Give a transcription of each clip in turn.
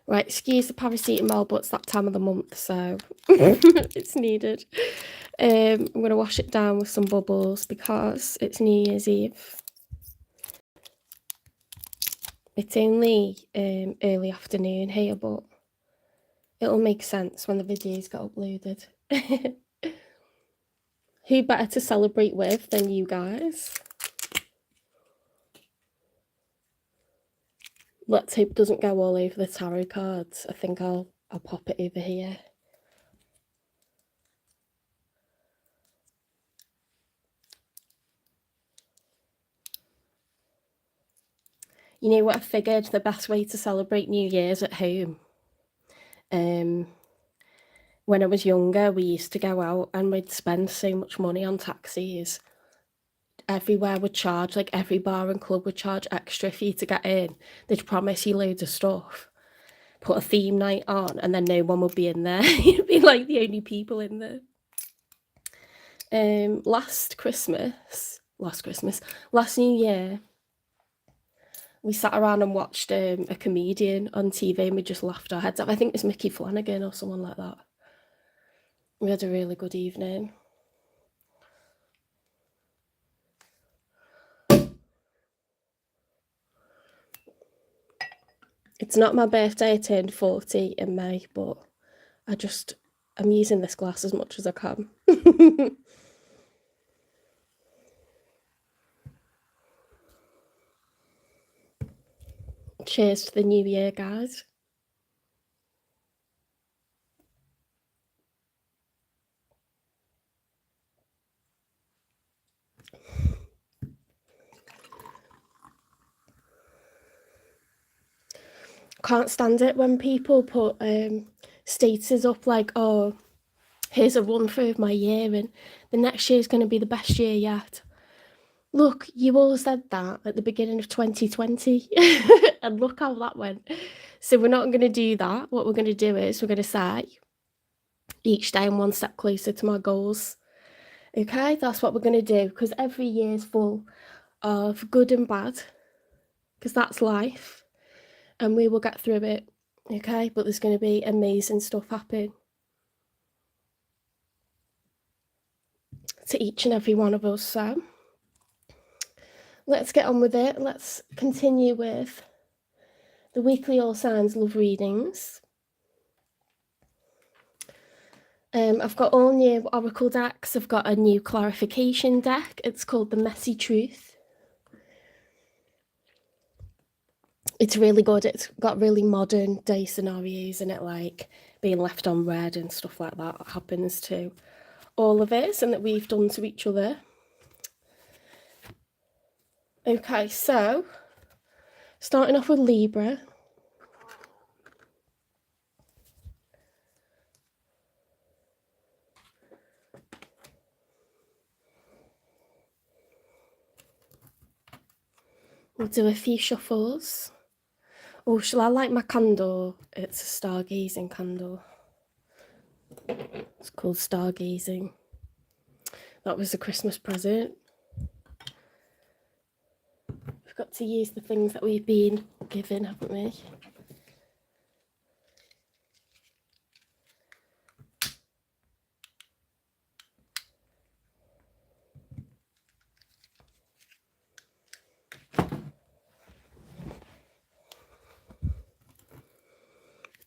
Right, excuse the paracetamol, but it's that time of the month, so it's needed. I'm going to wash it down with some bubbles because it's New Year's Eve. It's only early afternoon here, but it'll make sense when the videos get uploaded. Who better to celebrate with than you guys? Let's hope it doesn't go all over the tarot cards. I think I'll pop it over here. You know what, I figured the best way to celebrate New Year's at home. When I was younger, we used to go out and we'd spend so much money on taxis. Everywhere would charge, like every bar and club would charge extra for you to get in. They'd promise you loads of stuff. Put a theme night on and then no one would be in there. You'd be like the only people in there. Last New Year, we sat around and watched a comedian on TV and we just laughed our heads off. I think it's Mickey Flanagan or someone like that. We had a really good evening. It's not my birthday, I turned 40 in May, but I'm using this glass as much as I can. Cheers to the new year, guys. Can't stand it when people put statuses up like, oh, here's a run through of my year and the next year is going to be the best year yet. Look, you all said that at the beginning of 2020 and look how that went. So we're not going to do that. What we're going to do is we're going to say each day I'm one step closer to my goals. Okay, that's what we're going to do, because every year is full of good and bad, because that's life and we will get through it. Okay, but there's going to be amazing stuff happen to each and every one of us. So let's get on with it. Let's continue with the weekly All Signs love readings. I've got all new oracle decks. I've got a new clarification deck. It's called the Messy Truth. It's really good. It's got really modern day scenarios in it, like being left on red and stuff like that happens to all of us and that we've done to each other. Okay, so starting off with Libra. We'll do a few shuffles. Oh, shall I light my candle? It's a stargazing candle. It's called Stargazing. That was a Christmas present. We've got to use the things that we've been given, haven't we?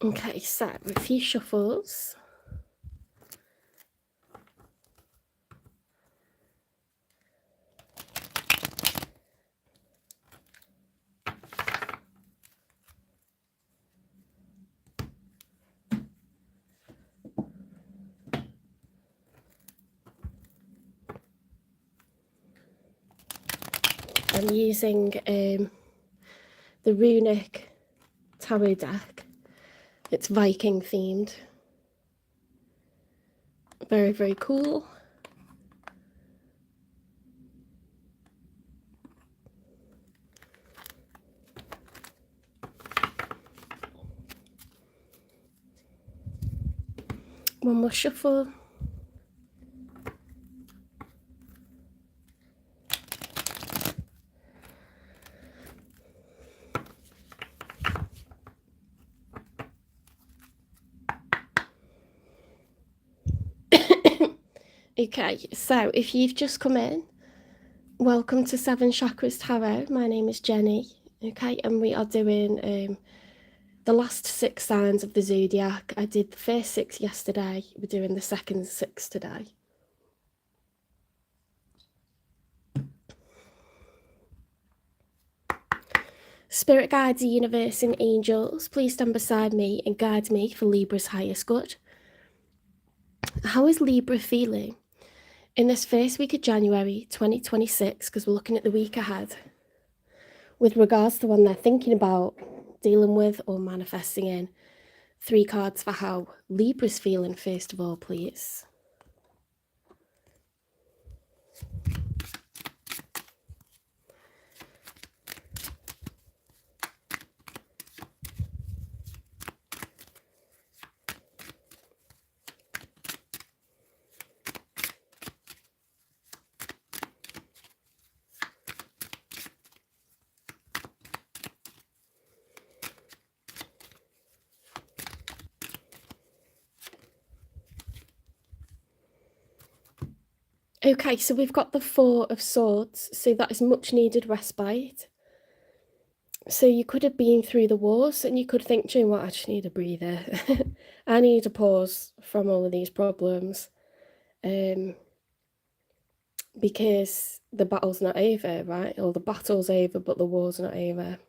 Okay, so a few shuffles. I'm using the Runic tarot deck. It's Viking themed. Very, very cool. One more shuffle. Okay, so if you've just come in, welcome to Seven Chakras Tarot. My name is Jenny, okay, and we are doing the last 6 signs of the zodiac. I did the first 6 yesterday. We're doing the second 6 today. Spirit guides, the universe, and angels, please stand beside me and guide me for Libra's highest good. How is Libra feeling in this first week of January 2026, because we're looking at the week ahead, with regards to when they're thinking about dealing with or manifesting in? 3 cards for how Libra's feeling, first of all, please. Okay, so we've got the 4 of Swords, so that is much needed respite. So you could have been through the wars and you could think, do you know what, I just need a breather. I need a pause from all of these problems. Because the battle's not over, right? Or the battle's over, but the war's not over.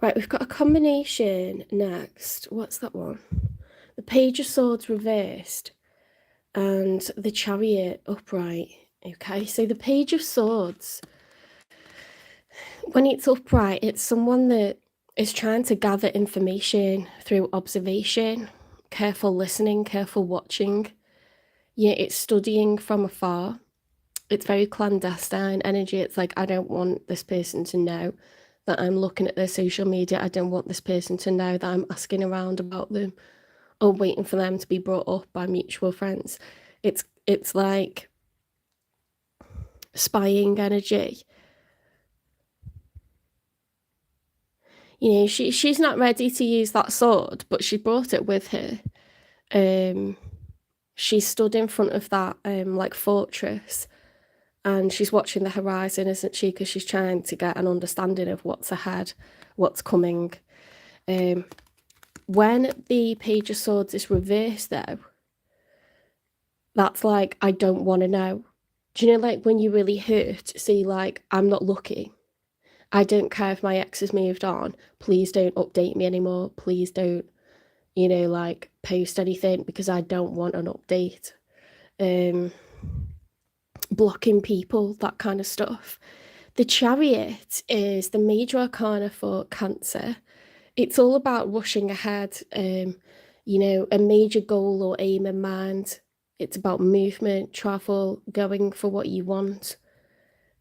Right, we've got a combination next. What's that one? The Page of Swords reversed and the Chariot upright. Okay, so the Page of Swords, when it's upright, it's someone that is trying to gather information through observation, careful listening, careful watching. Yeah, it's studying from afar. It's very clandestine energy. It's like, I don't want this person to know that I'm looking at their social media. I don't want this person to know that I'm asking around about them or waiting for them to be brought up by mutual friends. It's like spying energy. You know, she's not ready to use that sword, but she brought it with her. She stood in front of that like fortress, and she's watching the horizon, isn't she? Because she's trying to get an understanding of what's ahead, what's coming. When the Page of Swords is reversed, though, that's like, I don't want to know. Do you know, like when you really hurt, so you're like, I'm not looking. I don't care if my ex has moved on. Please don't update me anymore. Please don't, you know, like post anything because I don't want an update. Blocking people, that kind of stuff. The Chariot is the major arcana for Cancer. It's all about rushing ahead, you know, a major goal or aim in mind. It's about movement, travel, going for what you want.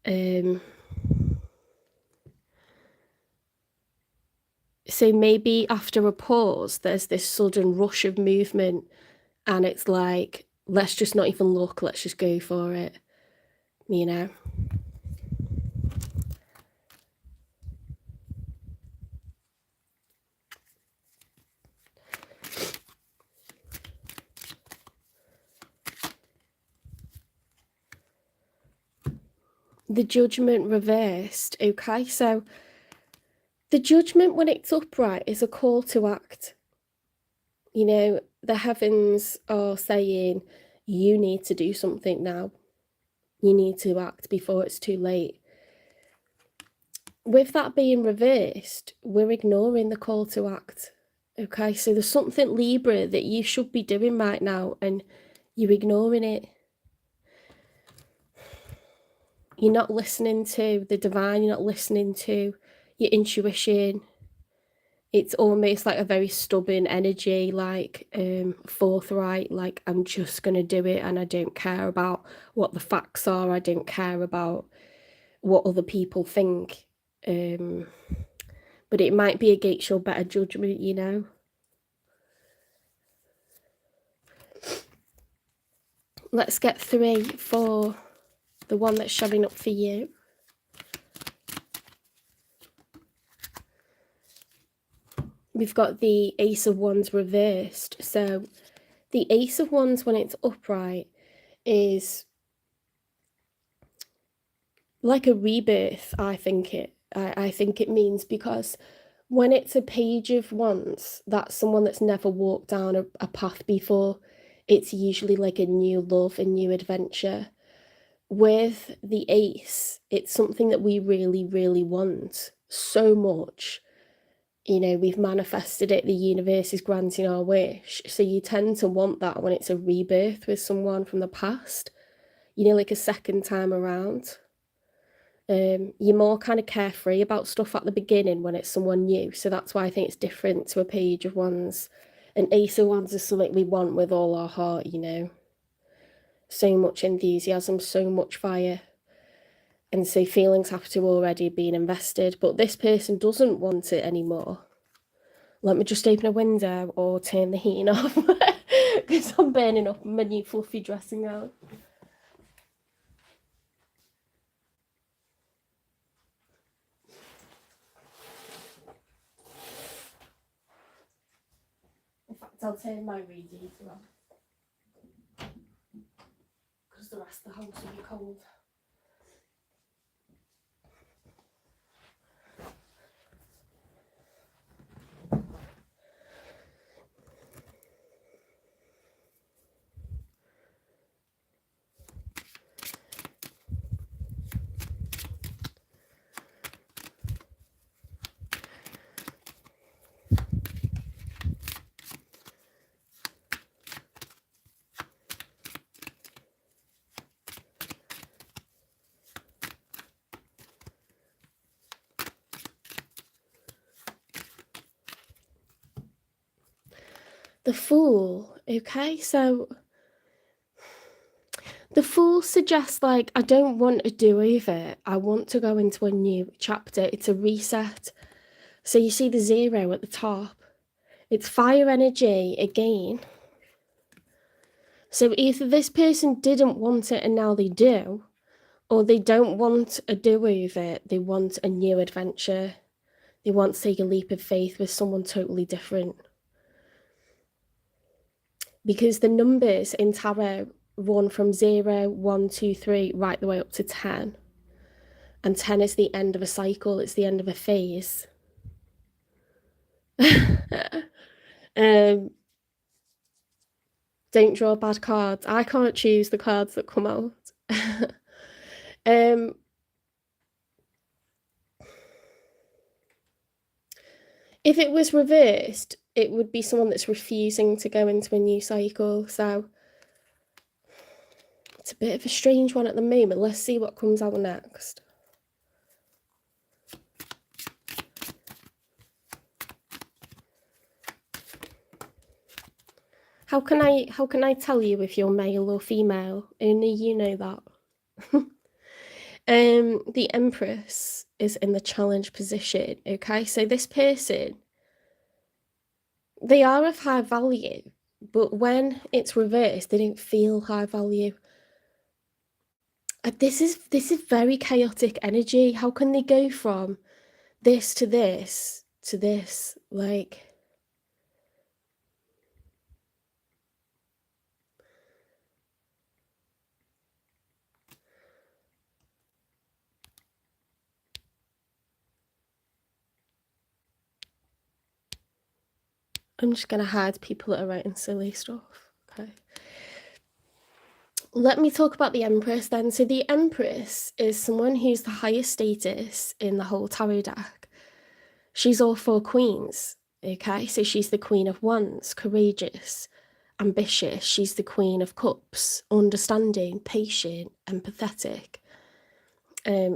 So maybe after a pause, there's this sudden rush of movement and it's like, let's just not even look, let's just go for it, you know? The Judgment reversed. Okay, so the Judgment, when it's upright, is a call to act. You know, the heavens are saying, you need to do something now. You need to act before it's too late. With that being reversed, we're ignoring the call to act. Okay, so there's something, Libra, that you should be doing right now and you're ignoring it. You're not listening to the divine, you're not listening to your intuition. It's almost like a very stubborn energy, like forthright, like I'm just going to do it and I don't care about what the facts are. I don't care about what other people think. But it might be against your better judgment, you know. Let's get 3 for the one that's showing up for you. We've got the Ace of Wands reversed. So the Ace of Wands, when it's upright, is like a rebirth, I think it means, because when it's a Page of Wands, that's someone that's never walked down a path before. It's usually like a new love, a new adventure. With the Ace, it's something that we really, really want so much. You know, we've manifested it, the universe is granting our wish. So you tend to want that when it's a rebirth with someone from the past, you know, like a second time around. You're more kind of carefree about stuff at the beginning when it's someone new. So that's why I think it's different to a Page of Wands. An Ace of Wands is something we want with all our heart, you know. So much enthusiasm, so much fire. And so feelings have to already been invested. But this person doesn't want it anymore. Let me just open a window or turn the heating off because I'm burning up my new fluffy dressing gown. In fact, I'll turn my radiator on because the rest of the house will be cold. The Fool, okay, so the Fool suggests, like, I don't want to do over. I want to go into a new chapter. It's a reset. So you see the 0 at the top. It's fire energy again. So either this person didn't want it and now they do, or they don't want a do-over. They want a new adventure. They want to take a leap of faith with someone totally different. Because the numbers in tarot run from 0, 1, 2, 3, right the way up to 10. And 10 is the end of a cycle. It's the end of a phase. Don't draw bad cards. I can't choose the cards that come out. If it was reversed, it would be someone that's refusing to go into a new cycle. So it's a bit of a strange one at the moment. Let's see what comes out next. How can I tell you if you're male or female? Only you know that. The Empress is in the challenge position, okay? So this person, they are of high value, but when it's reversed, they don't feel high value. This is very chaotic energy. How can they go from this to this to this? Like, I'm just gonna hide people that are writing silly stuff. Okay. Let me talk about the Empress then. So the Empress is someone who's the highest status in the whole tarot deck. She's all 4 queens, okay? So she's the Queen of Wands, courageous, ambitious. She's the Queen of Cups, understanding, patient, empathetic.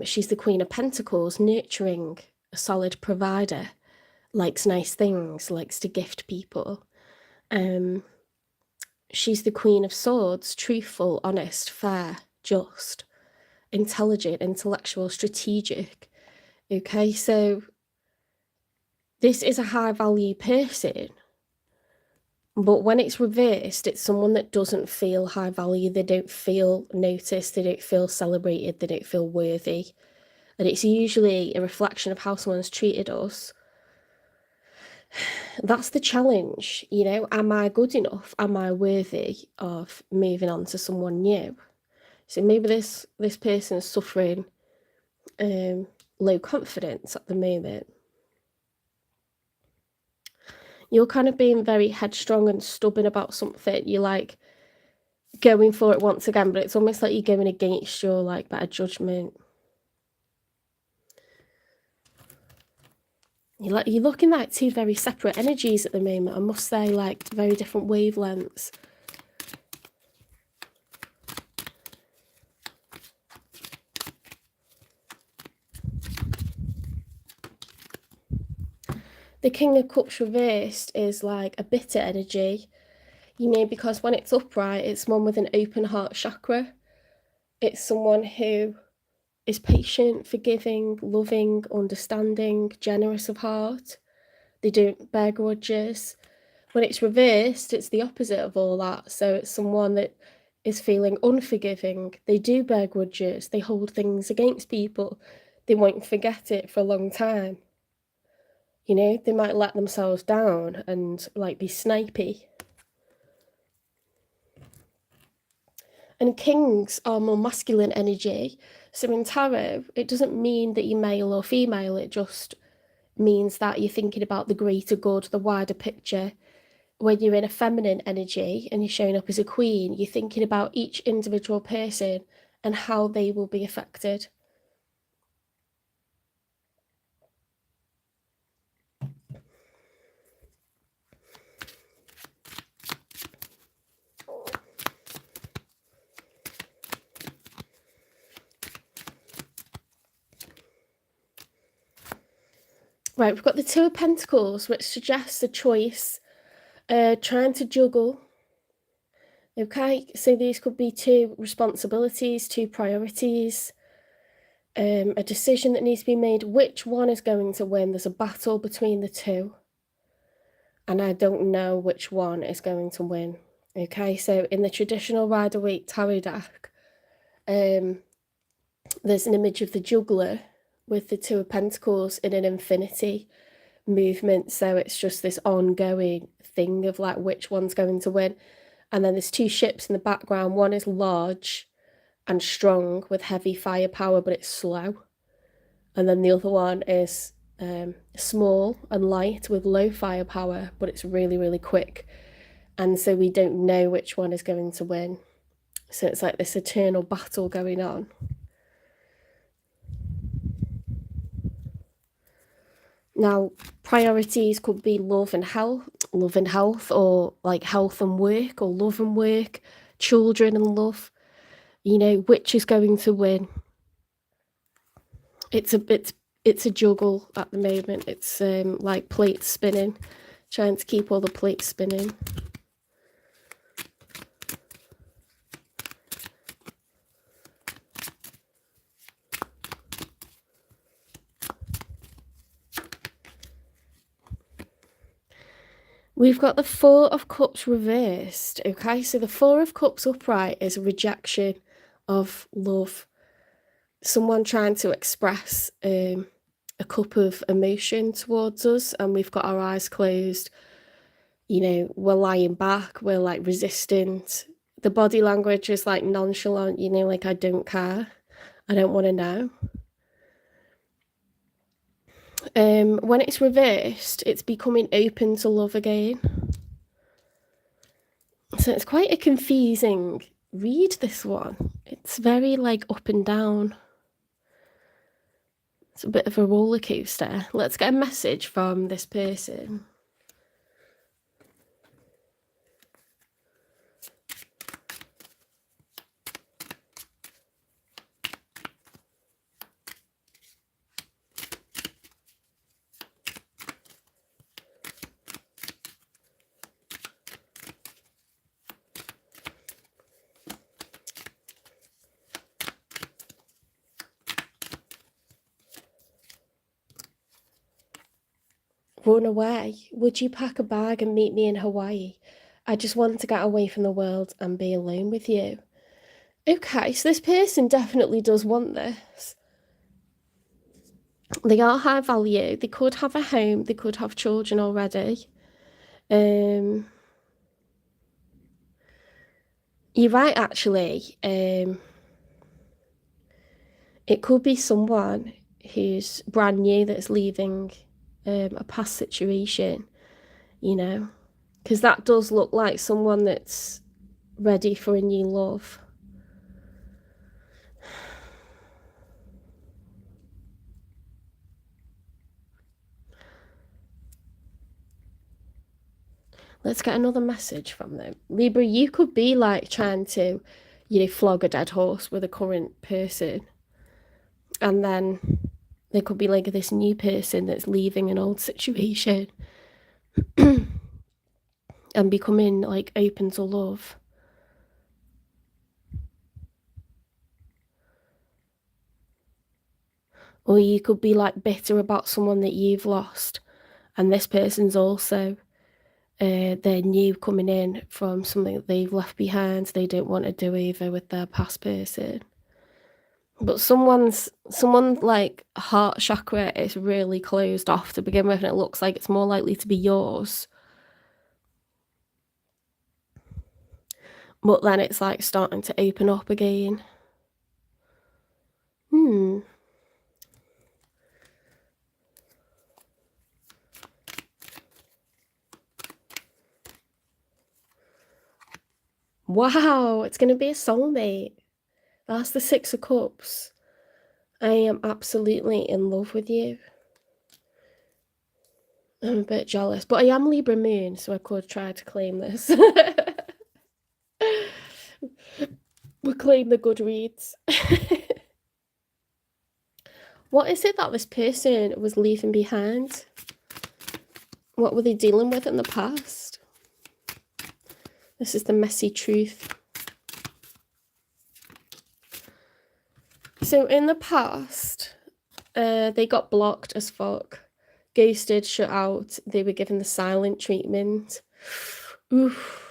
She's the Queen of Pentacles, nurturing, a solid provider, likes nice things, likes to gift people. She's the Queen of Swords, truthful, honest, fair, just, intelligent, intellectual, strategic. Okay, so this is a high value person, But when it's reversed, it's someone that doesn't feel high value. They don't feel noticed. They don't feel celebrated. They don't feel worthy. And it's usually a reflection of how someone's treated us. That's the challenge, you know. Am I good enough? Am I worthy of moving on to someone new? So maybe this person is suffering low confidence at the moment. You're kind of being very headstrong and stubborn about something. You're like going for it once again, but it's almost like you're going against your like better judgment. You're looking like two very separate energies at the moment. I must say, like very different wavelengths. The King of Cups reversed is like a bitter energy, you know, because when it's upright, it's one with an open heart chakra. It's someone who is patient, forgiving, loving, understanding, generous of heart. They don't bear grudges. When it's reversed, it's the opposite of all that. So it's someone that is feeling unforgiving. They do bear grudges. They hold things against people. They won't forget it for a long time. You know, they might let themselves down and like be snipey. And kings are more masculine energy. So in tarot, it doesn't mean that you're male or female. It just means that you're thinking about the greater good, the wider picture. When you're in a feminine energy and you're showing up as a queen, you're thinking about each individual person and how they will be affected. Right, we've got the Two of Pentacles, which suggests a choice, trying to juggle. Okay, so these could be two responsibilities, two priorities, a decision that needs to be made. Which one is going to win? There's a battle between the two, and I don't know which one is going to win. Okay, so in the traditional Rider-Waite tarot deck, there's an image of the juggler with the Two of Pentacles in an infinity movement. So it's just this ongoing thing of like which one's going to win. And then there's two ships in the background. One is large and strong with heavy firepower, but it's slow. And then the other one is small and light with low firepower, but it's really, really quick. And so we don't know which one is going to win. So it's like this eternal battle going on. Now, priorities could be love and health, or like health and work, or love and work, children and love. You know, which is going to win? It's a juggle at the moment. It's like plates spinning, trying to keep all the plates spinning. We've got the Four of Cups reversed, okay? So the Four of Cups upright is a rejection of love. Someone trying to express a cup of emotion towards us, and we've got our eyes closed. You know, we're lying back, we're like resistant. The body language is like nonchalant, you know, like I don't care. I don't want to know. When it's reversed, it's becoming open to love again. So it's quite a confusing read, this one. It's very like up and down. It's a bit of a roller coaster. Let's get a message from this person. Run away. Would you pack a bag and meet me in Hawaii? I just want to get away from the world and be alone with you. Okay, so this person definitely does want this. They are high value. They could have a home. They could have children already. You're right, actually. It could be someone who's brand new that's leaving a past situation, you know, because that does look like someone that's ready for a new love. Let's get another message from them. Libra, you could be like trying to, flog a dead horse with a current person. And then there could be like this new person that's leaving an old situation and becoming like open to love. Or you could be like bitter about someone that you've lost, and this person's also they're new, coming in from something that they've left behind. They don't want to do either with their past person. But someone's like heart chakra is really closed off to begin with, and it looks like it's more likely to be yours. But then it's like starting to open up again. Wow, it's going to be a soulmate. That's the Six of Cups. I am absolutely in love with you. I'm a bit jealous, but I am Libra Moon, so I could try to claim this. We'll claim the good reads. What is it that this person was leaving behind? What were they dealing with in the past? This is the messy truth. So in the past, they got blocked as fuck, ghosted, shut out. They were given the silent treatment. Oof.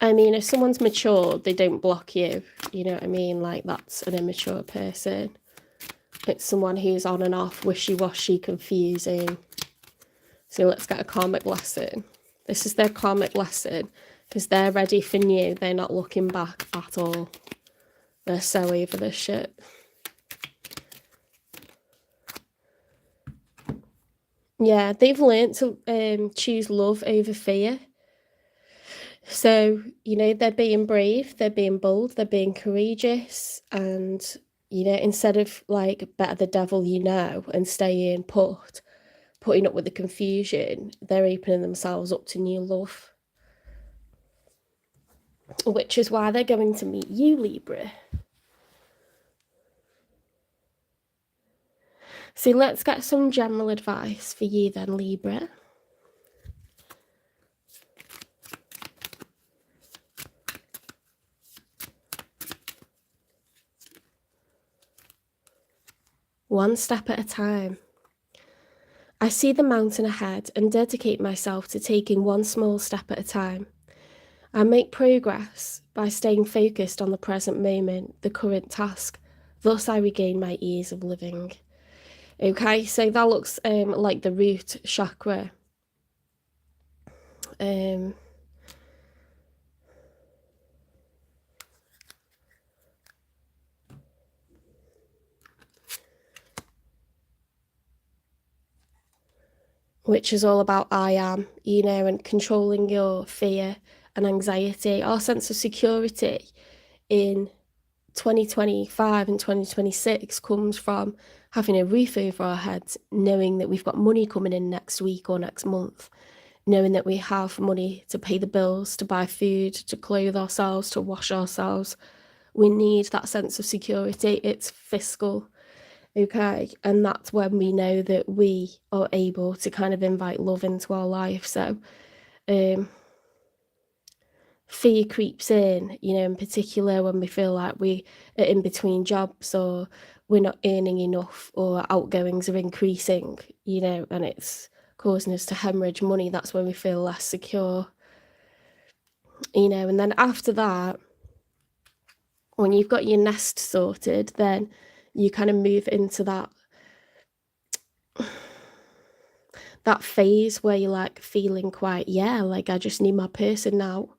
I mean, if someone's mature, they don't block you. You know what I mean? Like, that's an immature person. It's someone who's on and off, wishy-washy, confusing. So let's get a karmic lesson. This is their karmic lesson, because they're ready for new. They're not looking back at all. They're so over this shit. Yeah, they've learned to choose love over fear. So, they're being brave, they're being bold, they're being courageous, and, instead of like better the devil and staying putting up with the confusion, they're opening themselves up to new love. Which is why they're going to meet you, Libra. So let's get some general advice for you then, Libra. One step at a time. I see the mountain ahead and dedicate myself to taking one small step at a time. I make progress by staying focused on the present moment, the current task. Thus I regain my ease of living. Okay, so that looks like the root chakra. Which is all about I am, and controlling your fear and anxiety. Our sense of security in 2025 and 2026 comes from having a roof over our heads, knowing that we've got money coming in next week or next month, knowing that we have money to pay the bills, to buy food, to clothe ourselves, to wash ourselves. We need that sense of security. It's fiscal. Okay, and that's when we know that we are able to kind of invite love into our life. So fear creeps in, you know, in particular when we feel like we are in between jobs or we're not earning enough or our outgoings are increasing, you know, and it's causing us to hemorrhage money. That's when we feel less secure, you know. And then after that, when you've got your nest sorted, then you kind of move into that phase where you're like feeling quite, yeah, like I just need my person now,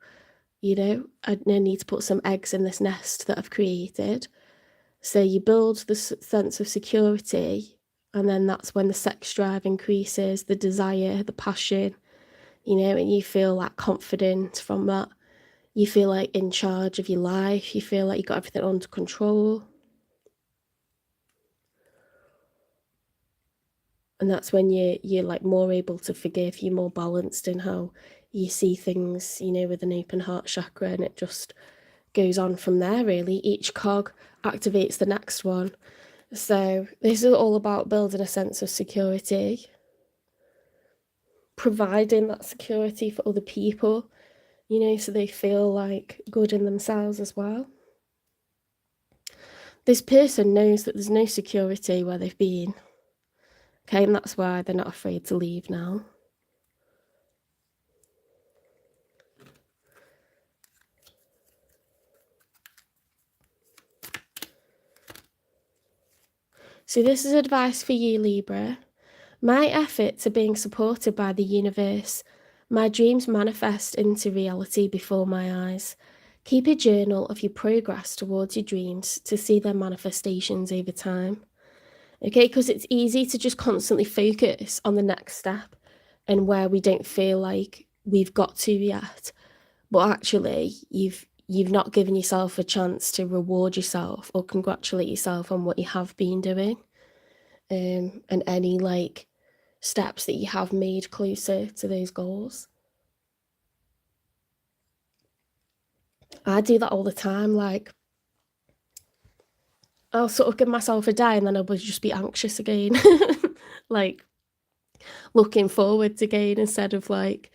you know, I need to put some eggs in this nest that I've created. So you build the sense of security, and then that's when the sex drive increases, the desire, the passion, you know, and you feel like confident from that. You feel like in charge of your life. You feel like you got everything under control. And that's when you're like more able to forgive, you're more balanced in how you see things, you know, with an open heart chakra, and it just goes on from there, really. Each cog activates the next one. So this is all about building a sense of security, providing that security for other people, you know, so they feel like good in themselves as well. This person knows that there's no security where they've been, okay, and that's why they're not afraid to leave now. So this is advice for you, Libra. My efforts are being supported by the universe. My dreams manifest into reality before my eyes. Keep a journal of your progress towards your dreams to see their manifestations over time. Okay, because it's easy to just constantly focus on the next step and where we don't feel like we've got to yet. But actually, you've not given yourself a chance to reward yourself or congratulate yourself on what you have been doing, and any like steps that you have made closer to those goals. I do that all the time. Like, I'll sort of give myself a day and then I'll just be anxious again. Like, looking forward again instead of like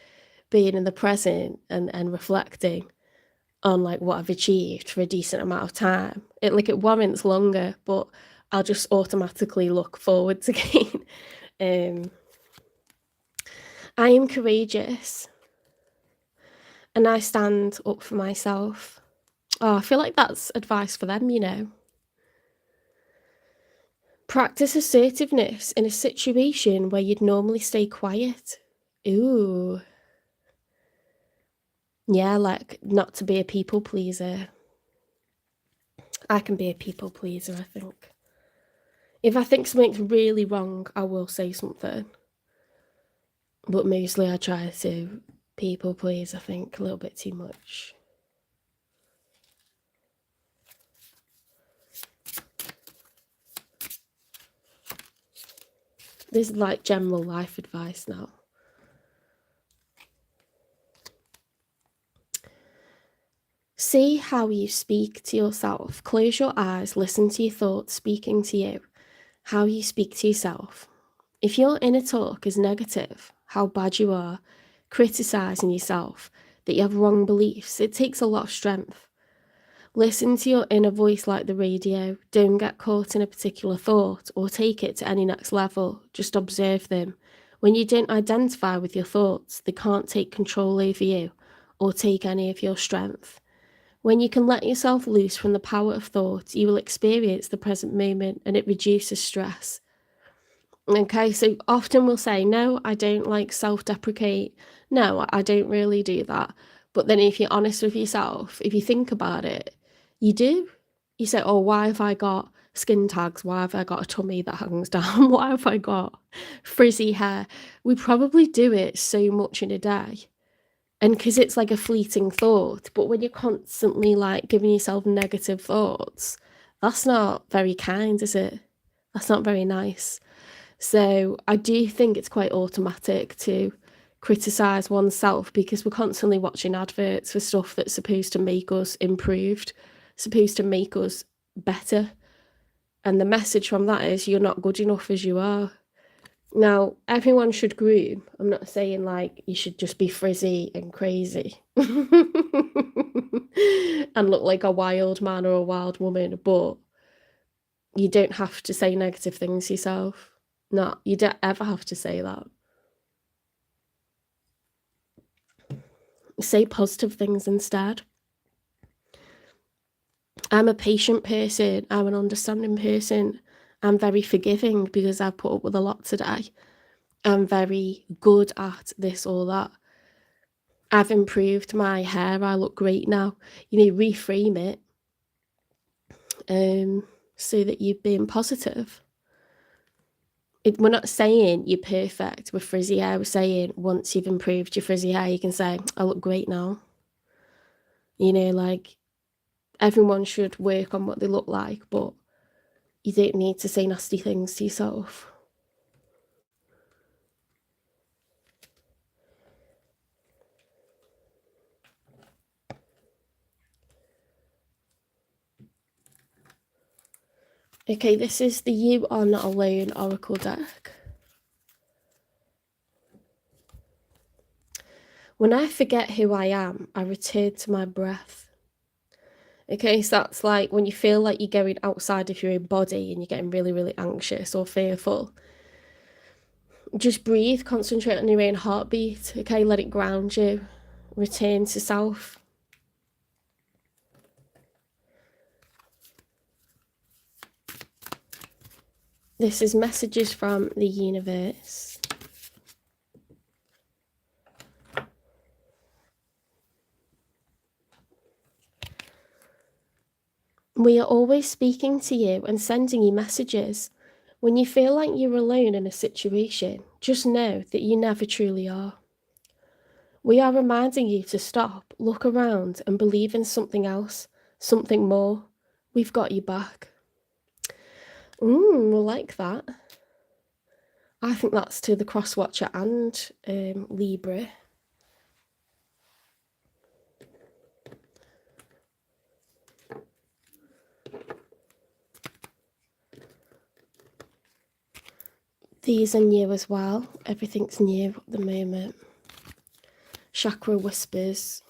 being in the present and reflecting on like what I've achieved for a decent amount of time. It warrants longer, but I'll just automatically look forwards again. I am courageous and I stand up for myself. Oh, I feel like that's advice for them, you know. Practice assertiveness in a situation where you'd normally stay quiet. Ooh. Yeah, like not to be a people pleaser. I can be a people pleaser, I think. If I think something's really wrong, I will say something. But mostly I try to people please, I think, a little bit too much. This is like general life advice now. See how you speak to yourself. Close your eyes, listen to your thoughts speaking to you. How you speak to yourself. If your inner talk is negative, how bad you are, criticising yourself, that you have wrong beliefs, it takes a lot of strength. Listen to your inner voice like the radio. Don't get caught in a particular thought or take it to any next level. Just observe them. When you don't identify with your thoughts, they can't take control over you or take any of your strength. When you can let yourself loose from the power of thought, you will experience the present moment and it reduces stress. Okay, so often we'll say, no, I don't like self-deprecate. No, I don't really do that. But then if you're honest with yourself, if you think about it, you do. You say, oh, why have I got skin tags? Why have I got a tummy that hangs down? Why have I got frizzy hair? We probably do it so much in a day. And because it's like a fleeting thought, but when you're constantly like giving yourself negative thoughts, that's not very kind, is it? That's not very nice. So I do think it's quite automatic to criticise oneself because we're constantly watching adverts for stuff that's supposed to make us improved, supposed to make us better. And the message from that is you're not good enough as you are. Now, everyone should groom. I'm not saying like you should just be frizzy and crazy. and look like a wild man or a wild woman, but you don't have to say negative things yourself. No, you don't ever have to say that. Say positive things instead. I'm a patient person. I'm an understanding person. I'm very forgiving because I've put up with a lot today. I'm very good at this or that. I've improved my hair. I look great now. Reframe it so that you're being positive. We're not saying you're perfect with frizzy hair. We're saying once you've improved your frizzy hair, you can say, I look great now. Like everyone should work on what they look like, but you don't need to say nasty things to yourself. Okay, this is the You Are Not Alone Oracle deck. When I forget who I am, I return to my breath. Okay, so that's like when you feel like you're going outside of your own body and you're getting really, really anxious or fearful. Just breathe, concentrate on your own heartbeat, okay? Let it ground you. Return to self. This is messages from the universe. We are always speaking to you and sending you messages. When you feel like you're alone in a situation, just know that you never truly are. We are reminding you to stop, look around, and believe in something else, something more. We've got you back. I like that. I think that's to the cross-watcher and Libra. These are new as well. Everything's new at the moment. Chakra whispers.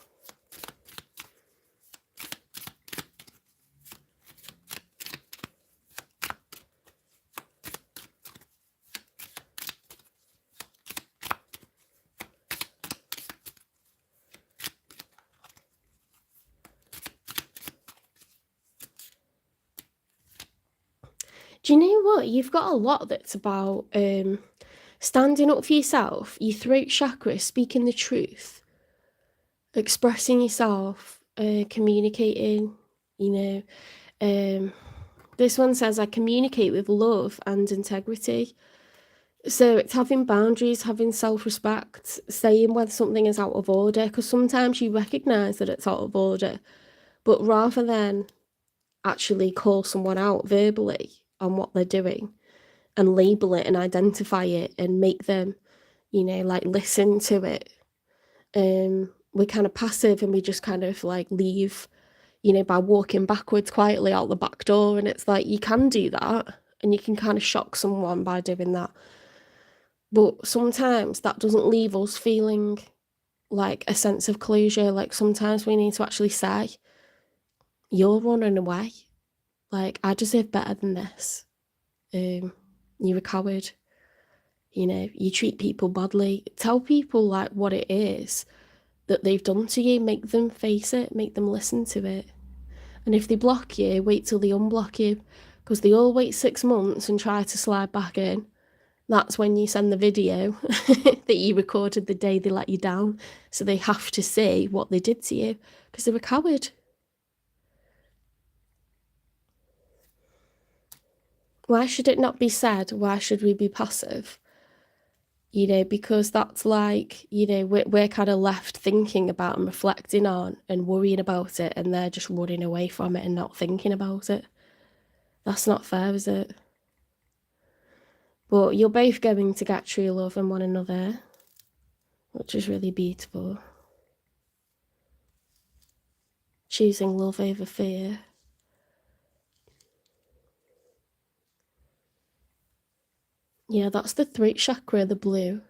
Do you know what? You've got a lot that's about standing up for yourself, your throat chakra, speaking the truth, expressing yourself, communicating, this one says, I communicate with love and integrity. So it's having boundaries, having self-respect, saying when something is out of order, because sometimes you recognise that it's out of order, but rather than actually call someone out verbally on what they're doing and label it and identify it and make them, like listen to it, we're kind of passive and we just kind of like leave, by walking backwards quietly out the back door. And it's like, you can do that and you can kind of shock someone by doing that. But sometimes that doesn't leave us feeling like a sense of closure. Like sometimes we need to actually say, you're running away. Like, I deserve better than this. You're a coward. You treat people badly. Tell people like what it is that they've done to you. Make them face it. Make them listen to it. And if they block you, wait till they unblock you. Because they all wait 6 months and try to slide back in. That's when you send the video that you recorded the day they let you down. So they have to see what they did to you because they're a coward. Why should it not be said? Why should we be passive? Because that's like, we're kind of left thinking about and reflecting on and worrying about it, and they're just running away from it and not thinking about it. That's not fair, is it? But you're both going to get true love in one another, which is really beautiful. Choosing love over fear. Yeah, that's the throat chakra, the blue.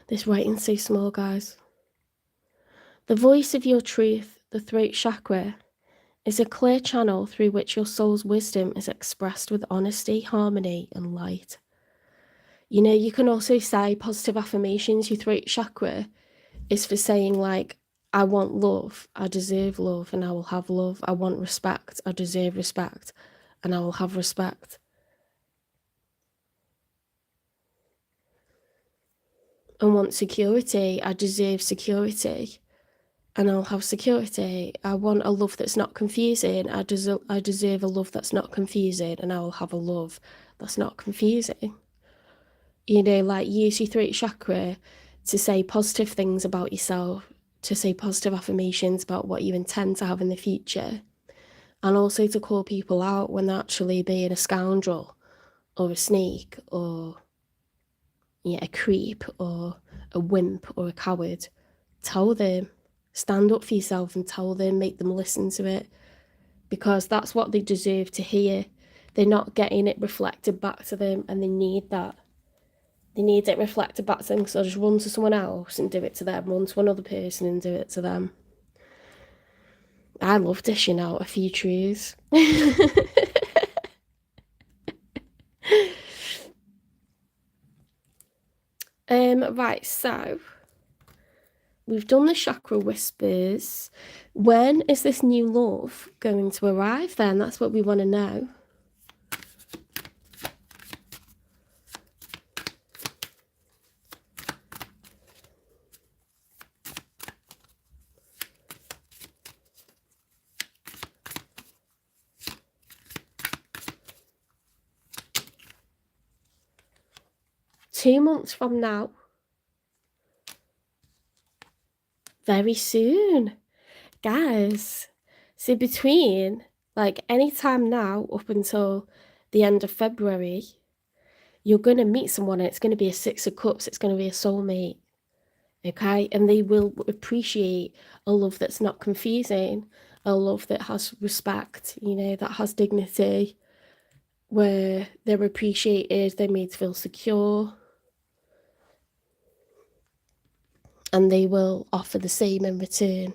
This writing's so small, guys. The voice of your truth, the throat chakra, is a clear channel through which your soul's wisdom is expressed with honesty, harmony, and light. You know, you can also say positive affirmations. Your throat chakra is for saying, like, I want love, I deserve love, and I will have love. I want respect, I deserve respect, and I will have respect. I want security, I deserve security, and I'll have security. I want a love that's not confusing. I deserve a love that's not confusing, and I will have a love that's not confusing. You know, like, use your throat chakra to say positive things about yourself, to say positive affirmations about what you intend to have in the future, and also to call people out when they're actually being a scoundrel or a snake or a creep or a wimp or a coward. Tell them. Stand up for yourself and tell them, make them listen to it, because that's what they deserve to hear. They're not getting it reflected back to them, and they need that. They need it reflected back to them, so they'll just run to someone else and do it to them, run to another person and do it to them. I love dishing out a few truths. Right, so we've done the chakra whispers. When is this new love going to arrive then? That's what we want to know. Two months from now. Very soon. Guys, so between, like, any time now up until the end of February, you're going to meet someone, and it's going to be a Six of Cups. It's going to be a soulmate, okay? And they will appreciate a love that's not confusing, a love that has respect, you know, that has dignity, where they're appreciated, they're made to feel secure, and they will offer the same in return.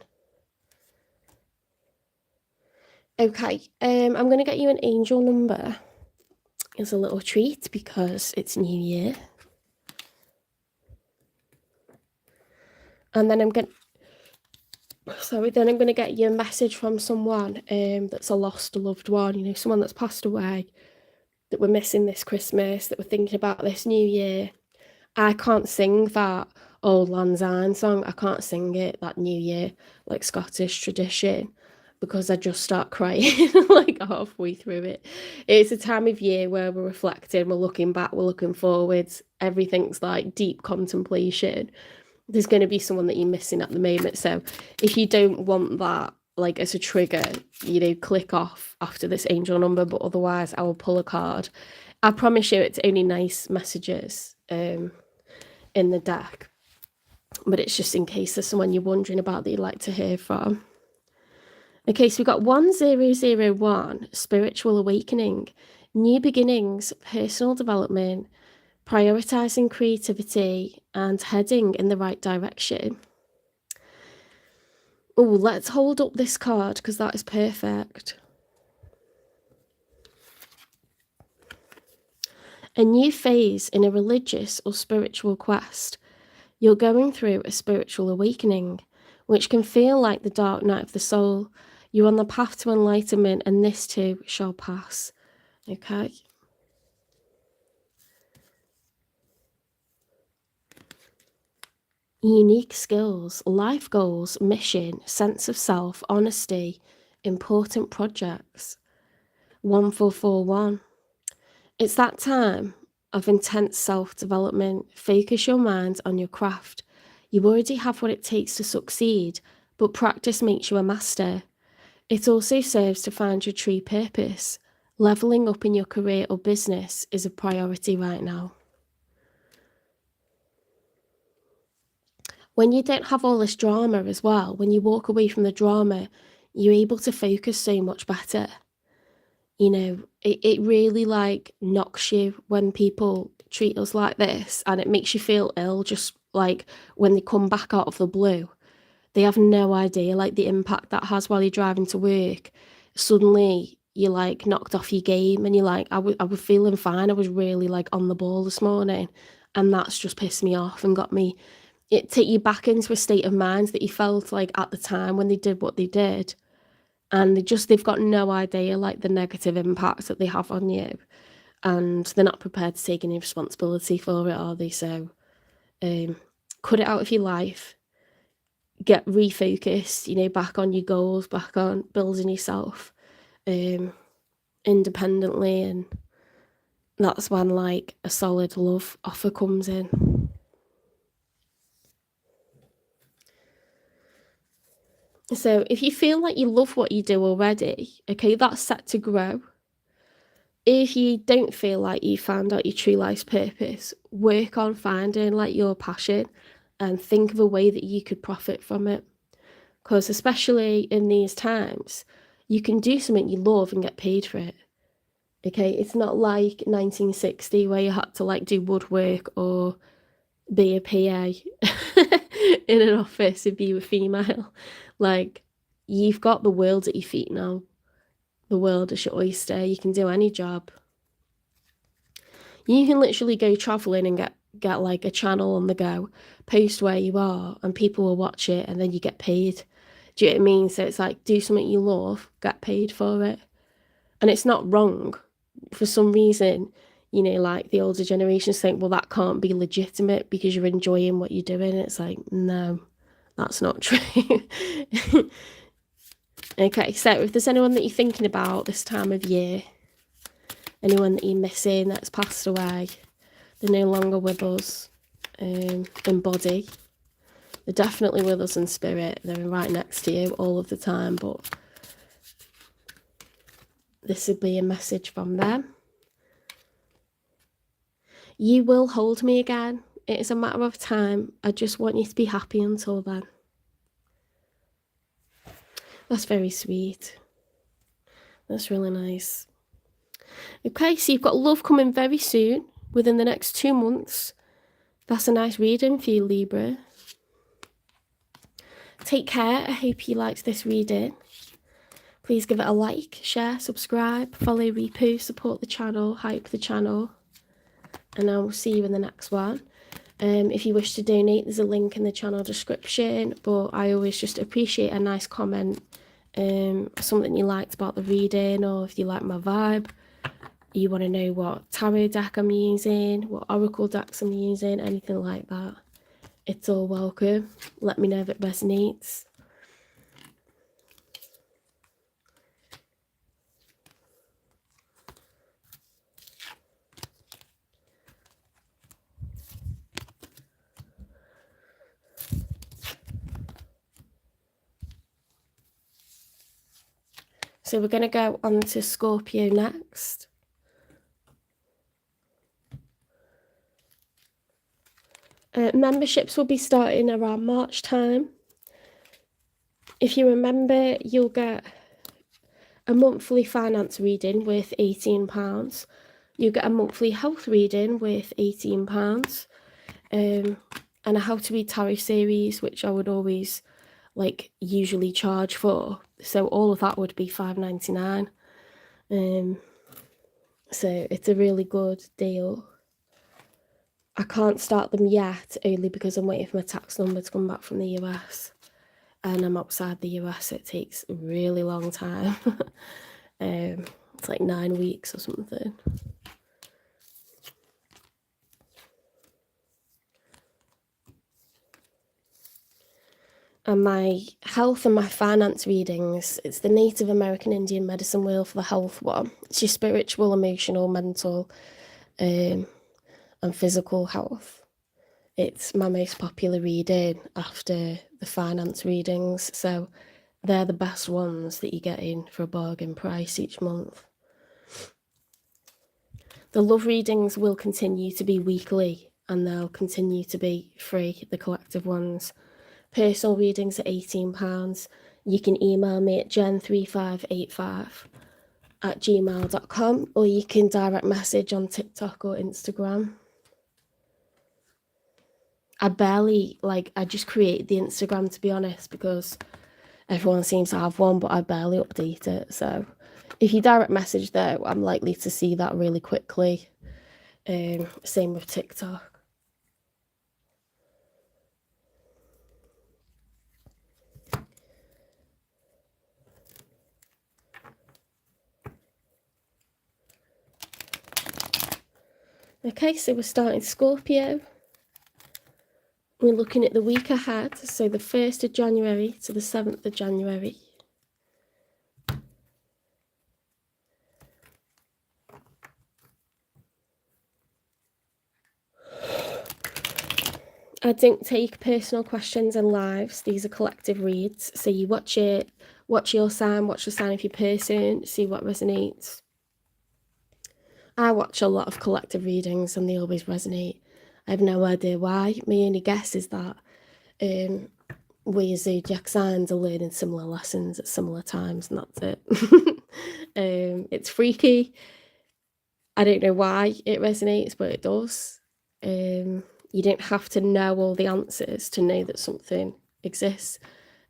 Okay, I'm going to get you an angel number as a little treat because it's New Year. And then I'm going to get you a message from someone that's a lost loved one, you know, someone that's passed away, that we're missing this Christmas, that we're thinking about this New Year. I can't sing that Old Lang Syne song. I can't sing it, that New Year, like Scottish tradition, because I just start crying like halfway through it. It's a time of year where we're reflecting, we're looking back, we're looking forwards. Everything's like deep contemplation. There's going to be someone that you're missing at the moment. So if you don't want that, like, as a trigger, you know, click off after this angel number, but otherwise I will pull a card. I promise you it's only nice messages in the deck, but it's just in case there's someone you're wondering about that you'd like to hear from. Okay, so we've got 1001, spiritual awakening, new beginnings, personal development, prioritizing creativity, and heading in the right direction. Oh, let's hold up this card because that is perfect. A new phase in a religious or spiritual quest. You're going through a spiritual awakening, which can feel like the dark night of the soul. You're on the path to enlightenment, and this too shall pass. Okay. Unique skills, life goals, mission, sense of self, honesty, important projects. 1441. It's that time of intense self-development. Focus your mind on your craft. You already have what it takes to succeed, but practice makes you a master. It also serves to find your true purpose. Leveling up in your career or business is a priority right now. When you don't have all this drama as well, when you walk away from the drama, you're able to focus so much better. You know, it really, like, knocks you when people treat us like this, and it makes you feel ill just like when they come back out of the blue, they have no idea like the impact that has while you're driving to work. Suddenly you're like knocked off your game and you're like, I was feeling fine. I was really like on the ball this morning, and that's just pissed me off and got me, it take you back into a state of mind that you felt like at the time when they did what they did. And they've got no idea like the negative impacts that they have on you, and they're not prepared to take any responsibility for it, are they? So cut it out of your life, get refocused, you know, back on your goals, back on building yourself independently, and that's when like a solid love offer comes in. So if you feel like you love what you do already, okay, that's set to grow. If you don't feel like you found out your true life's purpose, work on finding like your passion and think of a way that you could profit from it. Because especially in these times, you can do something you love and get paid for it. Okay, it's not like 1960 where you had to like do woodwork or be a PA in an office if you were female. Like, you've got the world at your feet now. The world is your oyster. You can do any job. You can literally go traveling and get like a channel on the go, post where you are, and people will watch it, and then you get paid. Do you know what I mean? So it's like, do something you love, get paid for it. And it's not wrong. For some reason, you know, like the older generations think, well, that can't be legitimate because you're enjoying what you're doing. It's like, no, that's not true. Okay, so if there's anyone that you're thinking about this time of year, anyone that you're missing that's passed away, they're no longer with us in body. They're definitely with us in spirit. They're right next to you all of the time, but this would be a message from them. You will hold me again. It is a matter of time. I just want you to be happy until then. That's very sweet. That's really nice. Okay, so you've got love coming very soon, within the next 2 months. That's a nice reading for you, Libra. Take care. I hope you liked this reading. Please give it a like, share, subscribe, follow, repost, support the channel, hype the channel. And I will see you in the next one. If you wish to donate, there's a link in the channel description, but I always just appreciate a nice comment, something you liked about the reading, or if you like my vibe, you want to know what tarot deck I'm using, what oracle decks I'm using, anything like that. It's all welcome. Let me know if it resonates. So we're going to go on to Scorpio next. Memberships will be starting around March time. If you remember, you'll get a monthly finance reading worth £18. You get a monthly health reading worth £18. And a How to Read Tarot series, which I would always like usually charge for. So all of that would be £5.99. So it's a really good deal. I can't start them yet, only because I'm waiting for my tax number to come back from the US. And I'm outside the US, so it takes a really long time. It's like 9 weeks or something. And my health and my finance readings, it's the Native American Indian medicine wheel for the health one. It's your spiritual, emotional, mental, and physical health. It's my most popular reading after the finance readings, so they're the best ones that you get in for a bargain price each month. The love readings will continue to be weekly, and they'll continue to be free, the collective ones. Personal readings are £18. You can email me at jen3585@gmail.com, or you can direct message on TikTok or Instagram. I barely, like, I just create the Instagram, to be honest, because everyone seems to have one, but I barely update it. So if you direct message there, I'm likely to see that really quickly. Same with TikTok. Okay, so we're starting Scorpio. We're looking at the week ahead, so the 1st of January to the 7th of January. I don't take personal questions in lives. These are collective reads. So you watch it, watch your sign, watch the sign of your person, see what resonates. I watch a lot of collective readings and they always resonate. I have no idea why. My only guess is that we as zodiac signs are learning similar lessons at similar times, and that's it. It's freaky. I don't know why it resonates, but it does. You don't have to know all the answers to know that something exists.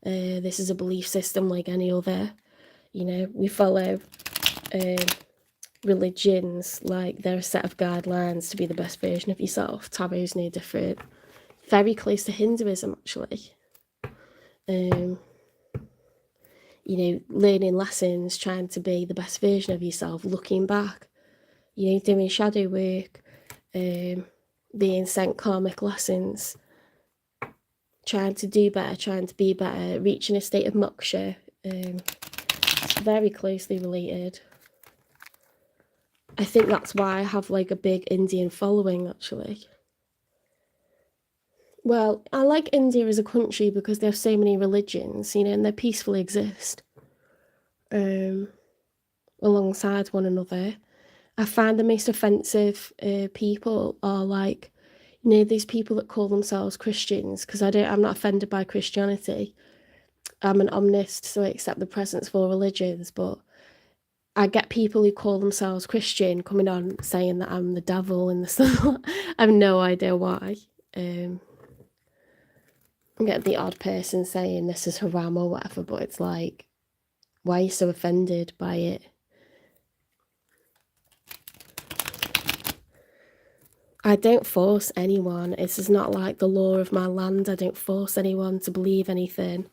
This is a belief system like any other. You know, we follow religions like they're a set of guidelines to be the best version of yourself. Tarot's no different. Very close to Hinduism, actually. You know, learning lessons, trying to be the best version of yourself, looking back, you know, doing shadow work, being sent karmic lessons, trying to do better, trying to be better, reaching a state of moksha. It's very closely related. I think that's why I have like a big Indian following, actually. Well, I like India as a country because they have so many religions, you know, and they peacefully exist alongside one another. I find the most offensive people are like, you know, these people that call themselves Christians, because I'm not offended by Christianity. I'm an omnist, so I accept the presence of all religions, but I get people who call themselves Christian coming on saying that I'm the devil and this. I have no idea why. I get the odd person saying this is haram or whatever, but it's like, why are you so offended by it? I don't force anyone. This is not like the law of my land. I don't force anyone to believe anything.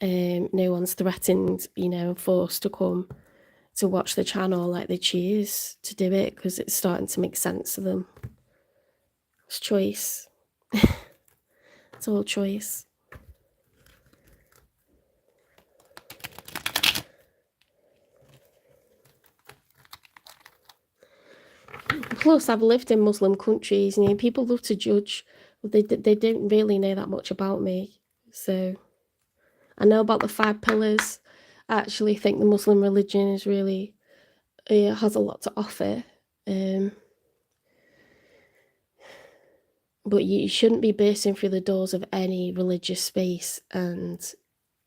No one's threatened, you know, and forced to come to watch the channel. Like, they choose to do it because it's starting to make sense to them. It's choice. It's all choice. Plus, I've lived in Muslim countries, and you know, people love to judge. They don't really know that much about me. So I know about the 5 pillars. I actually think the Muslim religion is really has a lot to offer. But you shouldn't be bursting through the doors of any religious space and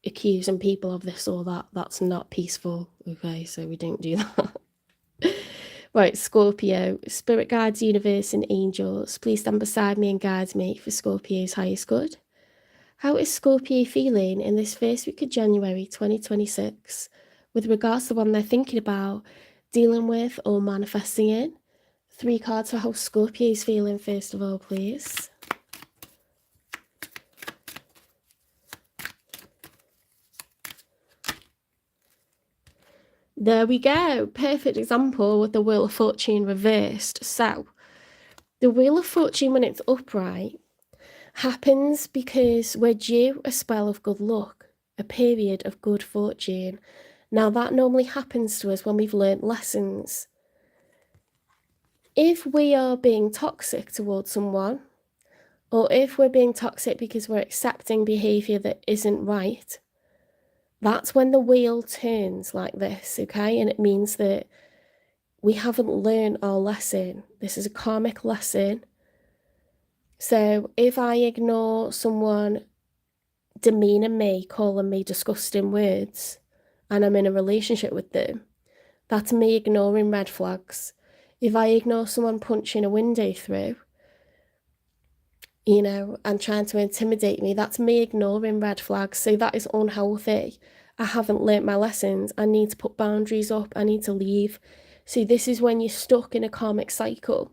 accusing people of this or that. That's not peaceful. Okay, so we don't do that. Right, Scorpio. Spirit guides, universe, and angels, please stand beside me and guide me for Scorpio's highest good. How is Scorpio feeling in this first week of January 2026 with regards to the one they're thinking about, dealing with, or manifesting in? 3 cards for how Scorpio is feeling, first of all, please. There we go. Perfect example with the Wheel of Fortune reversed. So, the Wheel of Fortune, when it's upright, happens because we're due a spell of good luck, a period of good fortune. Now, that normally happens to us when we've learnt lessons. If we are being toxic towards someone, or if we're being toxic because we're accepting behaviour that isn't right, that's when the wheel turns like this, okay? And it means that we haven't learned our lesson. This is a karmic lesson. So if I ignore someone demeaning me, calling me disgusting words, and I'm in a relationship with them, that's me ignoring red flags. If I ignore someone punching a window through, you know, and trying to intimidate me. That's me ignoring red flags. So that is unhealthy. I haven't learnt my lessons. I need to put boundaries up. I need to leave. So this is when you're stuck in a karmic cycle.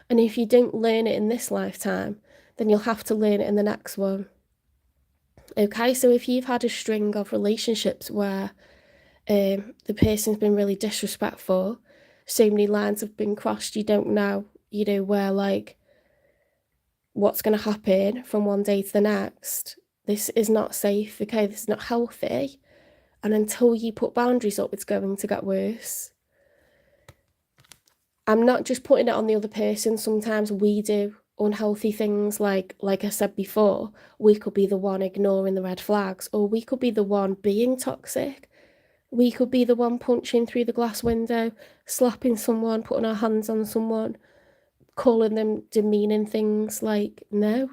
And if you don't learn it in this lifetime, then you'll have to learn it in the next one. Okay, so if you've had a string of relationships where the person's been really disrespectful, so many lines have been crossed, you don't know, you know, where like what's going to happen from one day to the next. This is not safe, okay? This is not healthy. And until you put boundaries up, it's going to get worse. I'm not just putting it on the other person. Sometimes we do unhealthy things, like I said before, we could be the one ignoring the red flags, or we could be the one being toxic. We could be the one punching through the glass window, slapping someone, putting our hands on someone, calling them demeaning things. Like, no.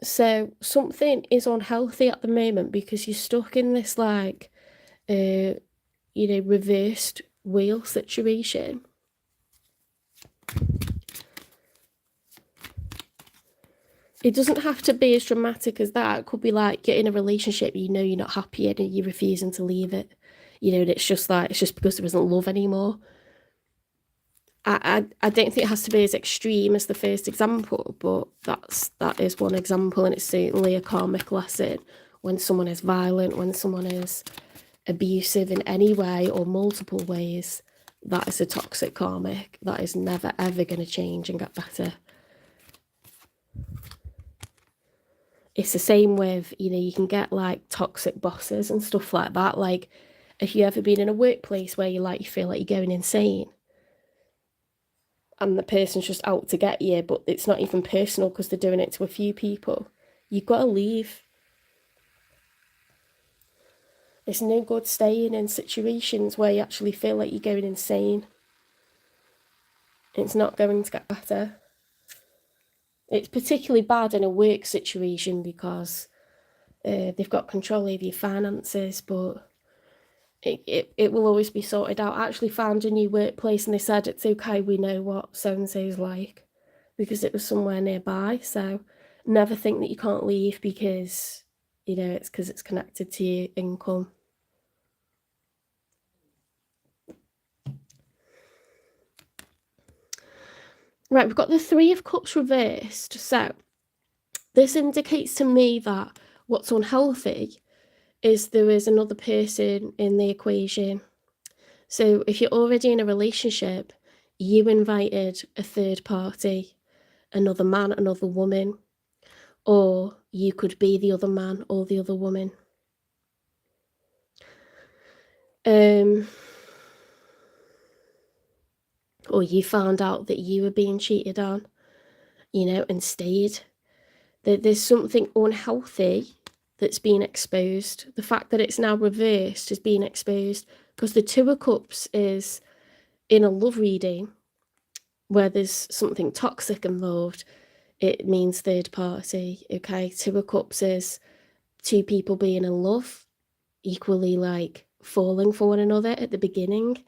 So something is unhealthy at the moment because you're stuck in this like you know, reversed wheel situation. It doesn't have to be as dramatic as that. It could be like you're in a relationship, you know you're not happy in and you're refusing to leave it. You know, and it's just like, it's just because there isn't love anymore. I don't think it has to be as extreme as the first example, but that is one example, and it's certainly a karmic lesson. When someone is violent, when someone is abusive in any way or multiple ways, that is a toxic karmic. That is never ever going to change and get better. It's the same with, you know, you can get like toxic bosses and stuff like that. Like, if you ever been in a workplace where you feel like you're going insane and the person's just out to get you, but it's not even personal because they're doing it to a few people, you've got to leave. It's no good staying in situations where you actually feel like you're going insane. It's not going to get better. It's particularly bad in a work situation because they've got control over your finances, but it will always be sorted out. I actually found a new workplace and they said it's okay, we know what so-and-so's like, because it was somewhere nearby. So never think that you can't leave because, you know, it's because it's connected to your income. Right, we've got the Three of Cups reversed. So this indicates to me that what's unhealthy is there is another person in the equation. So if you're already in a relationship, you invited a third party, another man, another woman, or you could be the other man or the other woman. Or you found out that you were being cheated on, you know, and stayed. There's something unhealthy that's been exposed. The fact that it's now reversed is being exposed, because the Two of Cups is in a love reading where there's something toxic involved. It means third party, okay? Two of Cups is two people being in love, equally like falling for one another at the beginning.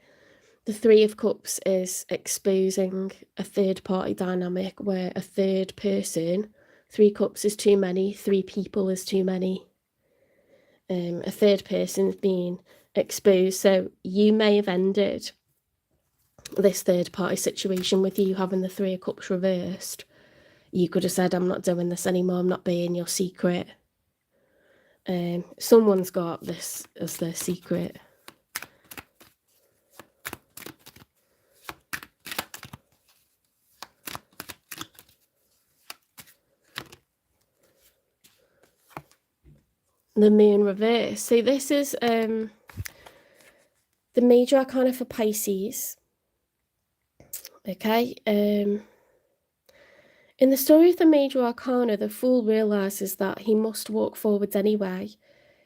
The Three of Cups is exposing a third party dynamic where a third person, 3 cups is too many, 3 people is too many. A third person's being exposed. So you may have ended this third party situation with you having the 3 of Cups reversed. You could have said, I'm not doing this anymore, I'm not being your secret. Someone's got this as their secret. The Moon reverse. So this is the major arcana for Pisces. Okay. In the story of the major arcana, the Fool realizes that he must walk forwards anyway.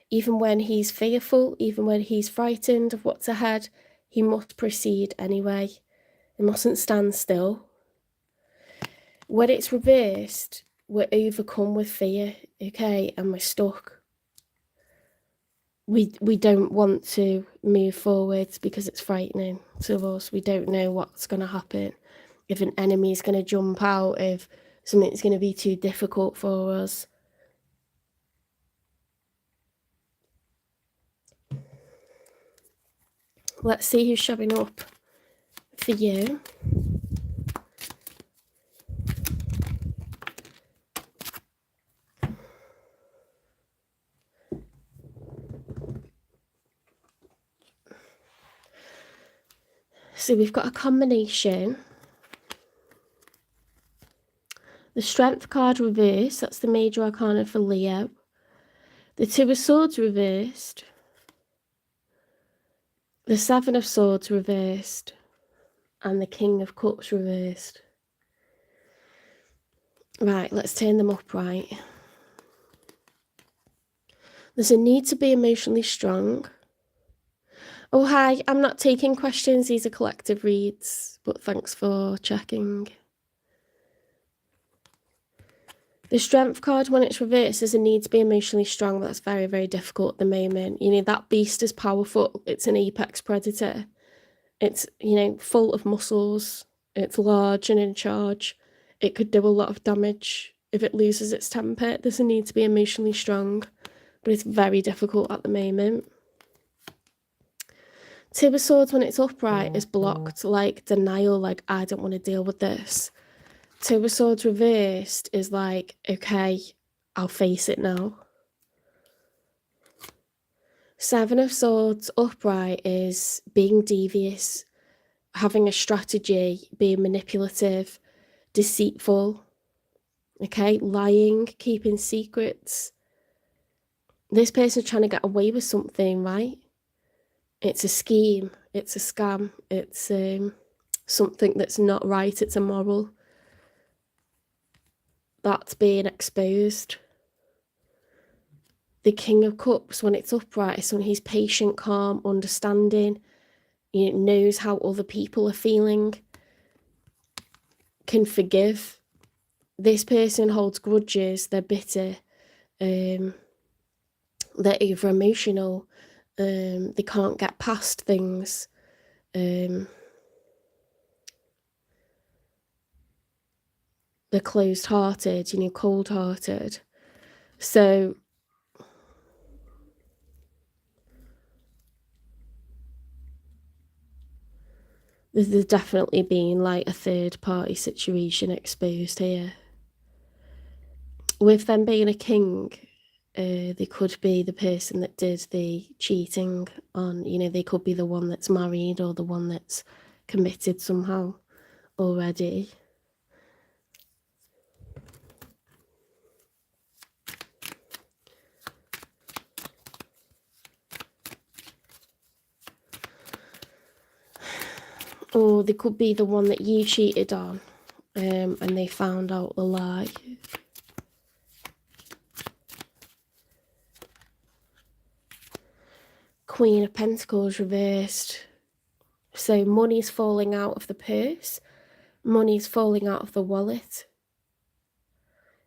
Even when he's fearful, even when he's frightened of what's ahead, he must proceed anyway. He mustn't stand still. When it's reversed, we're overcome with fear, okay, and we're stuck. We don't want to move forwards because it's frightening to us. We don't know what's going to happen. If an enemy is going to jump out, if something's going to be too difficult for us. Let's see who's showing up for you. So we've got a combination. The Strength card reversed, that's the major arcana for Leo. The Two of Swords reversed. The Seven of Swords reversed. And the King of Cups reversed. Right, let's turn them upright. There's a need to be emotionally strong. Oh, hi, I'm not taking questions. These are collective reads, but thanks for checking. The Strength card, when it's reversed, there's a need to be emotionally strong. That's very, very difficult at the moment. You know, that beast is powerful. It's an apex predator. It's, you know, full of muscles. It's large and in charge. It could do a lot of damage if it loses its temper. There's a need to be emotionally strong, but it's very difficult at the moment. Two of Swords, when it's upright, is blocked, like denial, like I don't want to deal with this. Two of Swords reversed is like, okay, I'll face it now. Seven of Swords upright is being devious, having a strategy, being manipulative, deceitful, okay, lying, keeping secrets. This person's trying to get away with something, right? It's a scheme, it's a scam, it's something that's not right, it's immoral. That's being exposed. The King of Cups, when it's upright, is someone who's patient, calm, understanding, you know, knows how other people are feeling, can forgive. This person holds grudges, they're bitter, they're over emotional, they can't get past things. They're closed-hearted, you know, cold-hearted. So there's definitely been like a third-party situation exposed here. With them being a king, they could be the person that did the cheating on, you know, they could be the one that's married or the one that's committed somehow already. Or they could be the one that you cheated on, and they found out the lie. Queen of Pentacles reversed. So money's falling out of the purse, money's falling out of the wallet,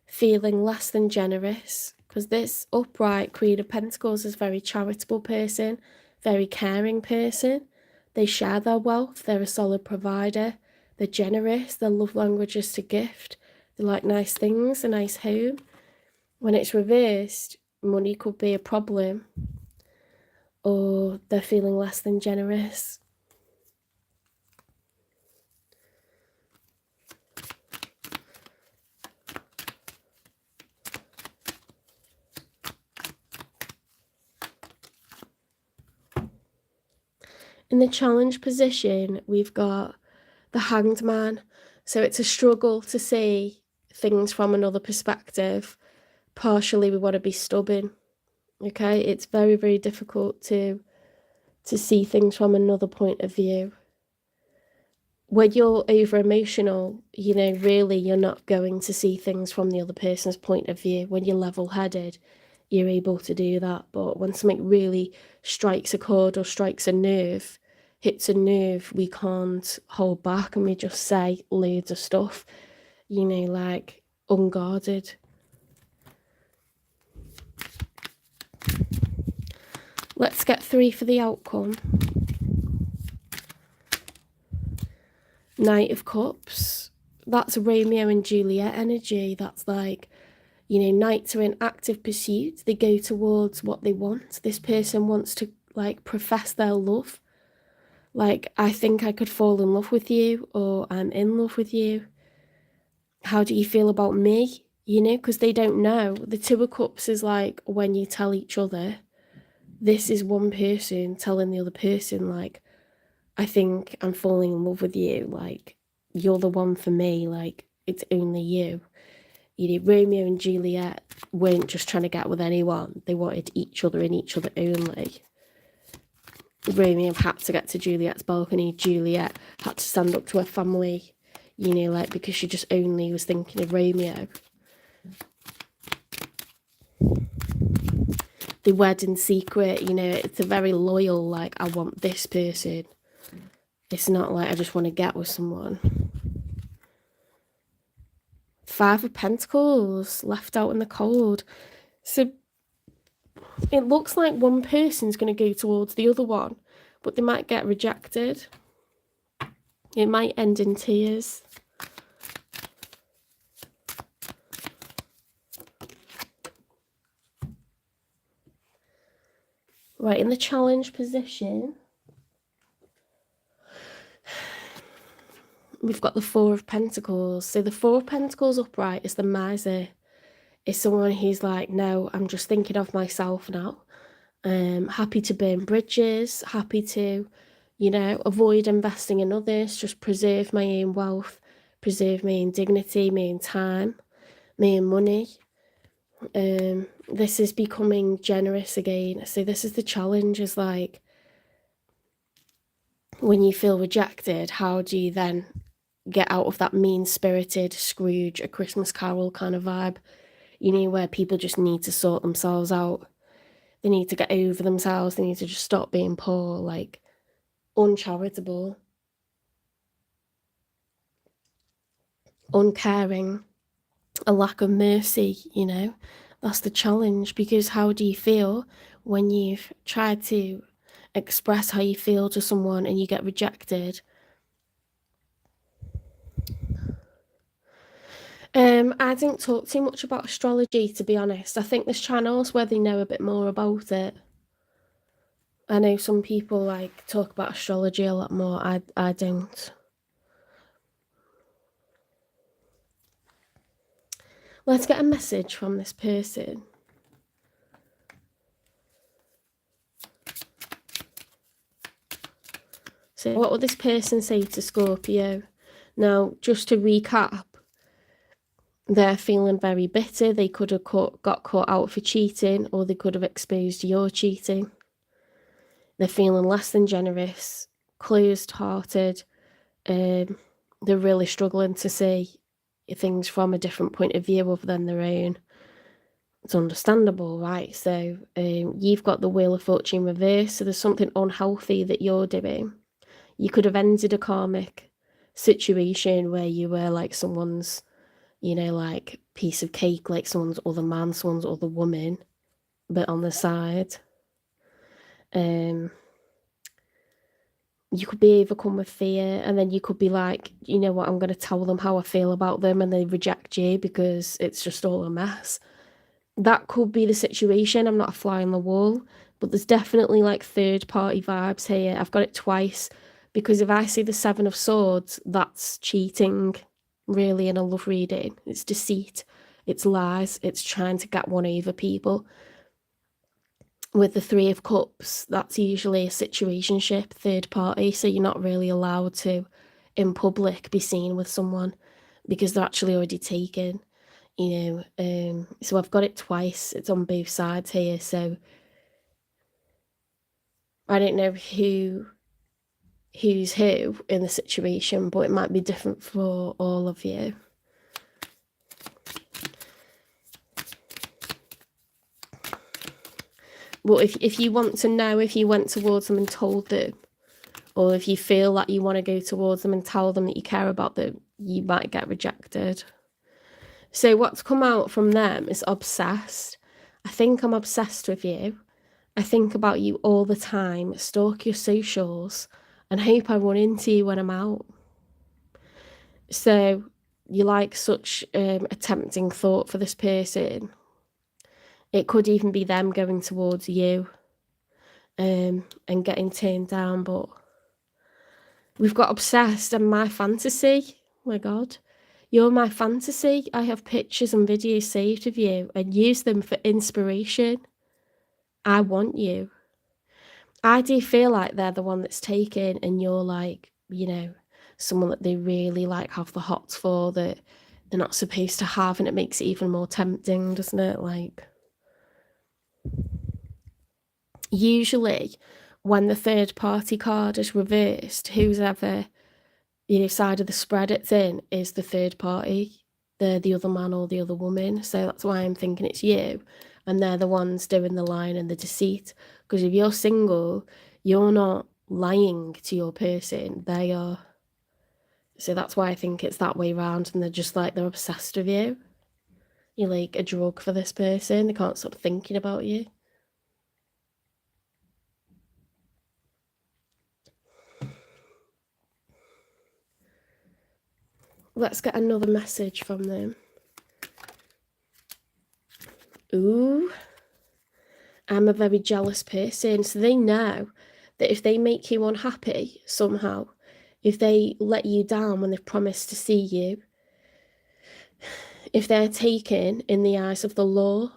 feeling less than generous, because this upright Queen of Pentacles is a very charitable person, very caring person. They share their wealth, they're a solid provider, they're generous, their love language is to gift, they like nice things, a nice home. When it's reversed, money could be a problem, or they're feeling less than generous. In the challenge position, we've got the Hanged Man. So it's a struggle to see things from another perspective. Partially, we want to be stubborn. Okay, it's very, very difficult to see things from another point of view. When you're over emotional, you know, really you're not going to see things from the other person's point of view. When you're level-headed, you're able to do that. But when something really strikes a chord or strikes a nerve, hits a nerve, we can't hold back and we just say loads of stuff, you know, like unguarded. Let's get 3 for the outcome. Knight of Cups. that's Romeo and Juliet energy. That's like, you know, knights are in active pursuit. They go towards what they want. This person wants to like profess their love. Like, I think I could fall in love with you, or I'm in love with you. How do you feel about me? You know, because they don't know. The Two of Cups is like when you tell each other, this is one person telling the other person, like, I think I'm falling in love with you. Like, you're the one for me. Like, it's only you. You know, Romeo and Juliet weren't just trying to get with anyone. They wanted each other and each other only. Romeo had to get to Juliet's balcony. Juliet had to stand up to her family, you know, like, because she just only was thinking of Romeo. The wedding secret, you know, it's a very loyal, like, I want this person. It's not like I just want to get with someone. Five of Pentacles, left out in the cold. So it looks like one person's going to go towards the other one, but they might get rejected. It might end in tears. Right, in the challenge position, we've got the Four of Pentacles. So the Four of Pentacles upright is the miser. It's someone who's like, no, I'm just thinking of myself now. Happy to burn bridges, happy to, you know, avoid investing in others, just preserve my own wealth, preserve my own dignity, my own time, my own money. This is becoming generous again. So this is the challenge, is like, when you feel rejected, how do you then get out of that mean-spirited Scrooge, A Christmas Carol kind of vibe, you know, where people just need to sort themselves out. They need to get over themselves. They need to just stop being poor, like, uncharitable, uncaring, a lack of mercy, you know. That's the challenge, because how do you feel when you've tried to express how you feel to someone and you get rejected? I didn't talk too much about astrology, to be honest. I think there's channels where they know a bit more about it. I know some people like talk about astrology a lot more. I don't. Let's get a message from this person. So what would this person say to Scorpio? Now, just to recap, they're feeling very bitter. They could have got caught out for cheating, or they could have exposed your cheating. They're feeling less than generous, closed-hearted. They're really struggling to see things from a different point of view other than their own. It's understandable, right? So you've got the Wheel of Fortune reversed, so there's something unhealthy that you're doing. You could have ended a karmic situation where you were like someone's, you know, like piece of cake, like someone's other man, someone's other woman, but on the side. You could be overcome with fear, and then you could be like, you know what, I'm going to tell them how I feel about them, and they reject you because it's just all a mess. That could be the situation. I'm not a fly on the wall, but there's definitely like third party vibes here. I've got it twice, because if I see the Seven of Swords, that's cheating, really, in a love reading. It's deceit, it's lies, it's trying to get one over people. With the Three of Cups, that's usually a situationship, third party, so you're not really allowed to, in public, be seen with someone because they're actually already taken, you know. So I've got it twice. It's on both sides here, so I don't know who's who in the situation, but it might be different for all of you. But if you want to know if you went towards them and told them, or if you feel like you want to go towards them and tell them that you care about them, you might get rejected. So what's come out from them is obsessed. I think I'm obsessed with you. I think about you all the time, stalk your socials, and hope I run into you when I'm out. So you like such a tempting thought for this person. It could even be them going towards you and getting turned down, but we've got obsessed and my fantasy. Oh my God. You're my fantasy. I have pictures and videos saved of you and use them for inspiration. I want you. I do feel like they're the one that's taken and you're like, you know, someone that they really like have the hots for that they're not supposed to have, and it makes it even more tempting, doesn't it? Like, usually when the third party card is reversed, who's ever, you know, side of the spread it's in is the third party. They're the other man or the other woman. So that's why I'm thinking it's you. And they're the ones doing the lying and the deceit. Because if you're single, you're not lying to your person. They are. So that's why I think it's that way round. And they're just like, they're obsessed with you. You're like a drug for this person. They can't stop thinking about you. Let's get another message from them. Ooh. I'm a very jealous person. So they know that if they make you unhappy somehow, if they let you down when they've promised to see you, if they're taken in the eyes of the law,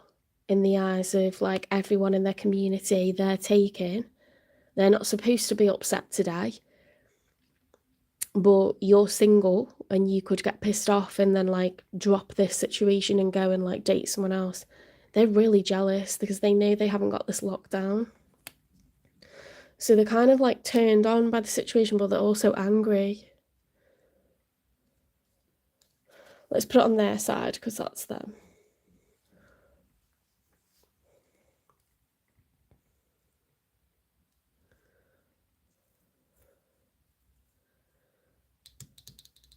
in the eyes of like everyone in their community, they're taken. They're not supposed to be upset today. But you're single and you could get pissed off and then like drop this situation and go and like date someone else. They're really jealous because they know they haven't got this locked down. So they're kind of like turned on by the situation, but they're also angry. Let's put it on their side because that's them.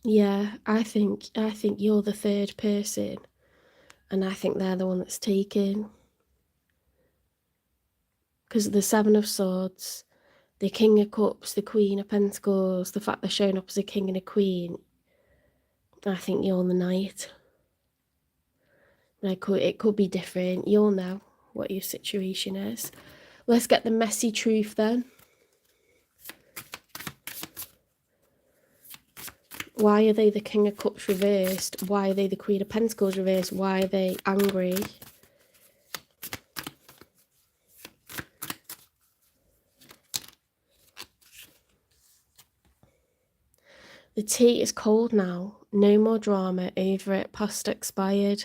Yeah, I think you're the third person, and I think they're the one that's taken. Because the Seven of Swords, the King of Cups, the Queen of Pentacles, the fact they're showing up as a king and a queen, I think you're the knight. It could be different. You'll know what your situation is. Let's get the messy truth then. Why are they the King of Cups reversed? Why are they the Queen of Pentacles reversed? Why are they angry? The tea is cold now. No more drama over it. Past expired.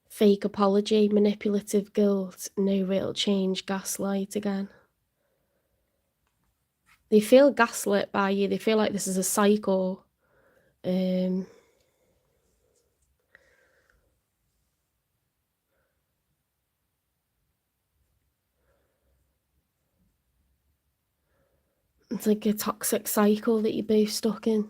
Fake apology, manipulative guilt, no real change, gaslight again. They feel gaslit by you. They feel like this is a cycle. It's like a toxic cycle that you're both stuck in.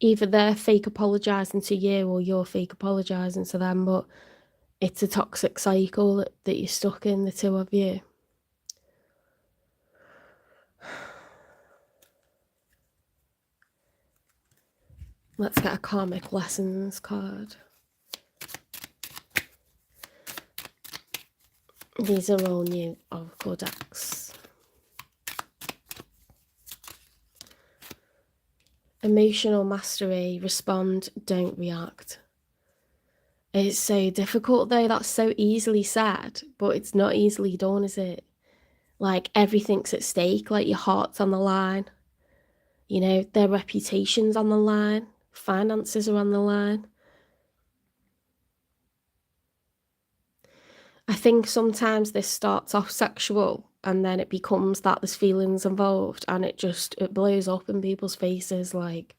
Either they're fake apologising to you or you're fake apologising to them, but it's a toxic cycle that you're stuck in, the two of you. Let's get a karmic lessons card. These are all new oracle decks. Emotional mastery, respond, don't react. It's so difficult though, that's so easily said, but it's not easily done, is it? Like everything's at stake, like your heart's on the line. You know, their reputation's on the line, finances are on the line. I think sometimes this starts off sexual and then it becomes that there's feelings involved and it blows up in people's faces like,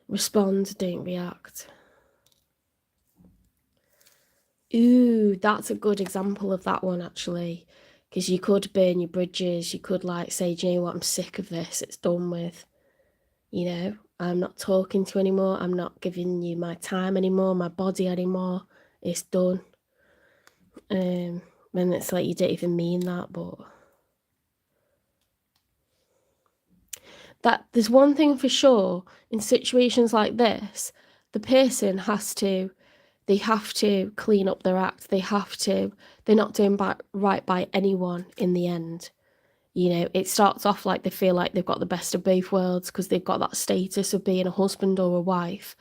respond, don't react. Ooh, that's a good example of that one actually, because you could burn your bridges. You could like say, do you know what, I'm sick of this, it's done with, you know, I'm not talking to you anymore, I'm not giving you my time anymore, my body anymore, it's done. And it's like you don't even mean that, but that there's one thing for sure, in situations like this, the person they have to clean up their act. They're not doing right by anyone in the end. You know, it starts off like they feel like they've got the best of both worlds because they've got that status of being a husband or a wife,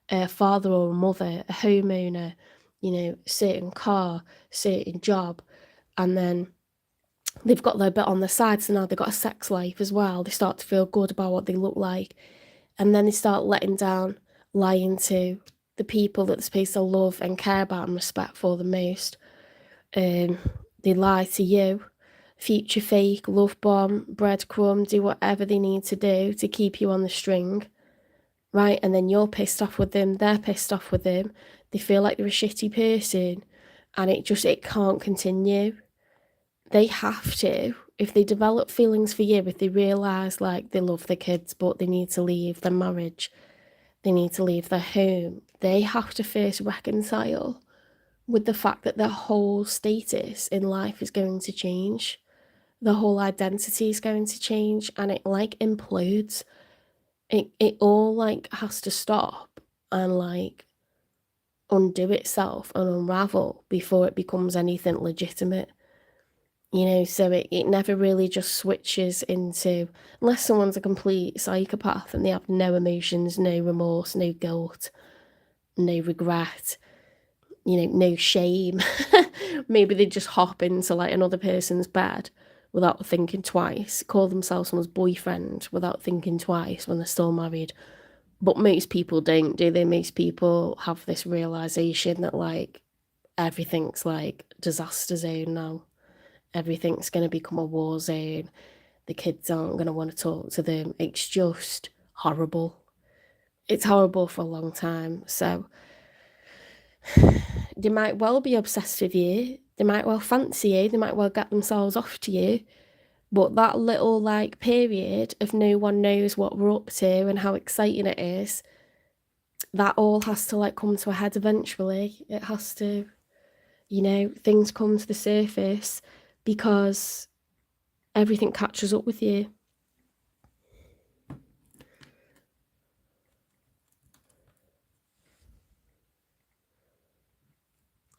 a father or a mother, a homeowner, you know, certain car, certain job, and then they've got their bit on the side, so now they've got a sex life as well. They start to feel good about what they look like, and then they start letting down, lying to the people that they're supposed to love and care about and respect for the most. They lie to you, future fake, love bomb, breadcrumb, do whatever they need to do to keep you on the string, right? And then you're pissed off with them, they're pissed off with them, they feel like they're a shitty person, and it can't continue. They have to, if they develop feelings for you, if they realise like they love their kids but they need to leave their marriage, they need to leave their home, they have to first reconcile with the fact that their whole status in life is going to change. The whole identity is going to change, and it like implodes. It all like has to stop and like undo itself and unravel before it becomes anything legitimate. You know, so it never really just switches into, unless someone's a complete psychopath and they have no emotions, no remorse, no guilt, no regret, you know, no shame. Maybe they just hop into like another person's bed without thinking twice, call themselves someone's boyfriend without thinking twice when they're still married. But most people don't, do they? Most people have this realization that like everything's like disaster zone now. Everything's going to become a war zone. The kids aren't going to want to talk to them. It's just horrible. It's horrible for a long time. So they might well be obsessed with you. They might well fancy you. They might well get themselves off to you. But that little like period of no one knows what we're up to and how exciting it is, that all has to like come to a head eventually. It has to, you know, things come to the surface because everything catches up with you.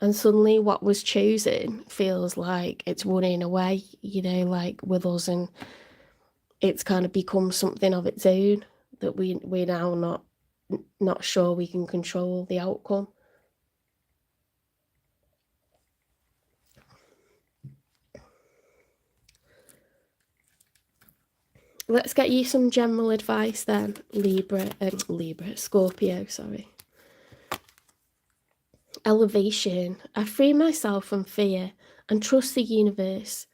And suddenly what was chosen feels like it's running away, you know, like with us, and it's kind of become something of its own that we're now not sure we can control the outcome. Let's get you some general advice then, Scorpio, sorry. Elevation. I free myself from fear and trust the universe.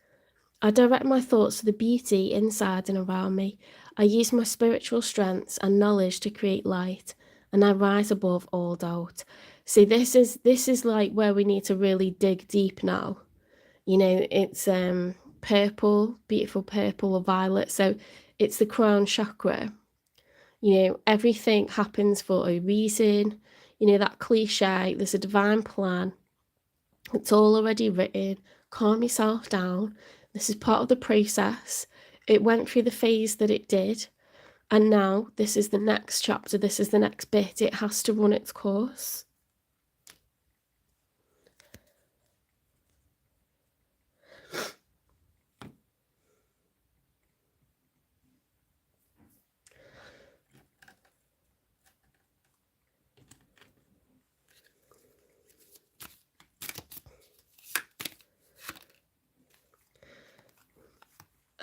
I direct my thoughts to the beauty inside and around me. I use my spiritual strengths and knowledge to create light, and I rise above all doubt. See, this is like where we need to really dig deep now. You know, it's purple, beautiful purple or violet. So it's the crown chakra. You know, everything happens for a reason. You know, that cliche, there's a divine plan. It's all already written. Calm yourself down. This is part of the process. It went through the phase that it did. And now this is the next chapter. This is the next bit. It has to run its course.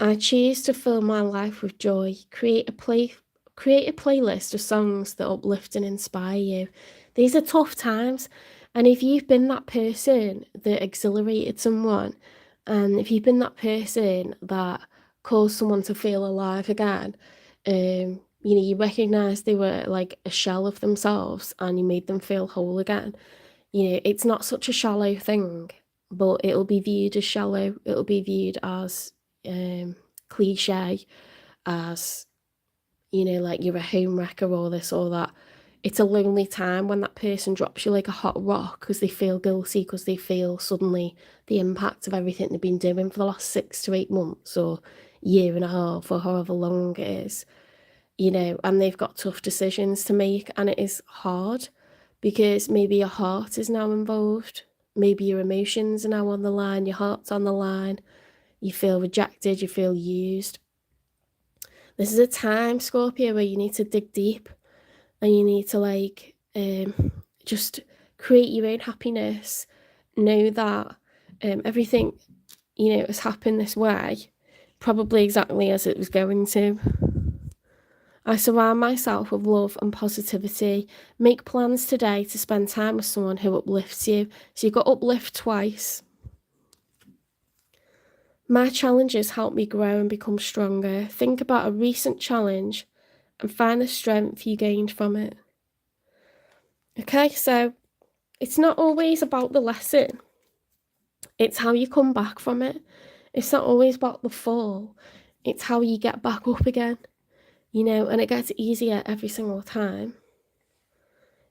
I choose to fill my life with joy. Create a playlist of songs that uplift and inspire you. These are tough times, and if you've been that person that exhilarated someone, and if you've been that person that caused someone to feel alive again, you know, you recognize they were like a shell of themselves and you made them feel whole again. You know, it's not such a shallow thing, but it'll be viewed as shallow. It'll be viewed as cliche, as, you know, like you're a home wrecker or this or that. it's a lonely time when that person drops you like a hot rock because they feel guilty, because they feel suddenly the impact of everything they've been doing for the last 6 to 8 months or year and a half or however long it is, and they've got tough decisions to make, and it is hard because maybe your heart is now involved, maybe your emotions are now on the line, your heart's on the line, you feel rejected, you feel used. This is a time, Scorpio, where you need to dig deep and you need to just create your own happiness. Know that everything, has happened this way, probably exactly as it was going to. I surround myself with love and positivity. Make plans today to spend time with someone who uplifts you. So you've got uplift twice. My challenges help me grow and become stronger. Think about a recent challenge and find the strength you gained from it. Okay, so it's not always about the lesson. It's how you come back from it. It's not always about the fall. It's how you get back up again, and it gets easier every single time.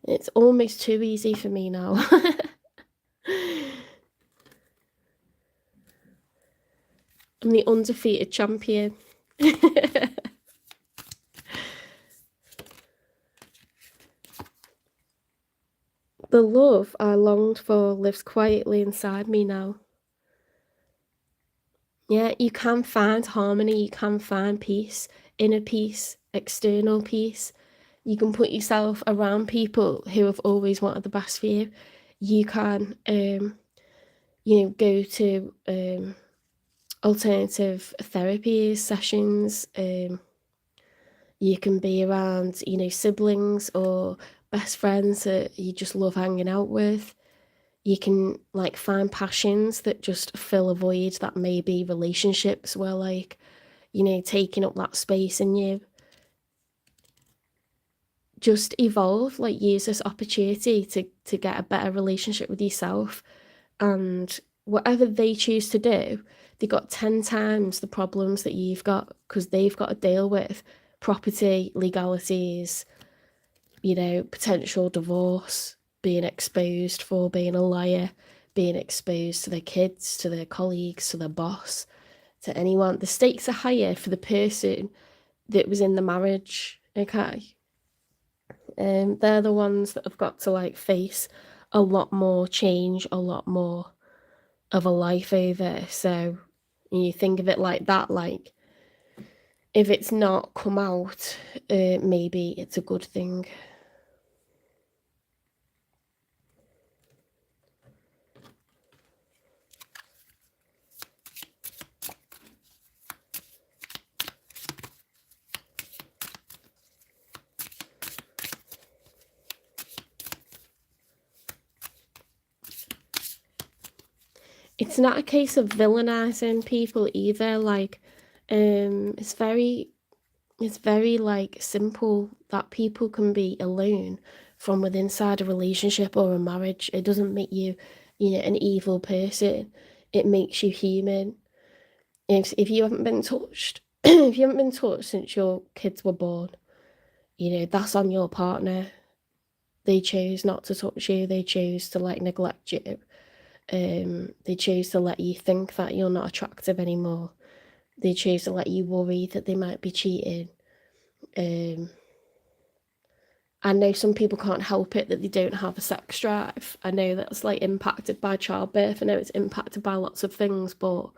It's almost too easy for me now. I'm the undefeated champion. The love I longed for lives quietly inside me now. Yeah, you can find harmony, you can find peace, inner peace, external peace. You can put yourself around people who have always wanted the best for you. You can, go to alternative therapy sessions. You can be around, siblings or best friends that you just love hanging out with. You can find passions that just fill a void that maybe relationships were taking up that space in you. Just evolve, use this opportunity to get a better relationship with yourself, and whatever they choose to do, they got 10 times the problems that you've got because they've got to deal with property, legalities, potential divorce, being exposed for being a liar, being exposed to their kids, to their colleagues, to their boss, to anyone. The stakes are higher for the person that was in the marriage, okay? They're the ones that have got to face a lot more change, a lot more of a life over. So you think of it like that, if it's not come out, maybe it's a good thing. It's not a case of villainizing people either. It's very simple that people can be alone from within inside a relationship or a marriage. It doesn't make you, an evil person. It makes you human. If you haven't been touched, if you haven't been touched since your kids were born, that's on your partner. They chose not to touch you. They chose to neglect you. They choose to let you think that you're not attractive anymore. They choose to let you worry that they might be cheating. I know some people can't help it that they don't have a sex drive. I know that's impacted by childbirth. I know it's impacted by lots of things, but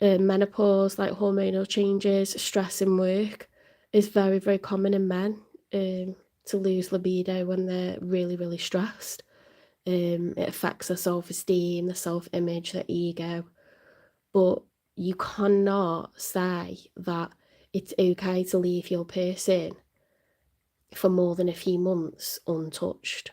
menopause, hormonal changes, stress in work is very, very common in men, to lose libido when they're really, really stressed. It affects their self-esteem, their self-image, their ego. But you cannot say that it's okay to leave your person for more than a few months untouched,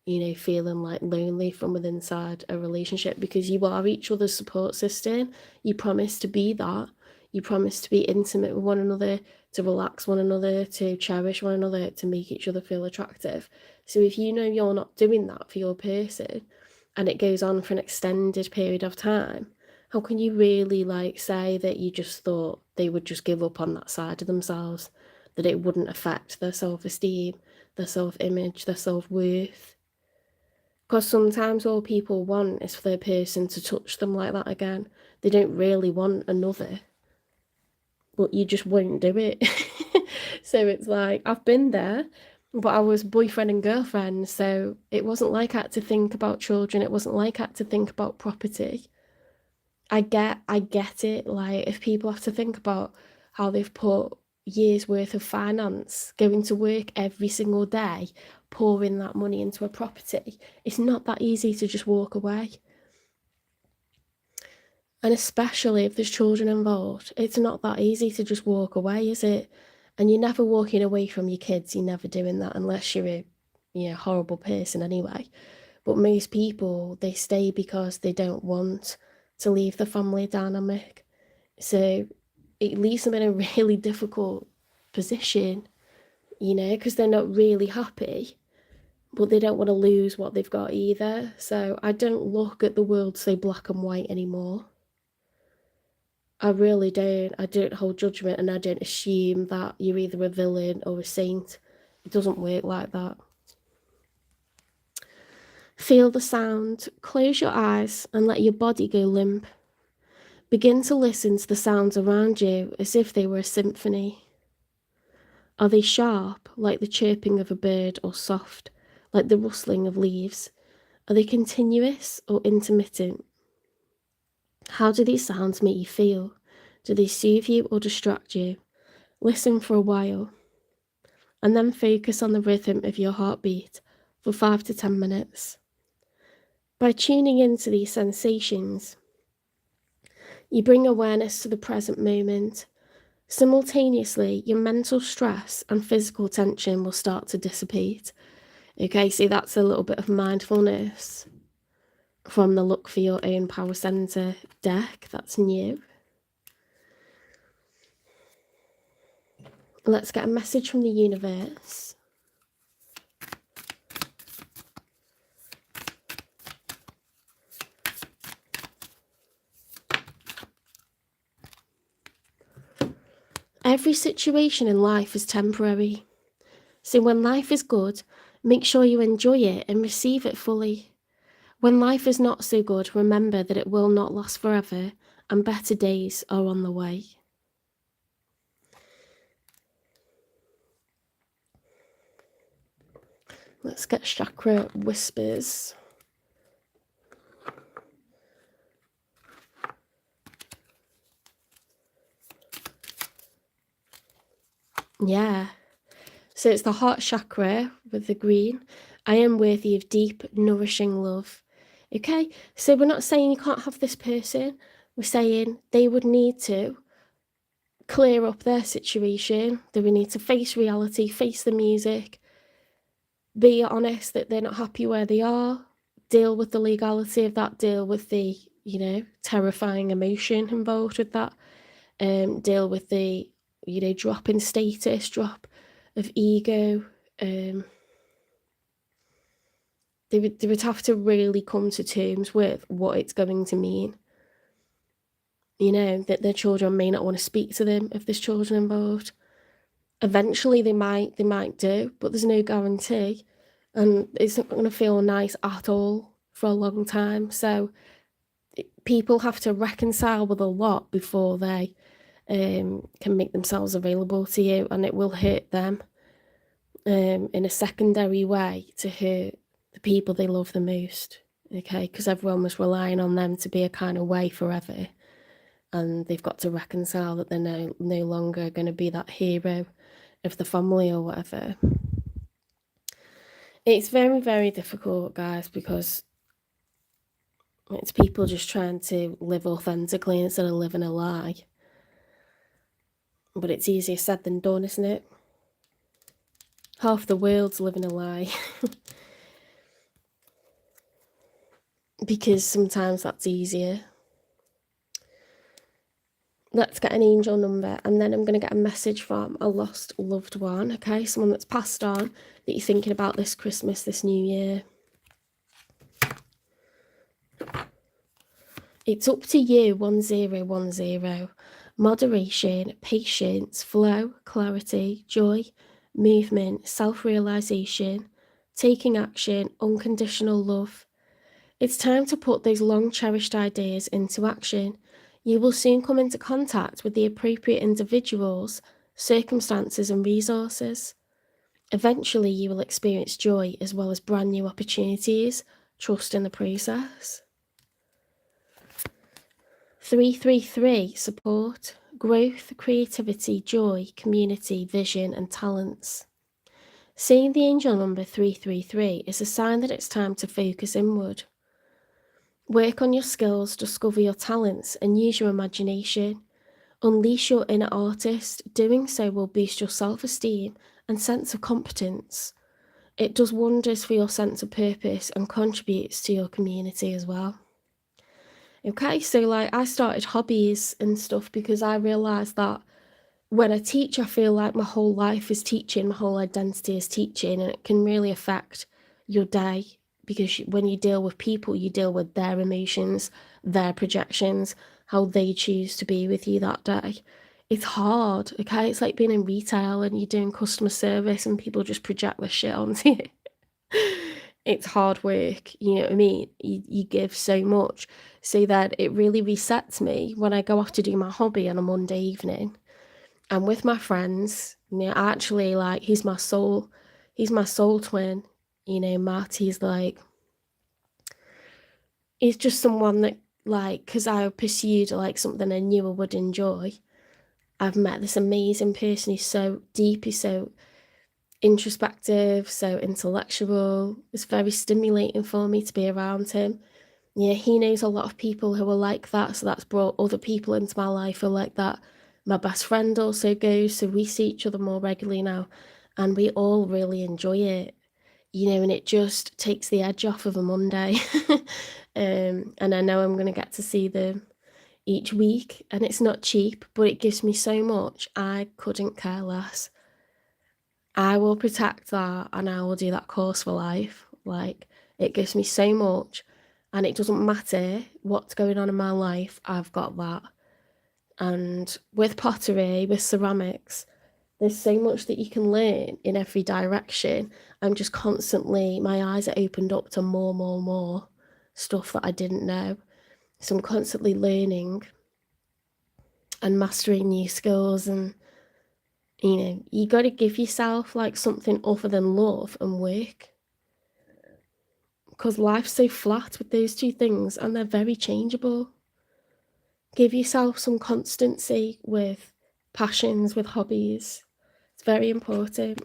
feeling lonely from within inside a relationship, because you are each other's support system. You promise to be that. You promise to be intimate with one another, to relax one another, to cherish one another, to make each other feel attractive. So if you know you're not doing that for your person and it goes on for an extended period of time, how can you really say that you just thought they would just give up on that side of themselves, that it wouldn't affect their self-esteem, their self-image, their self-worth. Because sometimes all people want is for their person to touch them like that again. They don't really want another, but you just won't do it. So it's like, I've been there, but I was boyfriend and girlfriend, so it wasn't like I had to think about children. It wasn't like I had to think about property. I get it. Like, if people have to think about how they've put years worth of finance, going to work every single day, pouring that money into a property, it's not that easy to just walk away. And especially if there's children involved, it's not that easy to just walk away, is it? And you're never walking away from your kids. You're never doing that unless you're a horrible person anyway. But most people, they stay because they don't want to leave the family dynamic. So it leaves them in a really difficult position, because they're not really happy, but they don't want to lose what they've got either. So I don't look at the world so black and white anymore. I really don't. I don't hold judgment, and I don't assume that you're either a villain or a saint. It doesn't work like that. Feel the sound. Close your eyes and let your body go limp. Begin to listen to the sounds around you as if they were a symphony. Are they sharp, like the chirping of a bird, or soft, like the rustling of leaves? Are they continuous or intermittent? How do these sounds make you feel? Do they soothe you or distract you? Listen for a while, and then focus on the rhythm of your heartbeat for 5 to 10 minutes. By tuning into these sensations, you bring awareness to the present moment. Simultaneously, your mental stress and physical tension will start to dissipate. Okay, so that's a little bit of mindfulness from the Look for Your Own Power Center deck. That's new. Let's get a message from the universe. Every situation in life is temporary. So when life is good, make sure you enjoy it and receive it fully. When life is not so good, remember that it will not last forever and better days are on the way. Let's get chakra whispers. Yeah. So it's the heart chakra with the green. I am worthy of deep, nourishing love. Okay, so we're not saying you can't have this person. We're saying they would need to clear up their situation. They would need to face reality, face the music, be honest that they're not happy where they are, deal with the legality of that, deal with the, terrifying emotion involved with that, deal with the, drop in status, drop of ego. They would have to really come to terms with what it's going to mean. That their children may not want to speak to them if there's children involved. Eventually they might do, but there's no guarantee. And it's not going to feel nice at all for a long time. So people have to reconcile with a lot before they can make themselves available to you, and it will hurt them in a secondary way to hurt the people they love the most, okay? Because everyone was relying on them to be a kind of way forever, and they've got to reconcile that they're no longer going to be that hero of the family or whatever. It's very, very difficult, guys, because it's people just trying to live authentically instead of living a lie. But it's easier said than done, isn't it? Half the world's living a lie. Because sometimes that's easier. Let's get an angel number, and then I'm going to get a message from a lost loved one, okay? Someone that's passed on that you're thinking about this Christmas, this new year. It's up to you, 1010. Moderation, patience, flow, clarity, joy, movement, self-realization, taking action, unconditional love. It's time to put those long-cherished ideas into action. You will soon come into contact with the appropriate individuals, circumstances, and resources. Eventually, you will experience joy as well as brand new opportunities. Trust in the process. 333, support, growth, creativity, joy, community, vision, and talents. Seeing the angel number 333 is a sign that it's time to focus inward. Work on your skills, discover your talents, and use your imagination. Unleash your inner artist. Doing so will boost your self-esteem and sense of competence. It does wonders for your sense of purpose and contributes to your community as well. Okay, so like I started hobbies and stuff because I realised that when I teach, I feel like my whole life is teaching, my whole identity is teaching, and it can really affect your day because when you deal with people, you deal with their emotions, their projections, how they choose to be with you that day. It's hard, okay? It's like being in retail and you're doing customer service and people just project their shit onto you. It's hard work, you know what I mean? You give so much so that it really resets me when I go off to do my hobby on a Monday evening. And with my friends, you know, actually, like, he's my soul twin, you know. Matt, he's just someone that, like, because I pursued, like, something I knew I would enjoy. I've met this amazing person. He's so deep, he's so introspective, so intellectual. It's very stimulating for me to be around him. Yeah, he knows a lot of people who are like that, so that's brought other people into my life who are like that. My best friend also goes, so we see each other more regularly now, and we all really enjoy it, you know, and it just takes the edge off of a Monday. And I know I'm going to get to see them each week, and it's not cheap, but it gives me so much. I couldn't care less. I will protect that, and I will do that course for life. Like, it gives me so much, and it doesn't matter what's going on in my life, I've got that. And with pottery, with ceramics, there's so much that you can learn in every direction. I'm just constantly, my eyes are opened up to more stuff that I didn't know. So I'm constantly learning and mastering new skills, and you know, you got to give yourself like something other than love and work, because life's so flat with those two things and they're very changeable. Give yourself some constancy with passions, with hobbies. It's very important.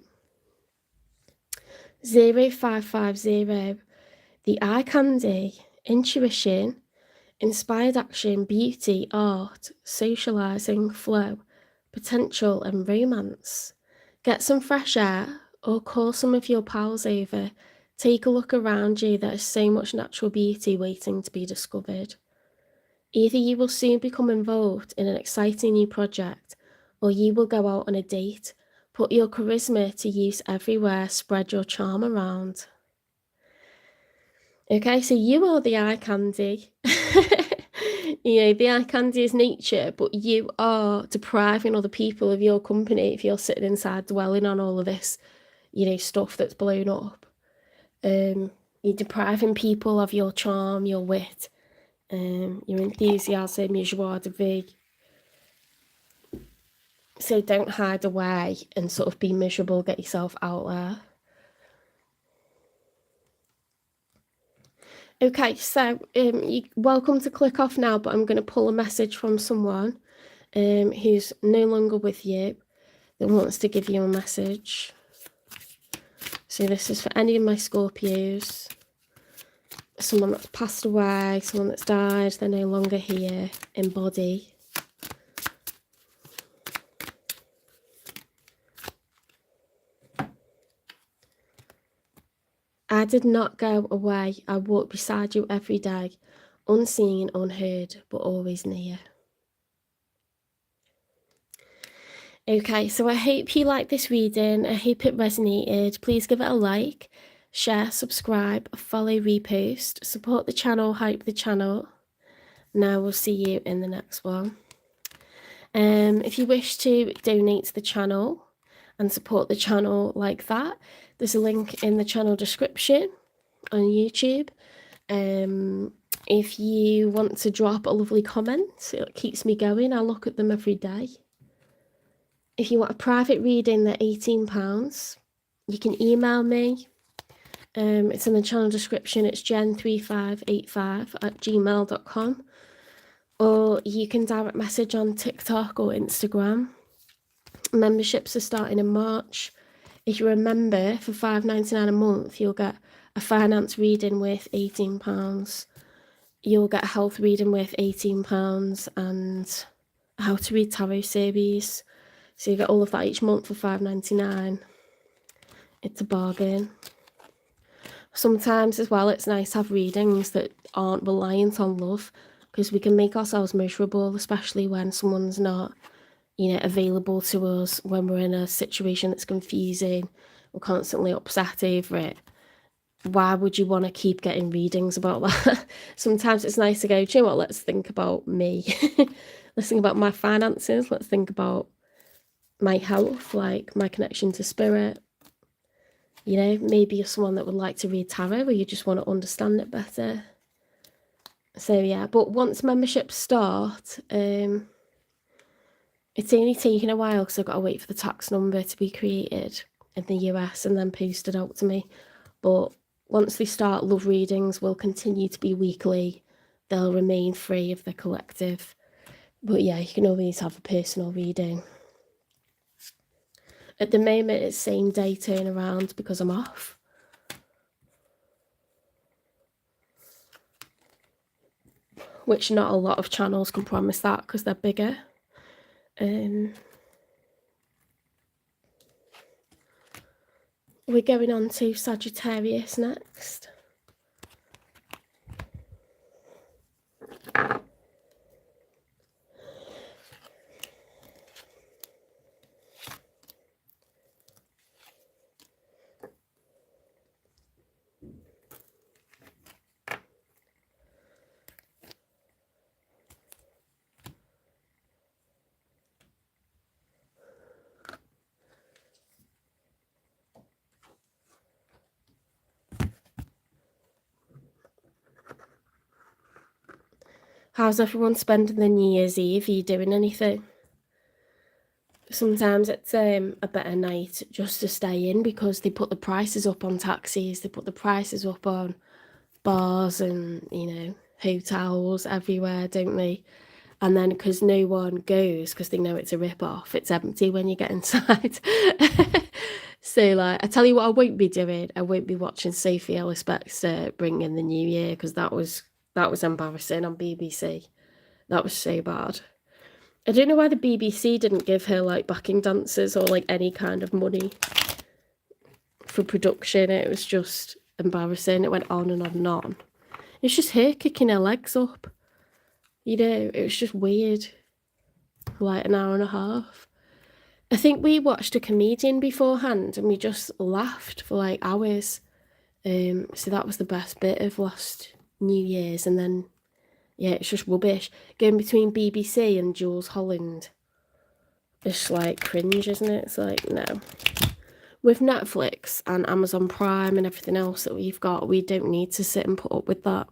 0550, the eye candy, intuition, inspired action, beauty, art, socializing, flow, potential, and romance. Get some fresh air or call some of your pals over. Take a look around you. There is so much natural beauty waiting to be discovered. Either you will soon become involved in an exciting new project, or you will go out on a date. Put your charisma to use everywhere. Spread your charm around. Okay, so you are the eye candy. You know, the eye candy is nature, but you are depriving other people of your company if you're sitting inside dwelling on all of this, you know, stuff that's blown up. You're depriving people of your charm, your wit, your enthusiasm, your joie de vivre. So don't hide away and sort of be miserable, get yourself out there. Okay, so you're welcome to click off now, but I'm going to pull a message from someone who's no longer with you that wants to give you a message. So this is for any of my Scorpios. Someone that's passed away, someone that's died, they're no longer here in body. I did not go away. I walk beside you every day, unseen, unheard, but always near. Okay, so I hope you liked this reading. I hope it resonated. Please give it a like, share, subscribe, follow, repost, support the channel, hype the channel. Now we'll see you in the next one. If you wish to donate to the channel and support the channel like that, there's a link in the channel description on YouTube. If you want to drop a lovely comment, it keeps me going. I look at them every day. If you want a private reading, they're £18. You can email me. It's in the channel description. It's jen3585@gmail.com. Or you can direct message on TikTok or Instagram. Memberships are starting in March. If you're a member for £5.99 a month, you'll get a finance reading worth £18. You'll get a health reading worth £18 and a how to read tarot series. So you get all of that each month for £5.99. It's a bargain. Sometimes as well, it's nice to have readings that aren't reliant on love, because we can make ourselves miserable, especially when someone's not, available to us, when we're in a situation that's confusing, we're constantly upset over it. Why would you want to keep getting readings about that? Sometimes it's nice to go, do you know what, let's think about me. Let's think about my finances. Let's think about my health, like my connection to spirit. Maybe you're someone that would like to read tarot, or you just want to understand it better. So yeah, but once memberships start, it's only taking a while because I've got to wait for the tax number to be created in the US and then posted out to me. But once they start, love readings will continue to be weekly. They'll remain free of the collective. But yeah, you can always have a personal reading. At the moment, it's same day turnaround because I'm off. Which not a lot of channels can promise that because they're bigger. We're going on to Sagittarius next. How's everyone spending the New Year's Eve? Are you doing anything? Sometimes it's a better night just to stay in because they put the prices up on taxis, they put the prices up on bars and, hotels everywhere, don't they? And then because no one goes because they know it's a rip-off, it's empty when you get inside. So, I tell you what I won't be doing. I won't be watching Sophie Ellis-Bextor bring in the new year because that was embarrassing on BBC. That was so bad. I don't know why the BBC didn't give her, backing dancers or, any kind of money for production. It was just embarrassing. It went on and on and on. It's just her kicking her legs up. It was just weird for, an hour and a half. I think we watched a comedian beforehand and we just laughed for, hours. So that was the best bit of last New Year's. And then, yeah, it's just rubbish. Going between BBC and Jules Holland. It's, cringe, isn't it? It's no. With Netflix and Amazon Prime and everything else that we've got, we don't need to sit and put up with that.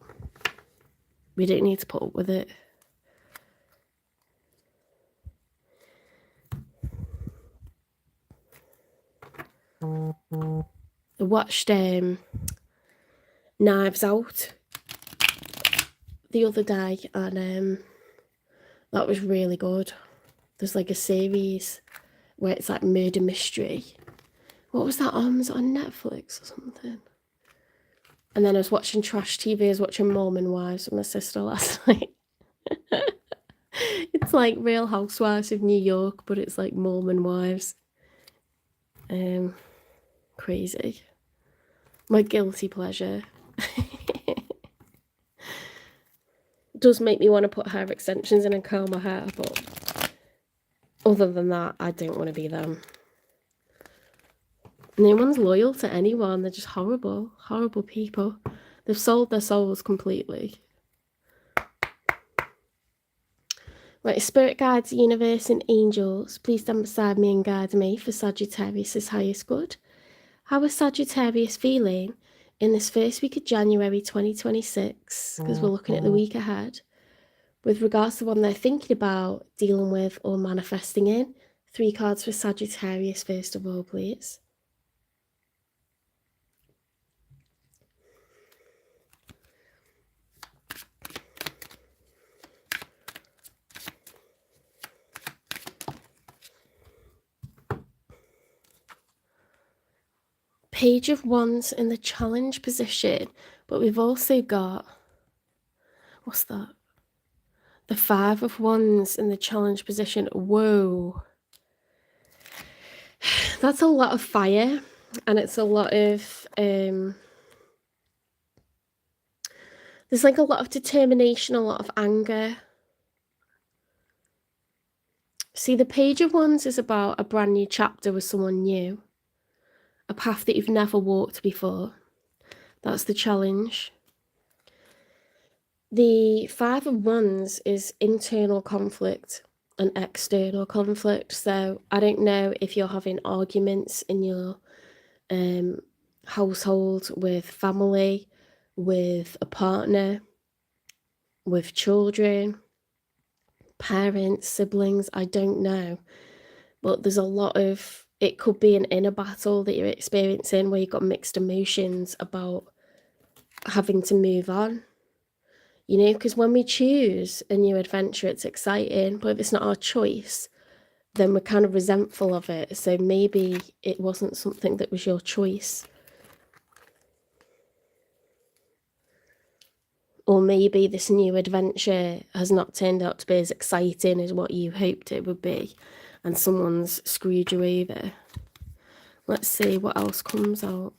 We don't need to put up with it. I watched Knives Out the other day and that was really good. There's a series where it's murder mystery. What was that on? Was it on Netflix or something? And then I was watching trash TV. I was watching Mormon Wives with my sister last night. It's Real Housewives of New York, but it's Mormon Wives. Crazy. My guilty pleasure. It does make me want to put hair extensions in and curl my hair, but other than that, I don't want to be them. No one's loyal to anyone. They're just horrible, horrible people. They've sold their souls completely. Right, spirit guides, universe and angels, please stand beside me and guide me for Sagittarius' highest good. How is Sagittarius feeling in this first week of January 2026, because we're looking at the week ahead, with regards to what they're thinking about, dealing with or manifesting in? 3 cards for Sagittarius first of all, please. Page of Wands in the challenge position, but we've also got, what's that? The 5 of Wands in the challenge position. Whoa. That's a lot of fire, and it's a lot of, there's like a lot of determination, a lot of anger. See, the Page of Wands is about a brand new chapter with someone new, a path that you've never walked before. That's the challenge. The 5 of Wands is internal conflict and external conflict. So I don't know if you're having arguments in your household, with family, with a partner, with children, parents, siblings, I don't know. But there's a lot of, it could be an inner battle that you're experiencing where you've got mixed emotions about having to move on. You know, because when we choose a new adventure, it's exciting, but if it's not our choice, then we're kind of resentful of it. So maybe it wasn't something that was your choice. Or maybe this new adventure has not turned out to be as exciting as what you hoped it would be, and someone's screwed you over. Let's see what else comes out.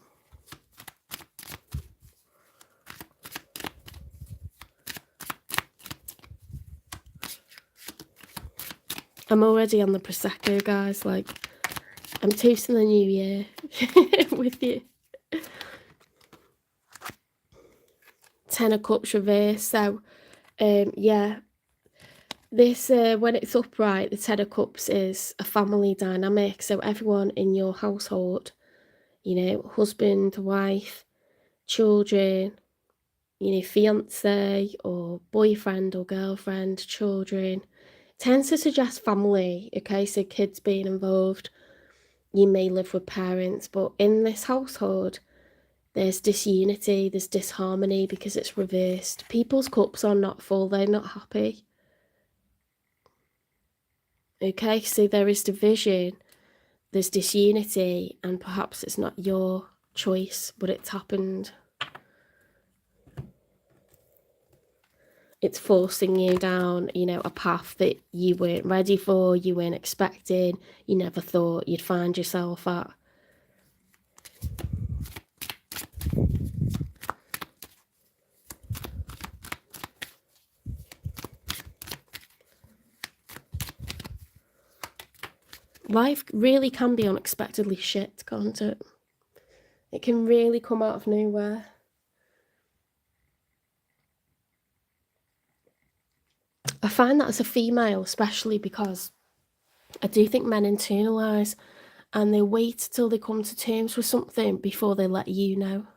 I'm already on the Prosecco, guys. Like, I'm toasting the new year with you. 10 of Cups reverse. So, yeah. This, when it's upright, the 10 of Cups is a family dynamic. So everyone in your household, you know, husband, wife, children, you know, fiance or boyfriend or girlfriend, children, tends to suggest family, okay? So kids being involved. You may live with parents, but in this household, there's disunity, there's disharmony because it's reversed. People's cups are not full, they're not happy. Okay, so there is division, there's disunity, and perhaps it's not your choice, but it's happened. It's forcing you down, you know, a path that you weren't ready for, you weren't expecting, you never thought you'd find yourself at. Life really can be unexpectedly shit, can't it? It can really come out of nowhere. I find that as a female, especially because I do think men internalise and they wait till they come to terms with something before they let you know.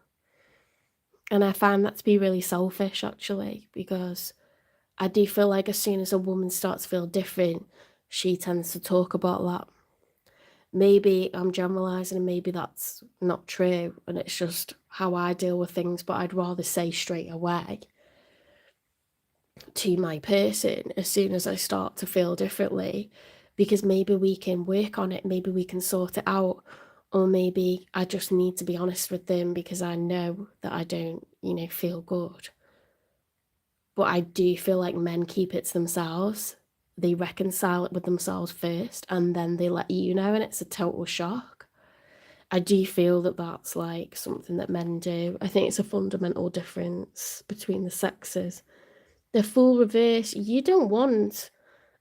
And I find that to be really selfish, actually, because I do feel like as soon as a woman starts to feel different, she tends to talk about that. Maybe I'm generalising and maybe that's not true and it's just how I deal with things, but I'd rather say straight away to my person as soon as I start to feel differently, because maybe we can work on it, maybe we can sort it out, or maybe I just need to be honest with them because I know that I don't, you know, feel good. But I do feel like men keep it to themselves. They reconcile it with themselves first and then they let you know, and it's a total shock. I do feel that that's like something that men do. I think it's a fundamental difference between the sexes. The full reverse, you don't want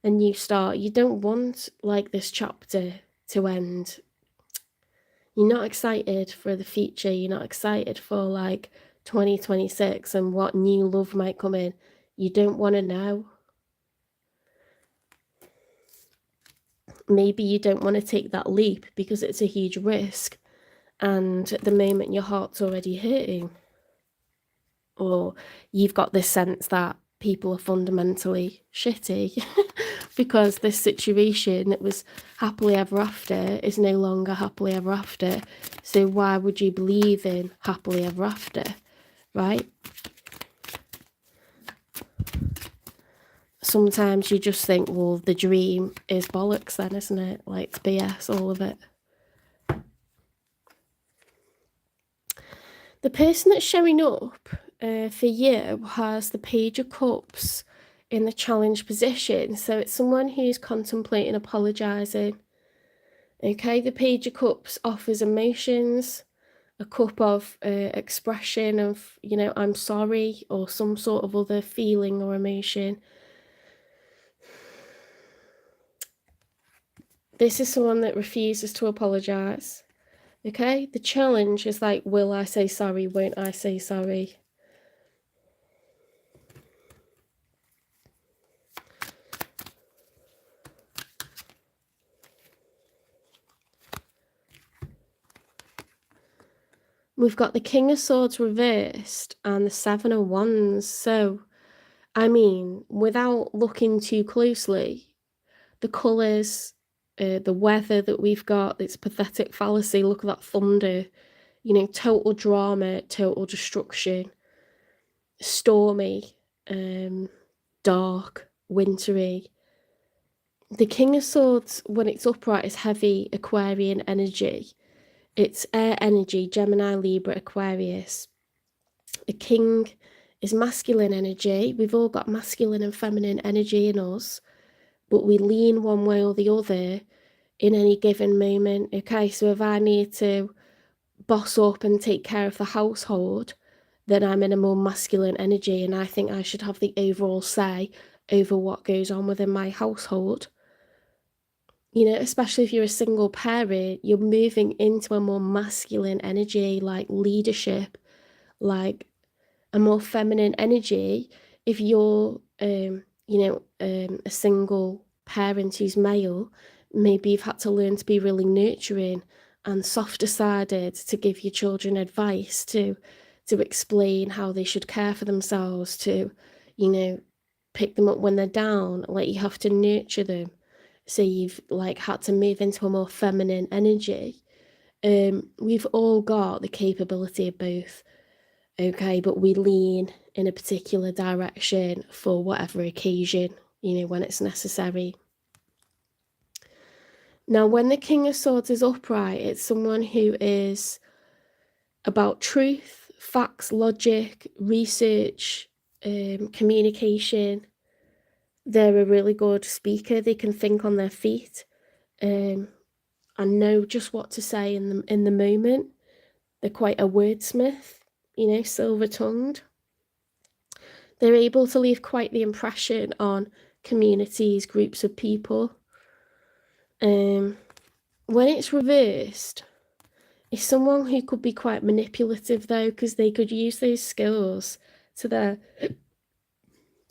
a new start. You don't want like this chapter to end. You're not excited for the future. You're not excited for like 2026 and what new love might come in. You don't want to know. maybe you don't want to take that leap because it's a huge risk, and at the moment your heart's already hurting. Or you've got this sense that people are fundamentally shitty because this situation that was happily ever after is no longer happily ever after. So why would you believe in happily ever after, right? Sometimes you just think, well, the dream is bollocks then, isn't it? Like, it's BS, all of it. The person that's showing up for you has the Page of Cups in the challenge position. So it's someone who's contemplating apologising. Okay, the Page of Cups offers emotions, a cup of expression of, you know, I'm sorry, or some sort of other feeling or emotion. This is someone that refuses to apologise. Okay, the challenge is like, will I say sorry, won't I say sorry? We've got the King of Swords reversed and the Seven of Wands. So, I mean, without looking too closely, the colours, the weather that we've got, it's pathetic fallacy. Look at that thunder. You know, total drama, total destruction, stormy, dark, wintry. The King of Swords, when it's upright, is heavy Aquarian energy. It's air energy, Gemini, Libra, Aquarius. The King is masculine energy. We've all got masculine and feminine energy in us, but we lean one way or the other in any given moment. Okay, so if I need to boss up and take care of the household, then I'm in a more masculine energy, and I think I should have the overall say over what goes on within my household. You know, especially if you're a single parent, you're moving into a more masculine energy, like leadership, like a more feminine energy. If you're, a single parent who's male, maybe you've had to learn to be really nurturing and soft-sided to give your children advice, to explain how they should care for themselves, to, you know, pick them up when they're down. Like, you have to nurture them. So you've like had to move into a more feminine energy. We've all got the capability of both. Okay, but we lean in a particular direction for whatever occasion, you know, when it's necessary. Now, when the King of Swords is upright, it's someone who is about truth, facts, logic, research, communication. They're a really good speaker. They can think on their feet and know just what to say in the moment. They're quite a wordsmith, you know, silver-tongued. They're able to leave quite the impression on communities, groups of people. When it's reversed, it's someone who could be quite manipulative, though, because they could use those skills to their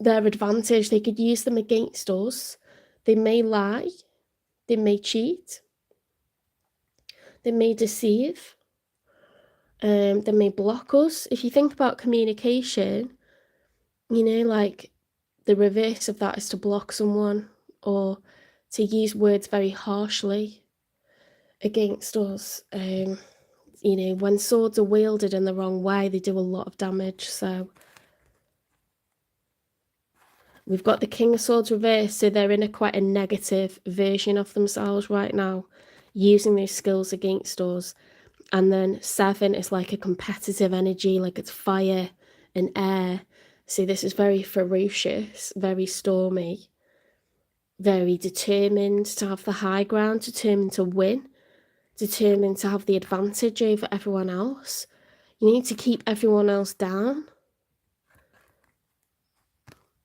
advantage. They could use them against us. They may lie. They may cheat. They may deceive. They may block us. If you think about communication, you know, like the reverse of that is to block someone or to use words very harshly against us. You know, when swords are wielded in the wrong way, they do a lot of damage. So we've got the King of Swords reversed, so they're in quite a negative version of themselves right now, using those skills against us. And then 7 is like a competitive energy, like it's fire and air. So this is very ferocious, very stormy, very determined to have the high ground, determined to win, determined to have the advantage over everyone else. You need to keep everyone else down.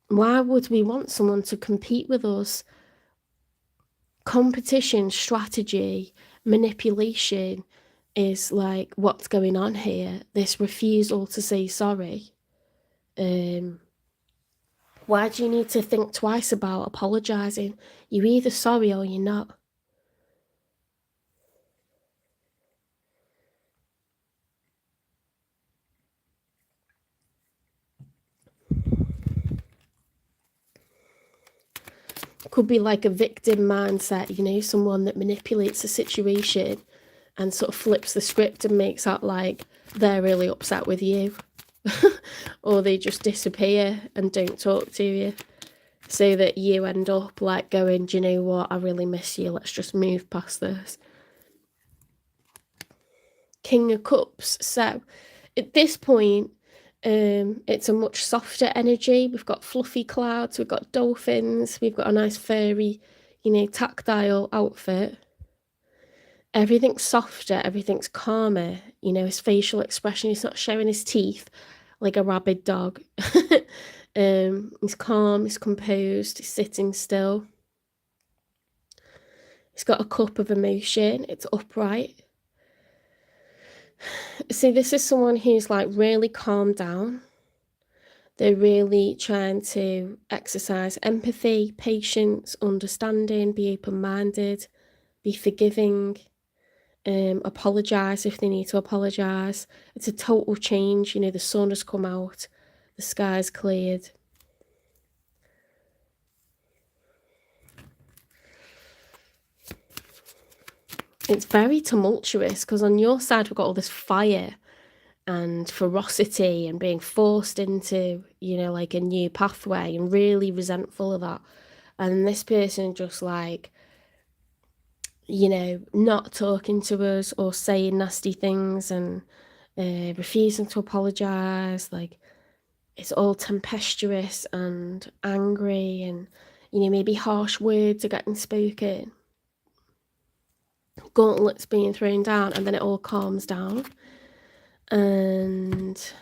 Why would we want someone to compete with us? Competition, strategy, manipulation is like what's going on here. This refusal to say sorry. Why do you need to think twice about apologising? You're either sorry or you're not. Could be like a victim mindset, you know, someone that manipulates the situation and sort of flips the script and makes out like they're really upset with you. Or they just disappear and don't talk to you, so that you end up like going, do you know what, I really miss you, let's just move past this. King of Cups. So at this point, it's a much softer energy. We've got fluffy clouds, we've got dolphins, we've got a nice furry, you know, tactile outfit. Everything's softer, everything's calmer. You know, his facial expression, he's not showing his teeth like a rabid dog. He's calm, he's composed, he's sitting still. He's got a cup of emotion, it's upright. See, this is someone who's like really calmed down. They're really trying to exercise empathy, patience, understanding, be open-minded, be forgiving, apologise if they need to apologise. It's a total change, you know, the sun has come out, the sky's cleared. It's very tumultuous because on your side we've got all this fire and ferocity and being forced into, you know, like a new pathway and really resentful of that. And this person just like, you know, not talking to us or saying nasty things and refusing to apologise. Like, it's all tempestuous and angry and, you know, maybe harsh words are getting spoken. Gauntlets being thrown down, and then it all calms down. And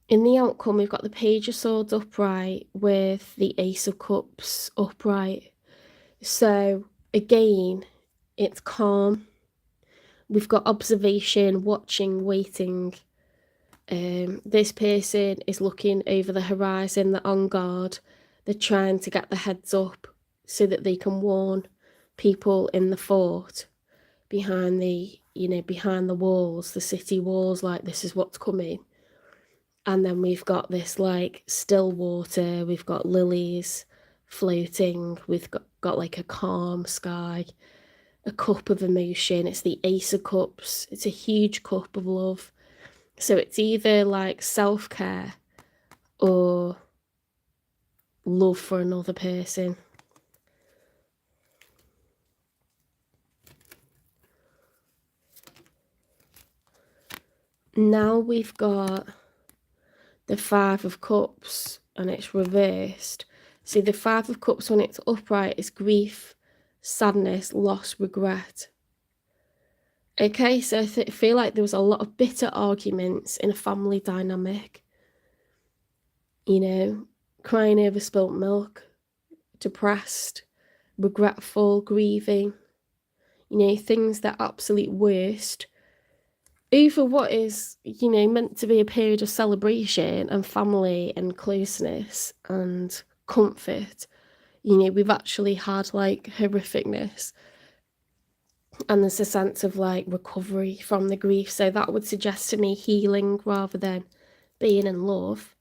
in the outcome, we've got the Page of Swords upright with the Ace of Cups upright. So again, it's calm. We've got observation, watching, waiting. This person is looking over the horizon, they're on guard. They're trying to get the heads up so that they can warn people in the fort behind the, you know, behind the walls, the city walls, like this is what's coming. And then we've got this like still water, we've got lilies floating, we've got like a calm sky, a cup of emotion. It's the Ace of Cups. It's a huge cup of love. So it's either like self-care or love for another person. Now we've got the Five of Cups and it's reversed. See, the Five of Cups when it's upright is grief, sadness, loss, regret. Okay, so I feel like there was a lot of bitter arguments in a family dynamic. You know, crying over spilt milk, depressed, regretful, grieving. You know, things that absolute worst over what is, you know, meant to be a period of celebration and family and closeness and comfort. You know, we've actually had like horrificness. And there's a sense of like recovery from the grief. So that would suggest to me healing rather than being in love.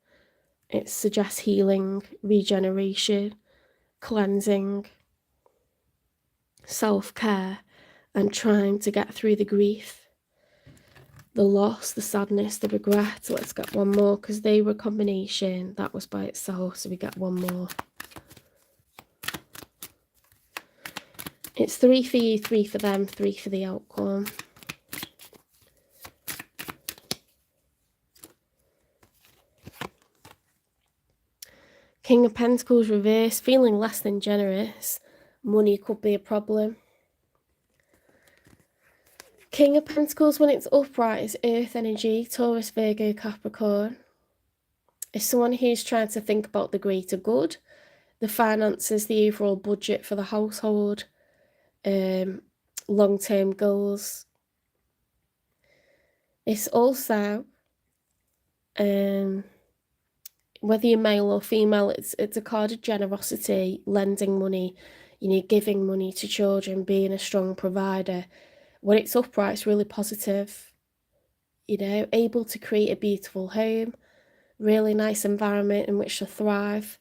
It suggests healing, regeneration, cleansing, self-care, and trying to get through the grief, the loss, the sadness, the regret. Let's get one more because they were a combination. That was by itself, so we get one more. It's 3 for you, 3 for them, 3 for the outcome. King of Pentacles reverse, feeling less than generous. Money could be a problem. King of Pentacles when it's upright is earth energy, Taurus, Virgo, Capricorn. It's someone who's trying to think about the greater good, the finances, the overall budget for the household, long-term goals. It's also, whether you're male or female, it's a card of generosity, lending money, you know, giving money to children, being a strong provider. When it's upright, it's really positive, you know, able to create a beautiful home, really nice environment in which to thrive.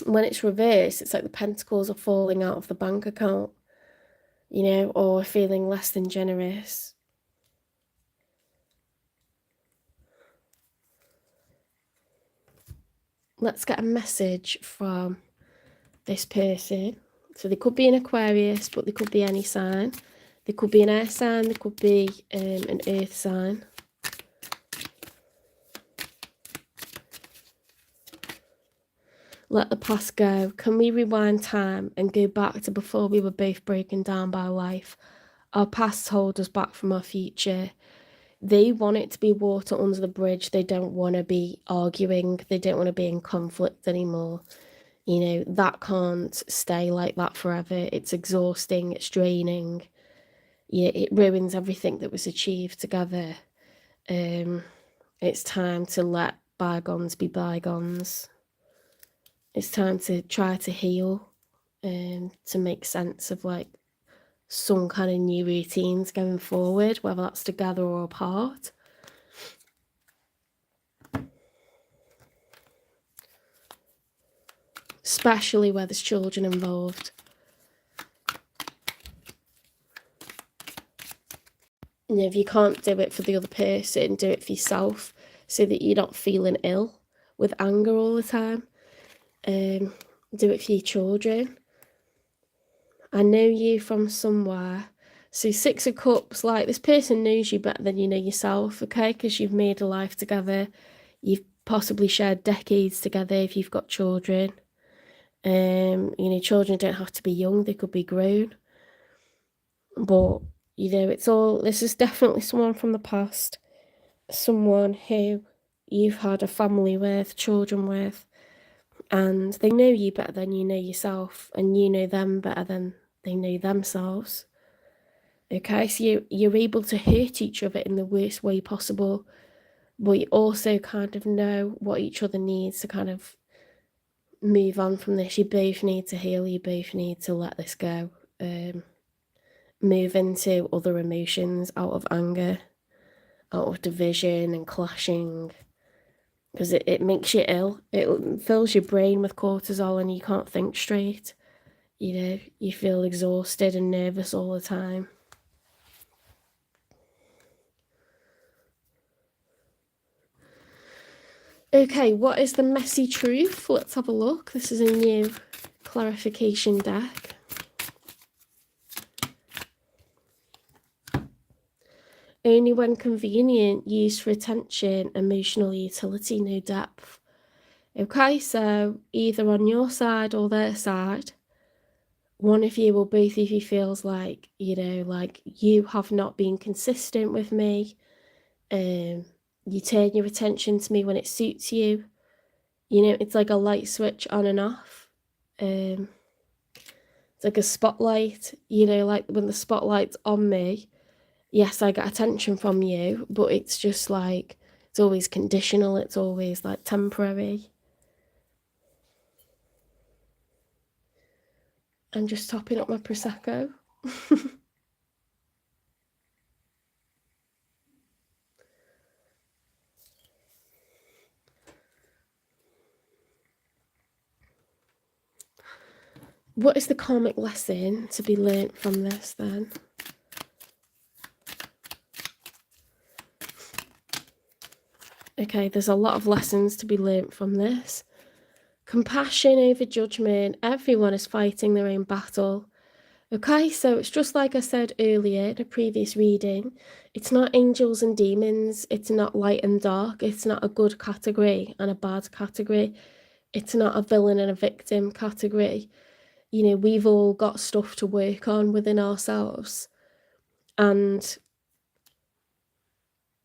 when it's reversed, it's like the pentacles are falling out of the bank account, you know, or feeling less than generous. Let's get a message from this person. So they could be an Aquarius, but they could be any sign. They could be an air sign, they could be an earth sign. Let the past go. Can we rewind time and go back to before we were both broken down by life? Our past hold us back from our future. They want it to be water under the bridge. They don't want to be arguing. They don't want to be in conflict anymore. You know, that can't stay like that forever. It's exhausting. It's draining. Yeah, it ruins everything that was achieved together. It's time to let bygones be bygones. It's time to try to heal, to make sense of like some kind of new routines going forward, whether that's together or apart. Especially where there's children involved. You know, if you can't do it for the other person, do it for yourself so that you're not feeling ill with anger all the time. Do it for your children. I know you from somewhere. So 6 of Cups, like this person knows you better than you know yourself, okay? Because you've made a life together. You've possibly shared decades together if you've got children. You know, children don't have to be young, they could be grown. But, you know, this is definitely someone from the past. Someone who you've had a family with, children with. And they know you better than you know yourself. And you know them better than they know themselves. Okay, so you're able to hurt each other in the worst way possible, but you also kind of know what each other needs to kind of move on from this. You both need to heal, you both need to let this go. Move into other emotions out of anger, out of division and clashing, because it makes you ill. It fills your brain with cortisol and you can't think straight. You know, you feel exhausted and nervous all the time. Okay, what is the messy truth? Let's have a look. This is a new clarification deck. Only when convenient, used for attention, emotional utility, no depth. Okay, so either on your side or their side, one of you or both of you feels like, you know, like you have not been consistent with me. You turn your attention to me when it suits you. You know, it's like a light switch on and off. It's like a spotlight, you know, like when the spotlight's on me, yes, I get attention from you, but it's just like, it's always conditional, it's always like temporary. I'm just topping up my Prosecco. What is the karmic lesson to be learnt from this then? Okay, there's a lot of lessons to be learnt from this. Compassion over judgment. Everyone is fighting their own battle. Okay, so it's just like I said earlier in a previous reading. It's not angels and demons. It's not light and dark. It's not a good category and a bad category. It's not a villain and a victim category. You know, we've all got stuff to work on within ourselves. And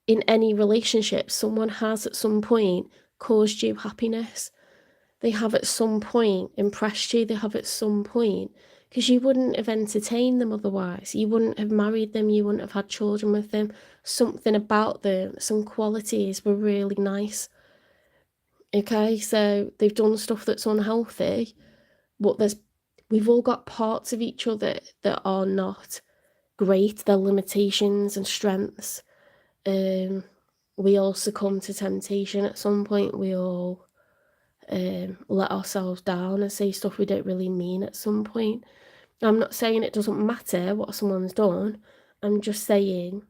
in any relationship, someone has at some point caused you happiness. They have at some point impressed you. They have at some point, because you wouldn't have entertained them otherwise. You wouldn't have married them. You wouldn't have had children with them. Something about them, some qualities were really nice. Okay, so they've done stuff that's unhealthy, but we've all got parts of each other that are not great. They're limitations and strengths. We all succumb to temptation at some point. We all let ourselves down and say stuff we don't really mean at some point. I'm not saying it doesn't matter what someone's done. I'm just saying,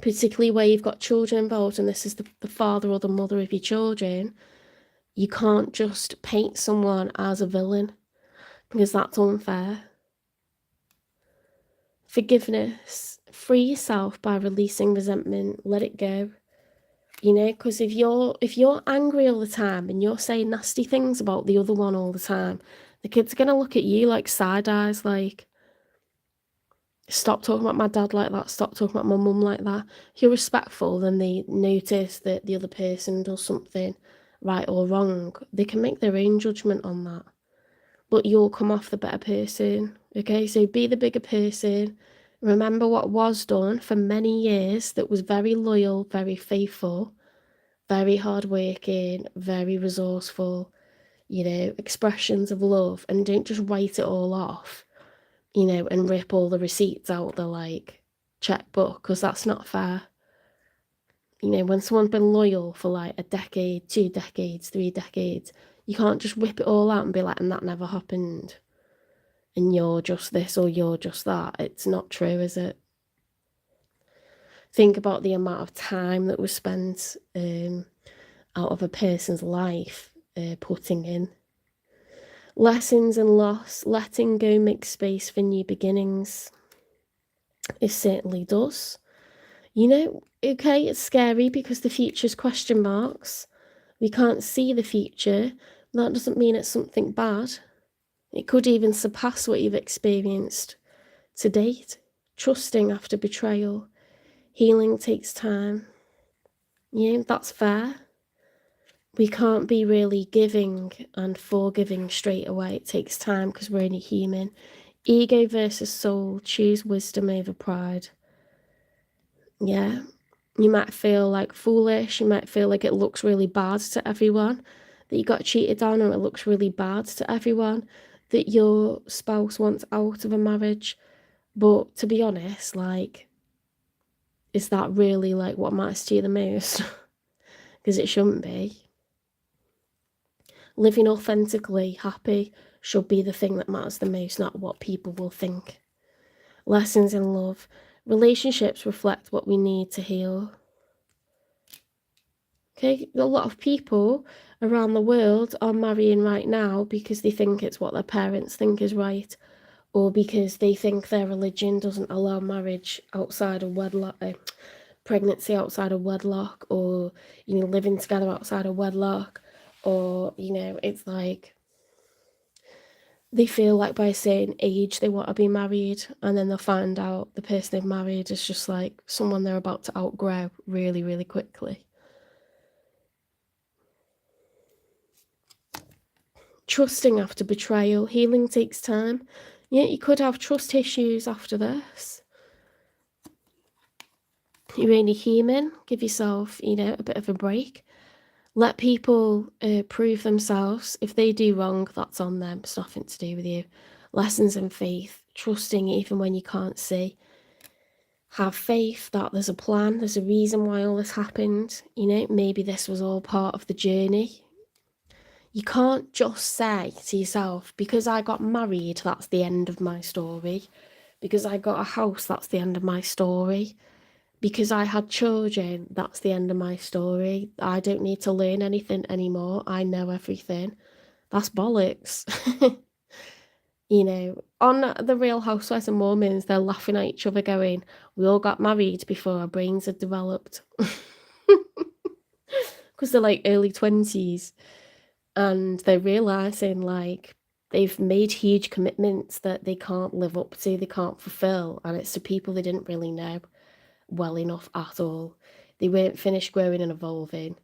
particularly where you've got children involved and this is the father or the mother of your children, you can't just paint someone as a villain because that's unfair. Forgiveness. Free yourself by releasing resentment. Let it go. You know, because if you're angry all the time and you're saying nasty things about the other one all the time, the kids are going to look at you like side eyes, like, stop talking about my dad like that, stop talking about my mum like that. If you're respectful, then they notice that the other person does something right or wrong. They can make their own judgment on that. But you'll come off the better person, okay? So be the bigger person. Remember what was done for many years that was very loyal, very faithful, very hardworking, very resourceful, you know, expressions of love, and don't just write it all off, you know, and rip all the receipts out the, like, checkbook, because that's not fair. You know, when someone's been loyal for, like, a decade, 2 decades, 3 decades, you can't just whip it all out and be like, and that never happened, and you're just this or you're just that. It's not true, is it? Think about the amount of time that was spent out of a person's life putting in. Lessons and loss. Letting go makes space for new beginnings. It certainly does. You know, okay, it's scary because the future's question marks. We can't see the future. That doesn't mean it's something bad. It could even surpass what you've experienced to date. Trusting after betrayal. Healing takes time. Yeah, that's fair. We can't be really giving and forgiving straight away. It takes time because we're only human. Ego versus soul. Choose wisdom over pride. Yeah. You might feel like foolish. You might feel like it looks really bad to everyone that you got cheated on, or it looks really bad to everyone that your spouse wants out of a marriage. But to be honest, like, is that really like what matters to you the most? Because it shouldn't be. Living authentically happy should be the thing that matters the most, not what people will think. Lessons in love. Relationships reflect what we need to heal. Okay, a lot of people around the world are marrying right now because they think it's what their parents think is right, or because they think their religion doesn't allow marriage outside of wedlock, pregnancy outside of wedlock, or, you know, living together outside of wedlock, or, you know, it's like they feel like by a certain age they want to be married, and then they'll find out the person they've married is just like someone they're about to outgrow really, really quickly. Trusting after betrayal. Healing takes time. Yeah, you could have trust issues after this. You're only human. Give yourself, you know, a bit of a break. Let people prove themselves. If they do wrong, that's on them. It's nothing to do with you. Lessons in faith. Trusting even when you can't see. Have faith that there's a plan. There's a reason why all this happened. You know, maybe this was all part of the journey. You can't just say to yourself, because I got married, that's the end of my story. Because I got a house, that's the end of my story. Because I had children, that's the end of my story. I don't need to learn anything anymore. I know everything. That's bollocks. You know, on The Real Housewives and Mormons, they're laughing at each other going, we all got married before our brains had developed. Because they're like early 20s. And they're realising, like, they've made huge commitments that they can't live up to, they can't fulfill. And it's to people they didn't really know well enough at all. They weren't finished growing and evolving.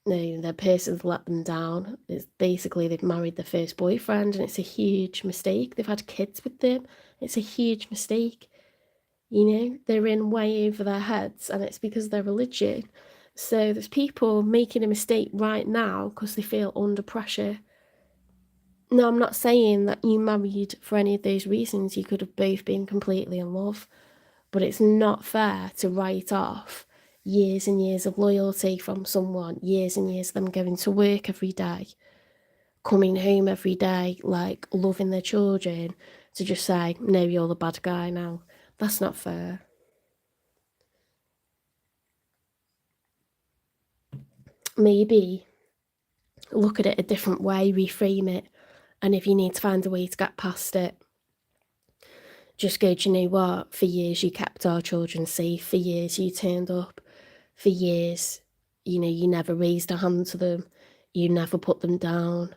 No, their person's let them down. It's basically they've married their first boyfriend, and it's a huge mistake. They've had kids with them. It's a huge mistake. You know, they're in way over their heads, and it's because of their religion. So there's people making a mistake right now because they feel under pressure. No, I'm not saying that you married for any of those reasons. You could have both been completely in love. But it's not fair to write off years and years of loyalty from someone, years and years of them going to work every day, coming home every day, like loving their children, to just say, no, you're the bad guy now. That's not fair. Maybe look at it a different way, reframe it. And if you need to find a way to get past it, just go, do you know what? For years you kept our children safe. For years you turned up. For years, you know, you never raised a hand to them. You never put them down.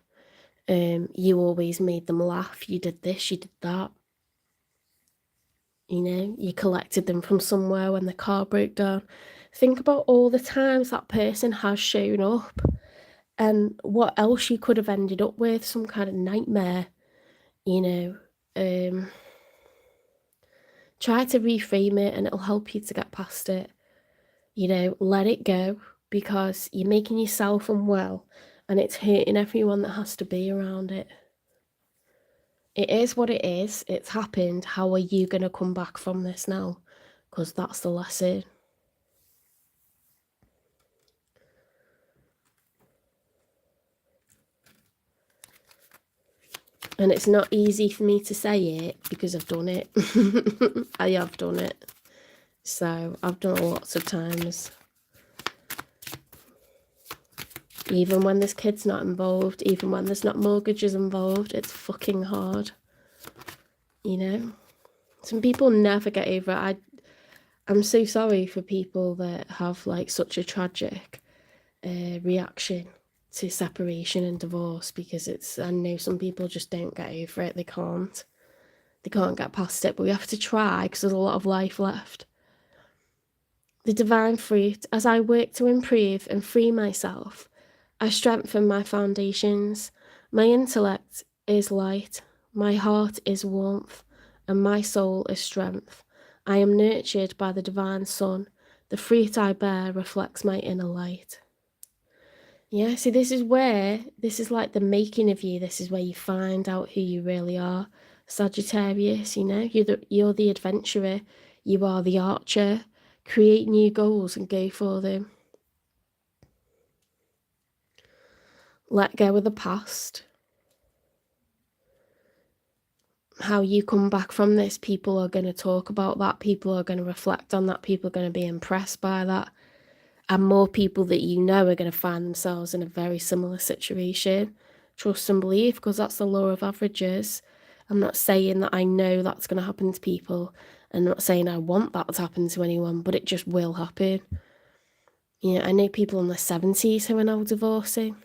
You always made them laugh. You did this, you did that. You know, you collected them from somewhere when the car broke down. Think about all the times that person has shown up and what else you could have ended up with, some kind of nightmare, you know. Try to reframe it and it'll help you to get past it. You know, let it go, because you're making yourself unwell and it's hurting everyone that has to be around it. It is what it is. It's happened. How are you going to come back from this now? Because that's the lesson. And it's not easy for me to say it because I've done it. I have done it. So I've done it lots of times. Even when there's kids not involved, even when there's not mortgages involved, it's fucking hard. You know? Some people never get over it. I'm so sorry for people that have like such a tragic reaction to separation and divorce, because I know some people just don't get over it. They can't get past it, but we have to try because there's a lot of life left. The divine fruit. As I work to improve and free myself, I strengthen my foundations. My intellect is light, my heart is warmth, and my soul is strength. I am nurtured by the divine sun. The fruit I bear reflects my inner light. Yeah, see, this is like the making of you. This is where you find out who you really are. Sagittarius, you know, you're the adventurer. You are the archer. Create new goals and go for them. Let go of the past. How you come back from this, people are going to talk about that. People are going to reflect on that. People are going to be impressed by that. And more people that you know are going to find themselves in a very similar situation. Trust and believe, because that's the law of averages. I'm not saying that I know that's going to happen to people. I'm not saying I want that to happen to anyone, but it just will happen. You know, I know people in their 70s who are now divorcing.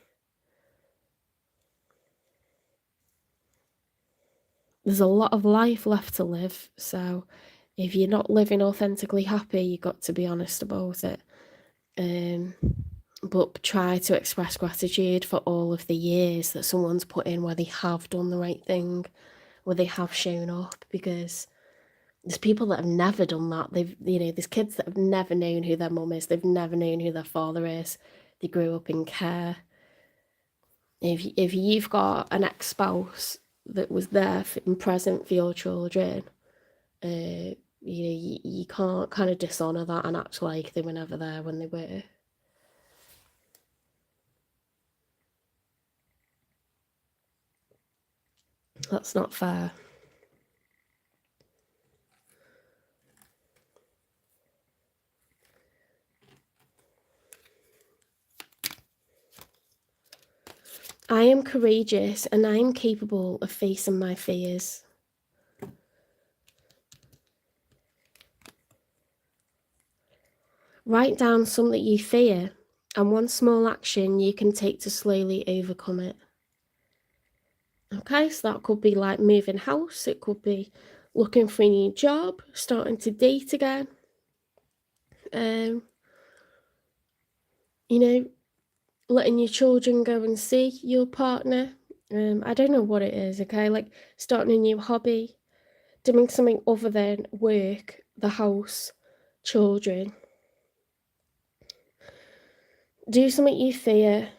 There's a lot of life left to live, so if you're not living authentically happy, you've got to be honest about it. But try to express gratitude for all of the years that someone's put in where they have done the right thing, where they have shown up, because there's people that have never done that. There's kids that have never known who their mum is. They've never known who their father is. They grew up in care. If you've got an ex-spouse that was there and present for your children, you can't kind of dishonour that and act like they were never there when they were. That's not fair. I am courageous and I am capable of facing my fears. Write down something that you fear and one small action you can take to slowly overcome it. Okay, so that could be like moving house. It could be looking for a new job, starting to date again. You know, letting your children go and see your partner. I don't know what it is, okay? Like starting a new hobby, doing something other than work, the house, children. Do something you fear.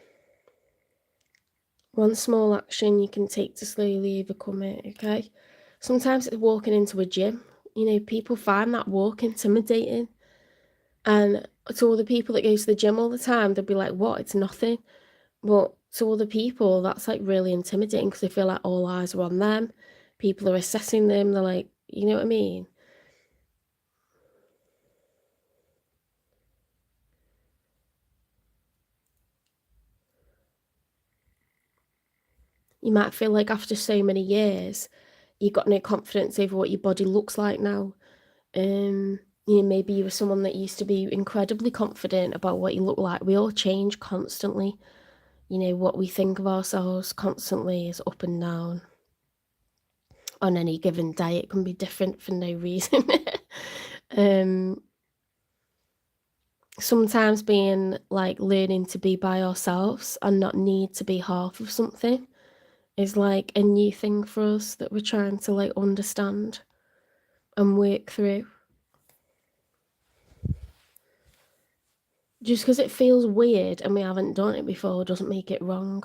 One small action you can take to slowly overcome it, okay? Sometimes it's walking into a gym. You know, people find that walk intimidating. And to all the people that go to the gym all the time, they'll be like, what? It's nothing. But to other people, that's like really intimidating because they feel like all eyes are on them. People are assessing them. They're like, you know what I mean? You might feel like after so many years, you've got no confidence over what your body looks like now. Maybe you were someone that used to be incredibly confident about what you look like. We all change constantly. What we think of ourselves constantly is up and down. On any given day, it can be different for no reason. um, Sometimes being like learning to be by ourselves and not need to be half of something is like a new thing for us that we're trying to like understand and work through. Just because it feels weird and we haven't done it before doesn't make it wrong.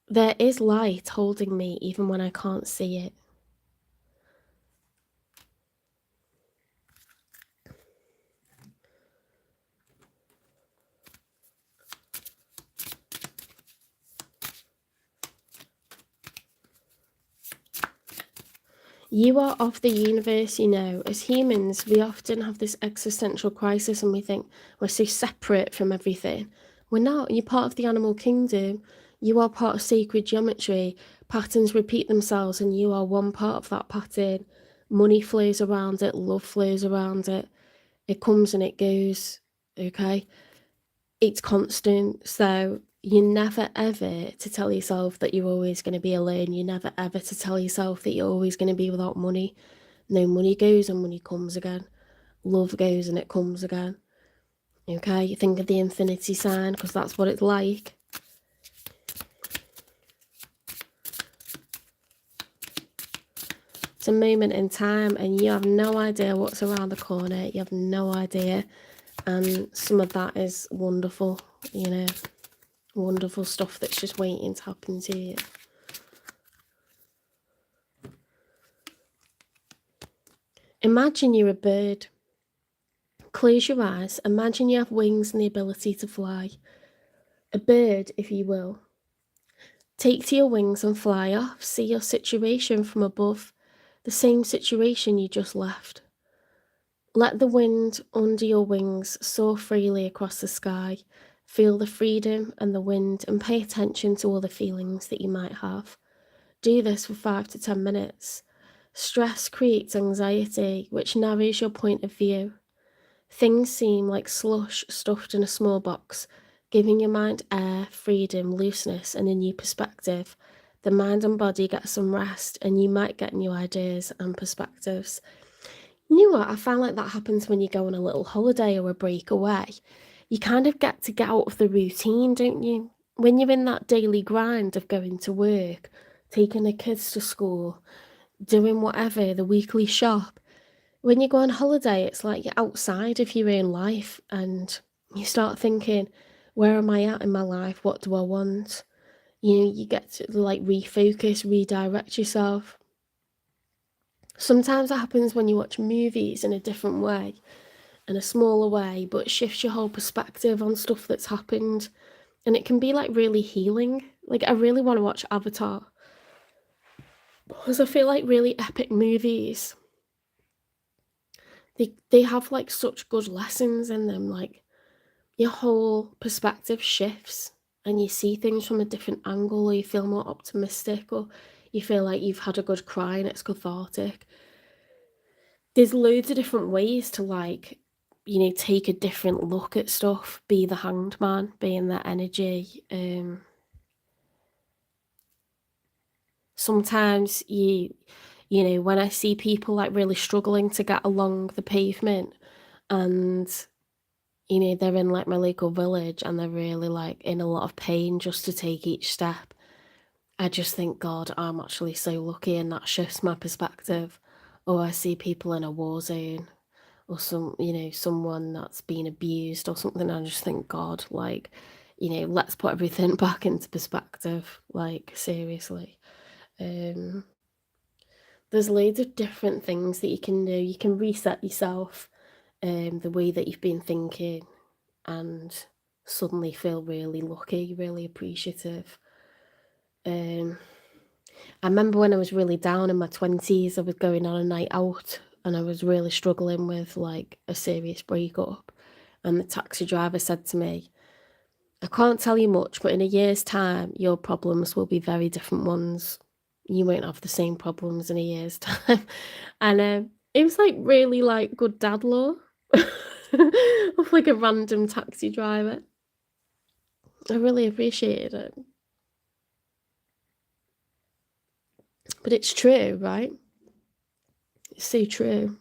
There is light holding me even when I can't see it. You are of the universe, As humans, we often have this existential crisis and we think we're so separate from everything. We're not. You're part of the animal kingdom. You are part of sacred geometry. Patterns repeat themselves and you are one part of that pattern. Money flows around it. Love flows around it. It comes and it goes, okay? It's constant. So you're never ever to tell yourself that you're always going to be alone. You're never ever to tell yourself that you're always going to be without money. No, money goes and money comes again. Love goes and it comes again. Okay, you think of the infinity sign because that's what it's like. It's a moment in time and you have no idea what's around the corner. You have no idea. And some of that is wonderful, wonderful stuff that's just waiting to happen to you. Imagine you're a bird. Close your eyes. Imagine you have wings and the ability to fly. A bird, if you will. Take to your wings and fly off. See your situation from above. The same situation you just left. Let the wind under your wings soar freely across the sky. Feel the freedom and the wind and pay attention to all the feelings that you might have. Do this for 5 to 10 minutes. Stress creates anxiety, which narrows your point of view. Things seem like slush stuffed in a small box, giving your mind air, freedom, looseness, and a new perspective. The mind and body get some rest, and you might get new ideas and perspectives. You know what? I find like that happens when you go on a little holiday or a break away. You kind of get out of the routine, don't you? When you're in that daily grind of going to work, taking the kids to school, doing whatever, the weekly shop. When you go on holiday, it's like you're outside of your own life and you start thinking, where am I at in my life? What do I want? You get to like refocus, redirect yourself. Sometimes it happens when you watch movies in a different way, in a smaller way, but it shifts your whole perspective on stuff that's happened. And it can be like really healing. Like, I really want to watch Avatar because I feel like really epic movies, they have like such good lessons in them. Like, your whole perspective shifts and you see things from a different angle, or you feel more optimistic, or you feel like you've had a good cry and it's cathartic. There's loads of different ways to like, take a different look at stuff, be the hanged man, be in that energy. Sometimes when I see people like really struggling to get along the pavement and they're in like my local village and they're really like in a lot of pain just to take each step, I just think, God, I'm actually so lucky, and that shifts my perspective. Or I see people in a war zone or someone that's been abused or something, I just think, God, like, you know, let's put everything back into perspective, like, seriously. There's loads of different things that you can do. You can reset yourself, the way that you've been thinking, and suddenly feel really lucky, really appreciative. I remember when I was really down in my 20s, I was going on a night out and I was really struggling with like a serious breakup. And the taxi driver said to me, I can't tell you much, but in a year's time, your problems will be very different ones. You won't have the same problems in a year's time. And it was like really like good dad law of like a random taxi driver. I really appreciated it. But it's true, right? It's so true.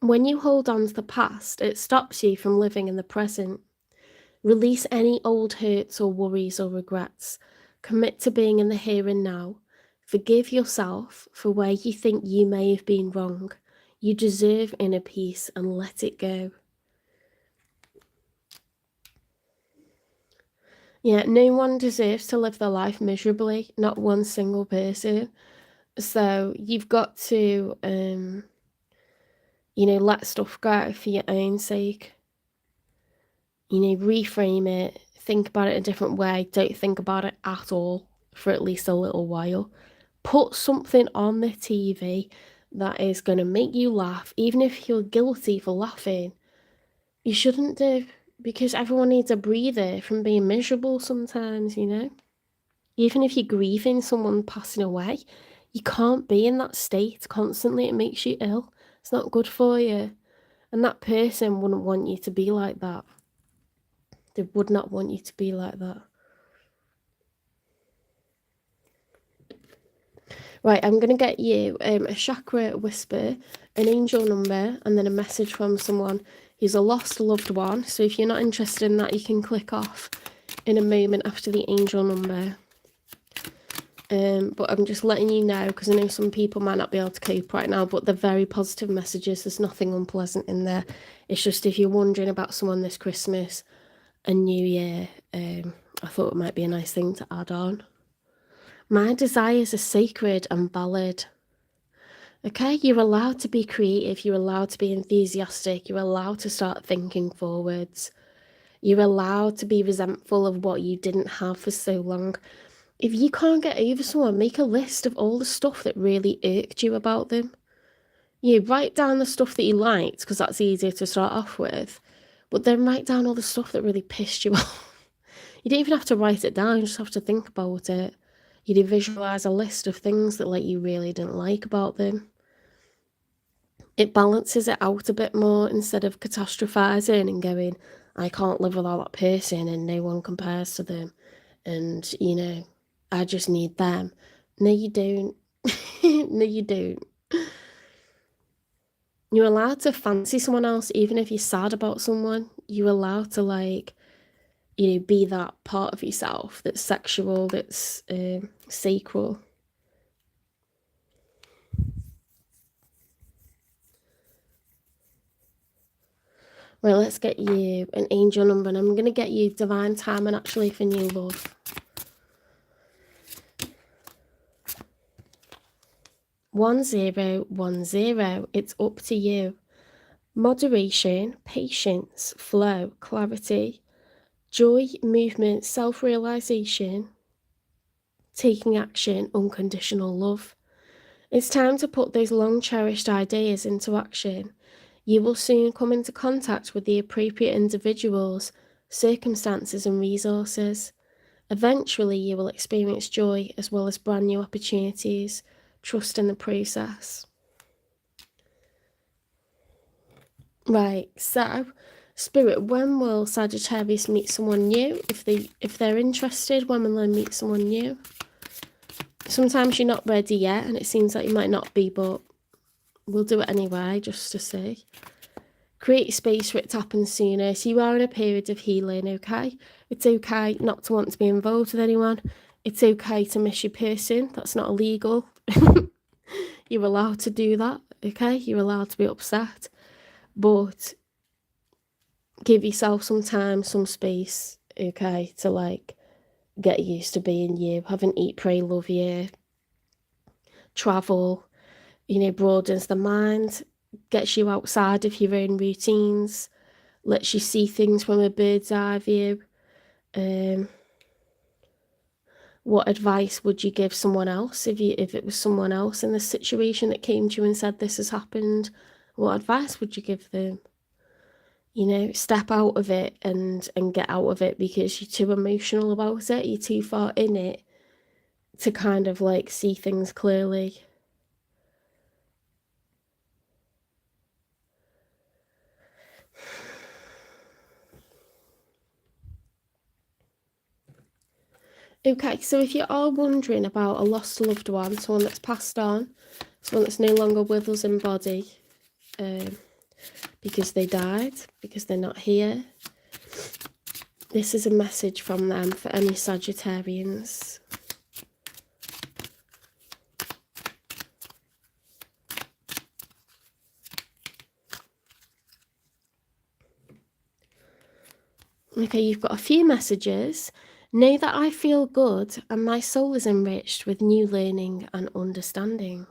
When you hold on to the past, it stops you from living in the present. Release any old hurts or worries or regrets. Commit to being in the here and now. Forgive yourself for where you think you may have been wrong. You deserve inner peace and let it go. Yeah, no one deserves to live their life miserably, not one single person. So you've got to, you know, let stuff go for your own sake. You know, reframe it, think about it a different way, don't think about it at all for at least a little while. Put something on the TV that is going to make you laugh, even if you're guilty for laughing. You shouldn't do, because everyone needs a breather from being miserable sometimes, you know? Even if you're grieving someone passing away, you can't be in that state constantly. It makes you ill. It's not good for you. And that person wouldn't want you to be like that. They would not want you to be like that. Right, I'm going to get you a chakra whisper, an angel number, and then a message from someone who's a lost loved one. So if you're not interested in that, you can click off in a moment after the angel number. But I'm just letting you know, because I know some people might not be able to cope right now, but they're very positive messages. There's nothing unpleasant in there. It's just if you're wondering about someone this Christmas and New Year, I thought it might be a nice thing to add on. My desires are sacred and valid. Okay, you're allowed to be creative, you're allowed to be enthusiastic, you're allowed to start thinking forwards. You're allowed to be resentful of what you didn't have for so long. If you can't get over someone, make a list of all the stuff that really irked you about them. You write down the stuff that you liked, because that's easier to start off with, but then write down all the stuff that really pissed you off. You don't even have to write it down, you just have to think about it. You visualize a list of things that like you really didn't like about them. It balances it out a bit more instead of catastrophizing and going, I can't live without that person and no one compares to them. And, you know, I just need them. No, you don't. No, you don't. You're allowed to fancy someone else, even if you're sad about someone. You're allowed to, like, you know, be that part of yourself that's sexual, that's sacral. Right, let's get you an angel number, and I'm going to get you divine timing actually for new love. 1010, it's up to you. Moderation, patience, flow, clarity, joy, movement, self-realization, taking action, unconditional love. It's time to put those long-cherished ideas into action. You will soon come into contact with the appropriate individuals, circumstances, and resources. Eventually, you will experience joy as well as brand new opportunities. Trust in the process. Right, so Spirit, when will Sagittarius meet someone new? If they're interested, when will they meet someone new? Sometimes you're not ready yet, and it seems like you might not be, but we'll do it anyway, just to see. Create space for it to happen sooner. So you are in a period of healing, okay? It's okay not to want to be involved with anyone. It's okay to miss your person. That's not illegal. You're allowed to do that, okay? You're allowed to be upset. But give yourself some time, some space, okay, to like get used to being you. Have an eat, pray, love year. Travel, you know, broadens the mind, gets you outside of your own routines, lets you see things from a bird's eye view. What advice would you give someone else if it was someone else in this situation that came to you and said this has happened? What advice would you give them? You know, step out of it and get out of it, because you're too emotional about it. You're too far in it to kind of like see things clearly. Okay, so if you are wondering about a lost loved one, someone that's passed on, someone that's no longer with us in body, because they died, because they're not here, this is a message from them for any Sagittarians. Okay, you've got a few messages. Know that I feel good and my soul is enriched with new learning and understanding.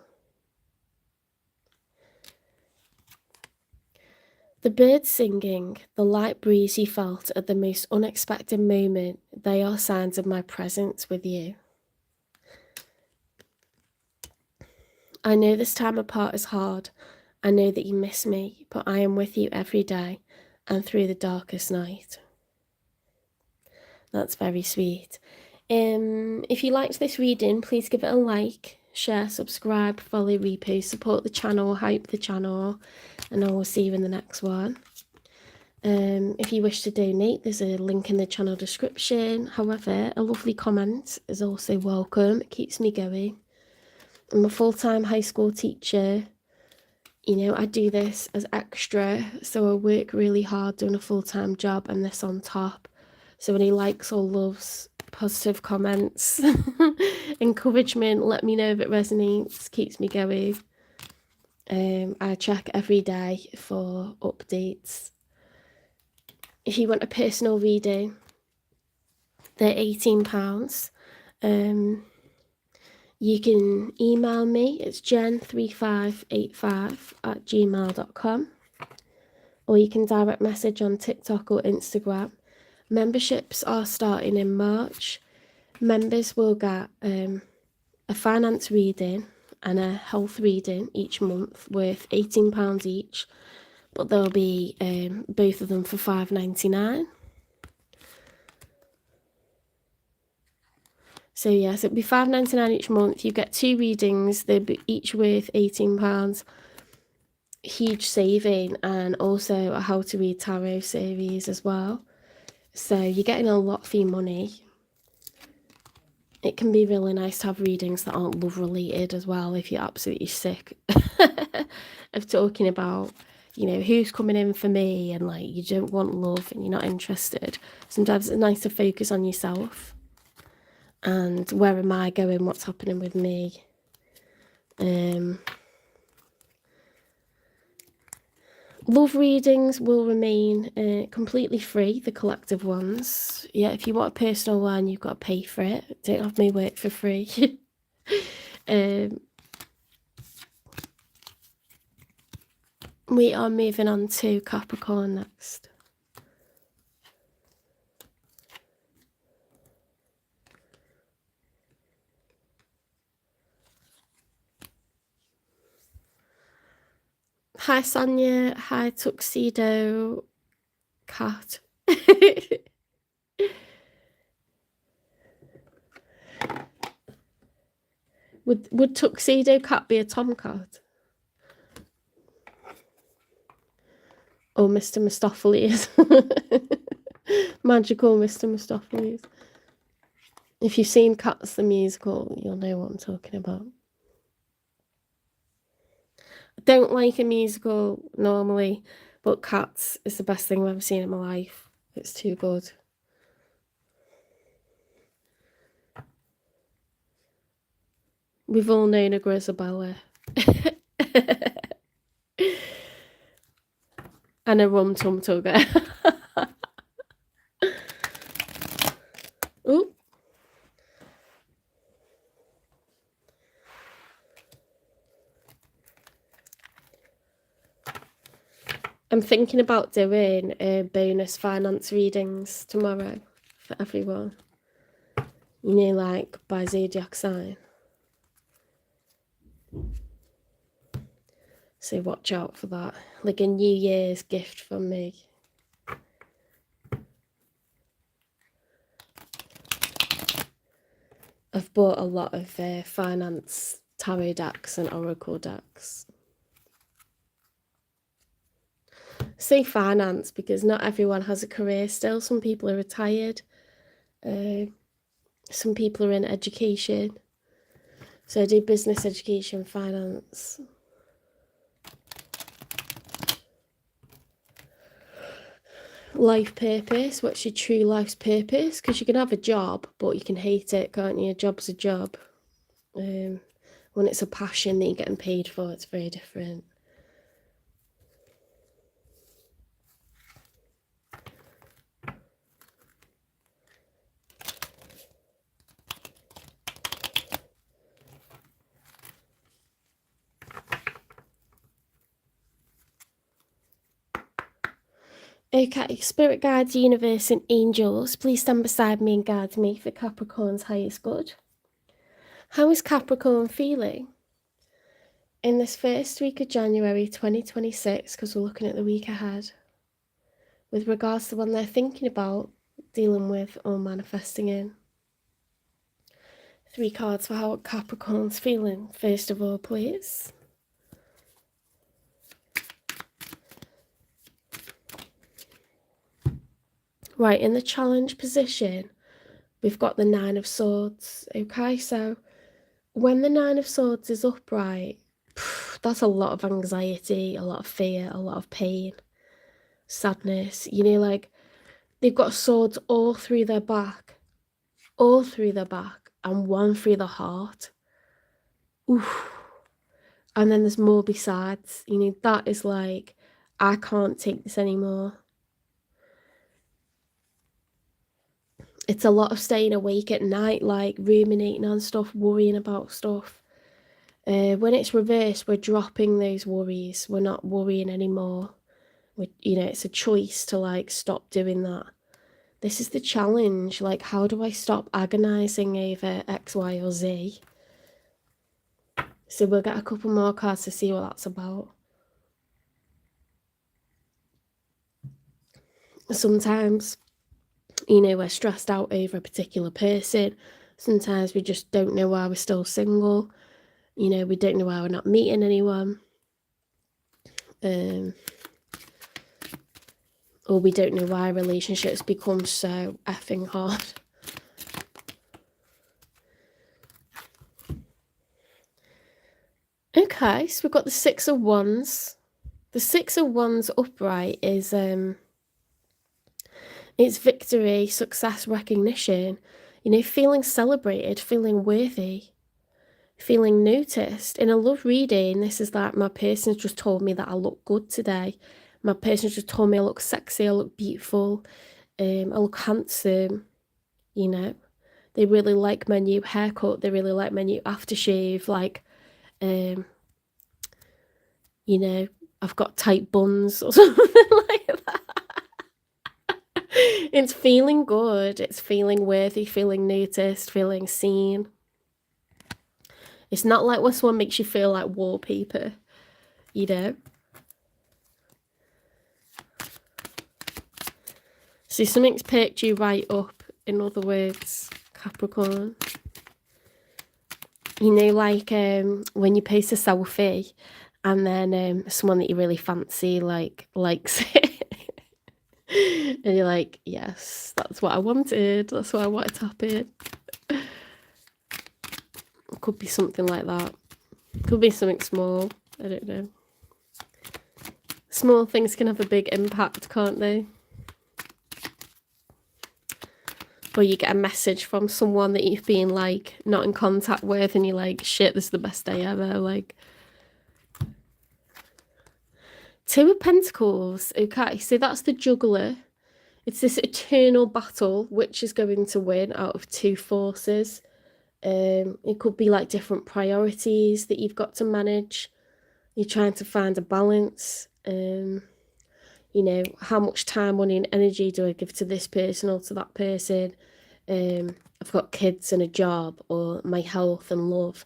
The birds singing, the light breeze you felt at the most unexpected moment, they are signs of my presence with you. I know this time apart is hard. I know that you miss me, but I am with you every day and through the darkest night. That's very sweet. If you liked this reading, please give it a like, share, subscribe, follow, repost, support the channel, hype the channel, and I will see you in the next one. If you wish to donate, there's a link in the channel description. However, a lovely comment is also welcome. It keeps me going. I'm a full-time high school teacher. You know, I do this as extra, so I work really hard doing a full-time job and this on top. So any likes or loves, positive comments, encouragement, let me know if it resonates, keeps me going. I check every day for updates. If you want a personal reading, they're £18. You can email me, it's jen3585@gmail.com, or you can direct message on TikTok or Instagram. Memberships are starting in March. Members will get a finance reading and a health reading each month worth £18 each, but there'll be both of them for £5.99. So yes, it'll be £5.99 each month. You get 2 readings, they'll be each worth £18. Huge saving, and also a How to Read Tarot series as well. So you're getting a lot for your money. It can be really nice to have readings that aren't love related as well, if you're absolutely sick of talking about, you know, who's coming in for me, and like you don't want love and you're not interested. Sometimes it's nice to focus on yourself and where am I going, what's happening with me. Love readings will remain completely free, the collective ones. Yeah, if you want a personal one, you've got to pay for it. Don't have me work for free. We are moving on to Capricorn next. Hi Sonia, hi Tuxedo Cat. Would Tuxedo Cat be a tomcat? Or Mr. Mistopheles? Magical Mr. Mistopheles. If you've seen Cats the musical, you'll know what I'm talking about. I don't like a musical normally, but Cats is the best thing I've ever seen in my life. It's too good. We've all known a Grisabella. And a rum tum tugger. Ooh. I'm thinking about doing bonus finance readings tomorrow for everyone. You know, like by zodiac sign. So watch out for that. Like a New Year's gift from me. I've bought a lot of finance tarot decks and oracle decks. Say finance because not everyone has a career still. Some people are retired. Some people are in education. So I do business, education, finance. Life purpose. What's your true life's purpose? Because you can have a job, but you can hate it, can't you? A job's a job. When it's a passion that you're getting paid for, it's very different. Okay, spirit guides, universe and angels, please stand beside me and guide me for Capricorn's highest good. How is Capricorn feeling in this first week of January 2026, because we're looking at the week ahead, with regards to when they're thinking about, dealing with or manifesting in? 3 cards for how Capricorn's feeling, first of all, please. Right, in the challenge position, we've got the 9 of Swords. Okay, so when the 9 of Swords is upright, that's a lot of anxiety, a lot of fear, a lot of pain, sadness. You know, like they've got swords all through their back, and one through the heart. Oof. And then there's more besides. You know, that is like, I can't take this anymore. It's a lot of staying awake at night, like ruminating on stuff, worrying about stuff. When it's reversed, we're dropping those worries. We're not worrying anymore. You know, it's a choice to like stop doing that. This is the challenge. Like, how do I stop agonizing over X, Y, or Z? So we'll get a couple more cards to see what that's about. Sometimes, you know, we're stressed out over a particular person. Sometimes we just don't know why we're still single. You know, we don't know why we're not meeting anyone. Or we don't know why relationships become so effing hard. Okay, so we've got the 6 of Wands. The 6 of Wands upright is it's victory, success, recognition. You know, feeling celebrated, feeling worthy, feeling noticed. In a love reading, this is that my person's just told me that I look good today. My person's just told me I look sexy, I look beautiful, I look handsome, you know. They really like my new haircut, they really like my new aftershave, like, you know, I've got tight buns or something like that. It's feeling good, it's feeling worthy, feeling noticed, feeling seen. It's not like when someone makes you feel like wallpaper, you know. So something's perked you right up, in other words, Capricorn. You know, like when you post a selfie and then someone that you really fancy likes it. And you're like, yes, that's what I wanted. That's what I wanted to happen. It could be something like that. Could be something small. I don't know. Small things can have a big impact, can't they? Or you get a message from someone that you've been like not in contact with and you're like, shit, this is the best day ever. Like, Two of Pentacles. Okay, so that's the juggler. It's this eternal battle which is going to win out of two forces. It could be like different priorities that you've got to manage. You're trying to find a balance. You know, how much time, money and energy do I give to this person or to that person? I've got kids and a job, or my health and love,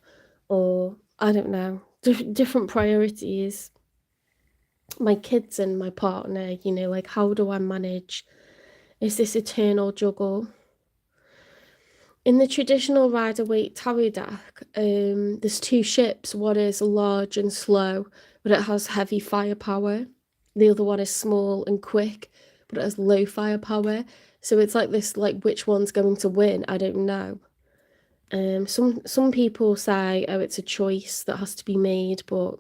or I don't know, different priorities. My kids and my partner, you know, like how do I manage? Is this eternal juggle? In the traditional Rider-Waite tarot deck, there's two ships. One is large and slow, but it has heavy firepower. The other one is small and quick, but it has low firepower. So it's like this, like which one's going to win? I don't know. Some people say, oh, it's a choice that has to be made, but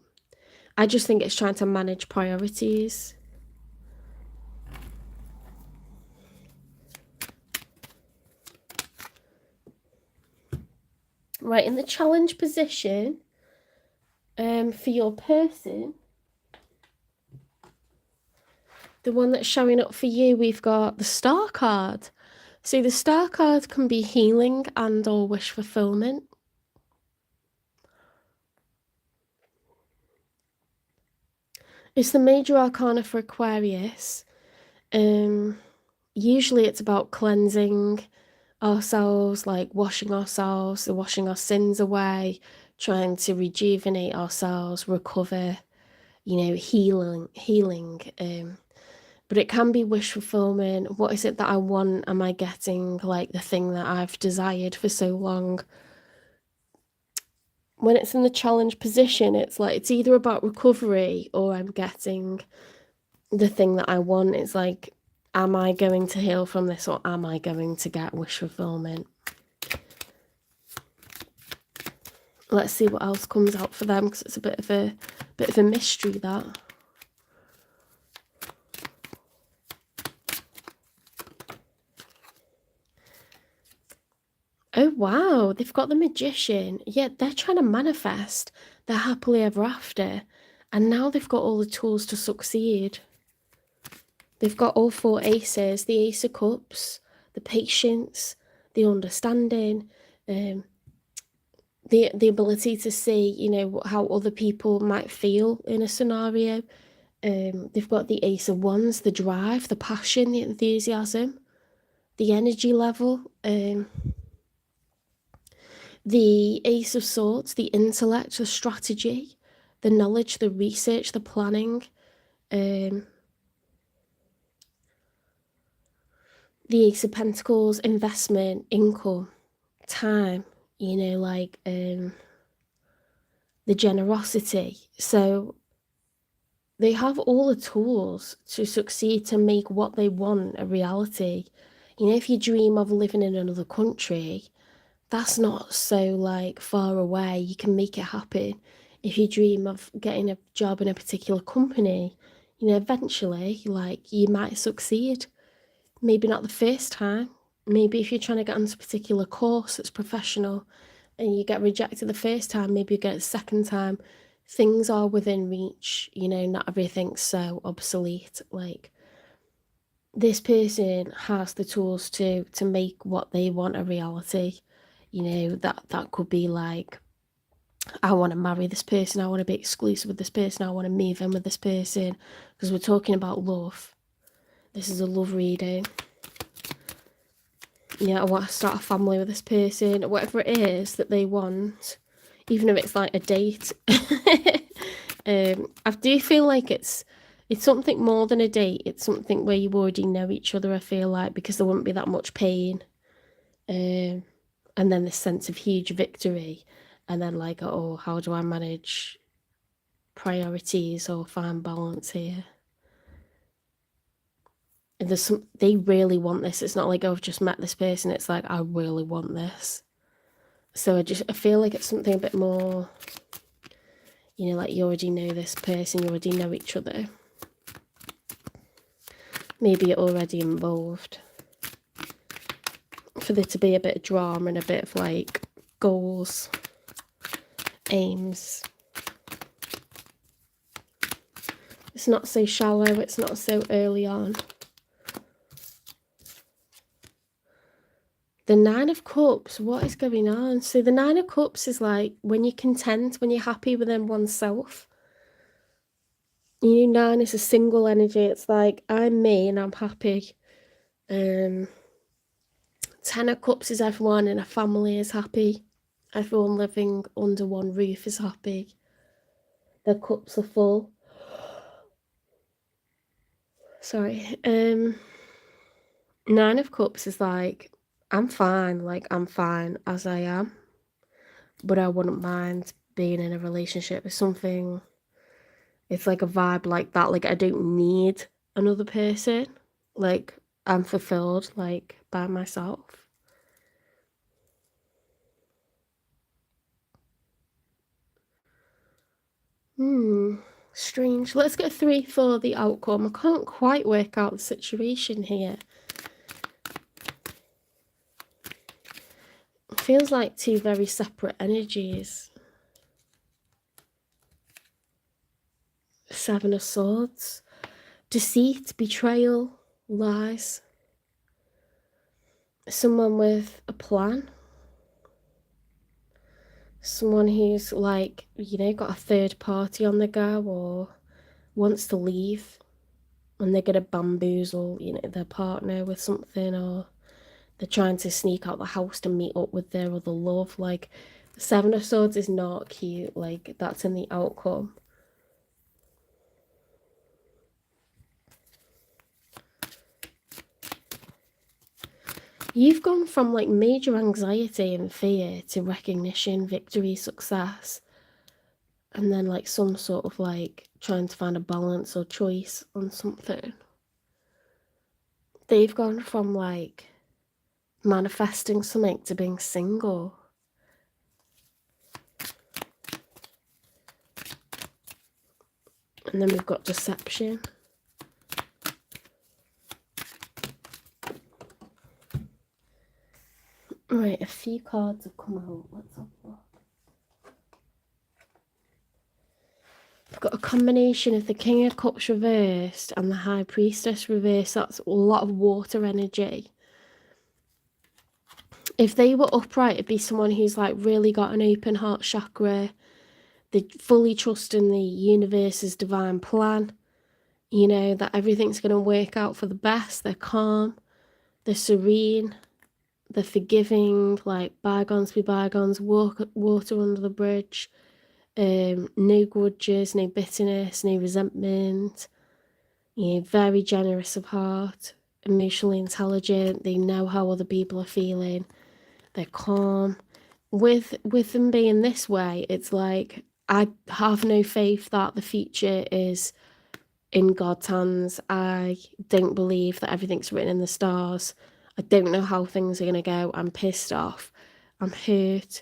I just think it's trying to manage priorities. Right, in the challenge position, for your person, the one that's showing up for you, we've got the Star card. So the Star card can be healing and or wish fulfillment. It's the major arcana for Aquarius. Usually it's about cleansing ourselves, like washing ourselves, washing our sins away, trying to rejuvenate ourselves, recover, you know, healing. But it can be wish fulfillment. What is it that I want? Am I getting like the thing that I've desired for so long? When it's in the challenge position, it's like it's either about recovery or I'm getting the thing that I want. It's like, am I going to heal from this or am I going to get wish fulfillment? Let's see what else comes out for them, because it's a bit of a mystery, that. Oh wow, they've got the Magician. Yeah, they're trying to manifest their happily ever after, and now they've got all the tools to succeed. They've got all four aces: the Ace of Cups, the patience, the understanding, the ability to see, you know, how other people might feel in a scenario. They've got the Ace of Wands, the drive, the passion, the enthusiasm, the energy level. The Ace of Swords, the intellect, the strategy, the knowledge, the research, the planning. The Ace of Pentacles, investment, income, time, you know, like the generosity. So they have all the tools to succeed, to make what they want a reality. You know, if you dream of living in another country, that's not so like far away. You can make it happen. If you dream of getting a job in a particular company, you know, eventually, like, you might succeed. Maybe not the first time. Maybe if you're trying to get onto a particular course that's professional and you get rejected the first time, maybe you get it the second time. Things are within reach, you know, not everything's so obsolete. Like, this person has the tools to make what they want a reality. You know, that could be like, I want to marry this person, I want to be exclusive with this person, I want to move in with this person, because we're talking about love. This is a love reading. Yeah, I want to start a family with this person, whatever it is that they want, even if it's like a date. I do feel like it's something more than a date. It's something where you already know each other, I feel like, because there wouldn't be that much pain. And then this sense of huge victory, and then like, oh, how do I manage priorities or find balance here? And they really want this. It's not like, oh, I've just met this person. It's like, I really want this. So I feel like it's something a bit more, you know, like you already know this person, you already know each other. Maybe you're already involved. for there to be a bit of drama and a bit of like goals, aims. It's not so shallow, it's not so early on. The Nine of Cups, what is going on? So the Nine of Cups is like when you're content, when you're happy within oneself. You know, 9 is a single energy. It's like, I'm me and I'm happy. 10 of Cups is everyone in a family is happy. Everyone living under one roof is happy. Their cups are full. Sorry. 9 of Cups is like, I'm fine. Like, I'm fine as I am. But I wouldn't mind being in a relationship with something. It's like a vibe like that. Like, I don't need another person. Like, I'm fulfilled, like, by myself. Strange. Let's get 3 for the outcome. I can't quite work out the situation here. It feels like 2 very separate energies. 7 of Swords. Deceit, betrayal, lies. Someone with a plan. Someone who's like, you know, got a third party on the go or wants to leave. And they're going to bamboozle, you know, their partner with something, or they're trying to sneak out the house to meet up with their other love. Like, 7 of Swords is not cute. Like, that's in the outcome. You've gone from like major anxiety and fear to recognition, victory, success, and then like some sort of like trying to find a balance or choice on something. They've gone from like manifesting something to being single. And then we've got deception. Right, a few cards have come out. Let's have a look. I've got a combination of the King of Cups reversed and the High Priestess reversed. That's a lot of water energy. If they were upright, it'd be someone who's like really got an open heart chakra. They fully trust in the universe's divine plan. You know, that everything's going to work out for the best. They're calm. They're serene. They're forgiving. Like, bygones be bygones. Water under the bridge. No grudges, no bitterness, no resentment. You know, very generous of heart. Emotionally intelligent. They know how other people are feeling. They're calm. With them being this way, it's like, I have no faith that the future is in God's hands. I don't believe that everything's written in the stars. I don't know how things are going to go. I'm pissed off. I'm hurt.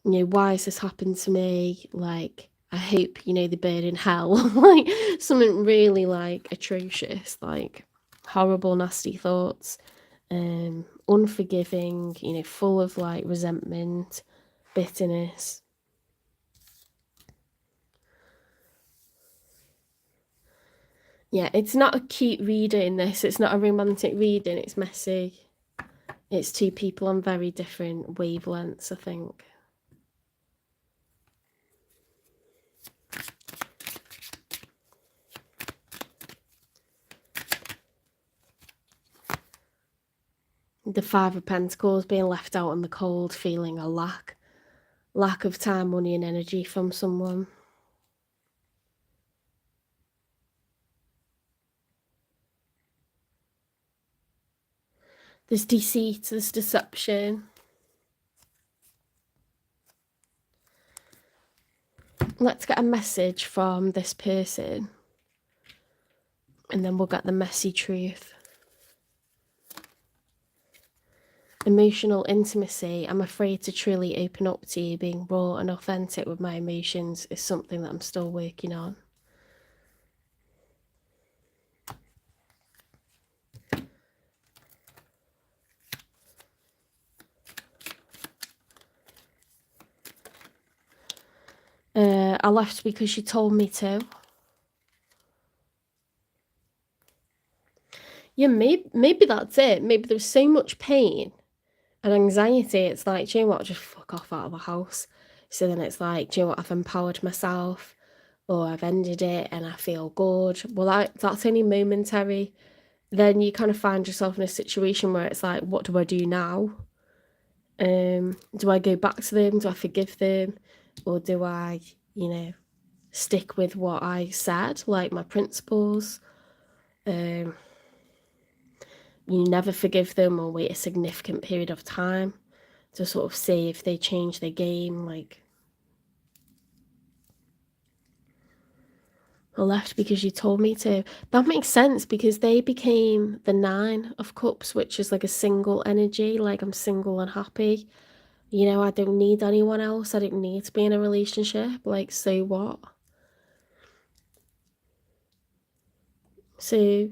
You know, why has this happened to me? Like, I hope, you know, they burn in hell. Like, something really, like, atrocious. Like, horrible, nasty thoughts. Unforgiving, you know, full of, like, resentment, bitterness. Yeah, it's not a cute reading, this. It's not a romantic reading. It's messy. It's 2 people on very different wavelengths, I think. The 5 of Pentacles, being left out in the cold, feeling a lack of time, money and energy from someone. There's deceit, there's deception. Let's get a message from this person. And then we'll get the messy truth. Emotional intimacy. I'm afraid to truly open up to you. Being raw and authentic with my emotions is something that I'm still working on. I left because you told me to. Yeah, maybe that's it. Maybe there's so much pain and anxiety. It's like, do you know what? Just fuck off out of the house. So then it's like, do you know what? I've empowered myself, or I've ended it and I feel good. Well, that's only momentary. Then you kind of find yourself in a situation where it's like, what do I do now? Do I go back to them? Do I forgive them? Or do I, stick with what I said, like my principles? You never forgive them or wait a significant period of time to sort of see if they change their game. Like, I left because you told me to. That makes sense because they became the 9 of Cups, which is like a single energy. Like, I'm single and happy. I don't need anyone else. I don't need to be in a relationship. Like, so what? So,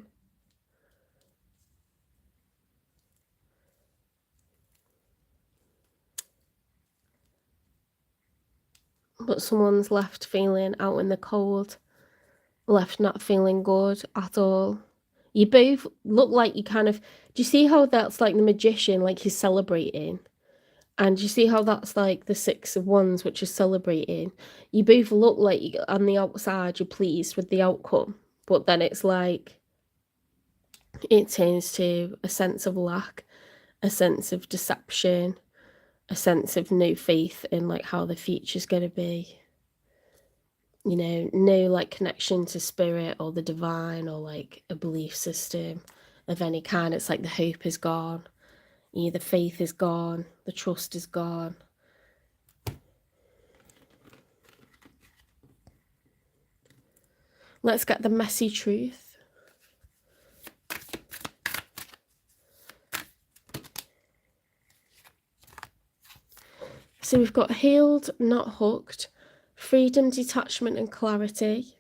but someone's left feeling out in the cold, left not feeling good at all. You both look like you kind of. Do you see how that's like the magician, like he's celebrating? And you see how that's like the 6 of Wands, which is celebrating. You both look like on the outside you're pleased with the outcome, but then it's like it turns to a sense of lack, a sense of deception, a sense of no faith in like how the future's going to be. No like connection to spirit or the divine or like a belief system of any kind. It's like the hope is gone, the faith is gone, the trust is gone. Let's get the messy truth. So we've got healed, not hooked, freedom, detachment and clarity,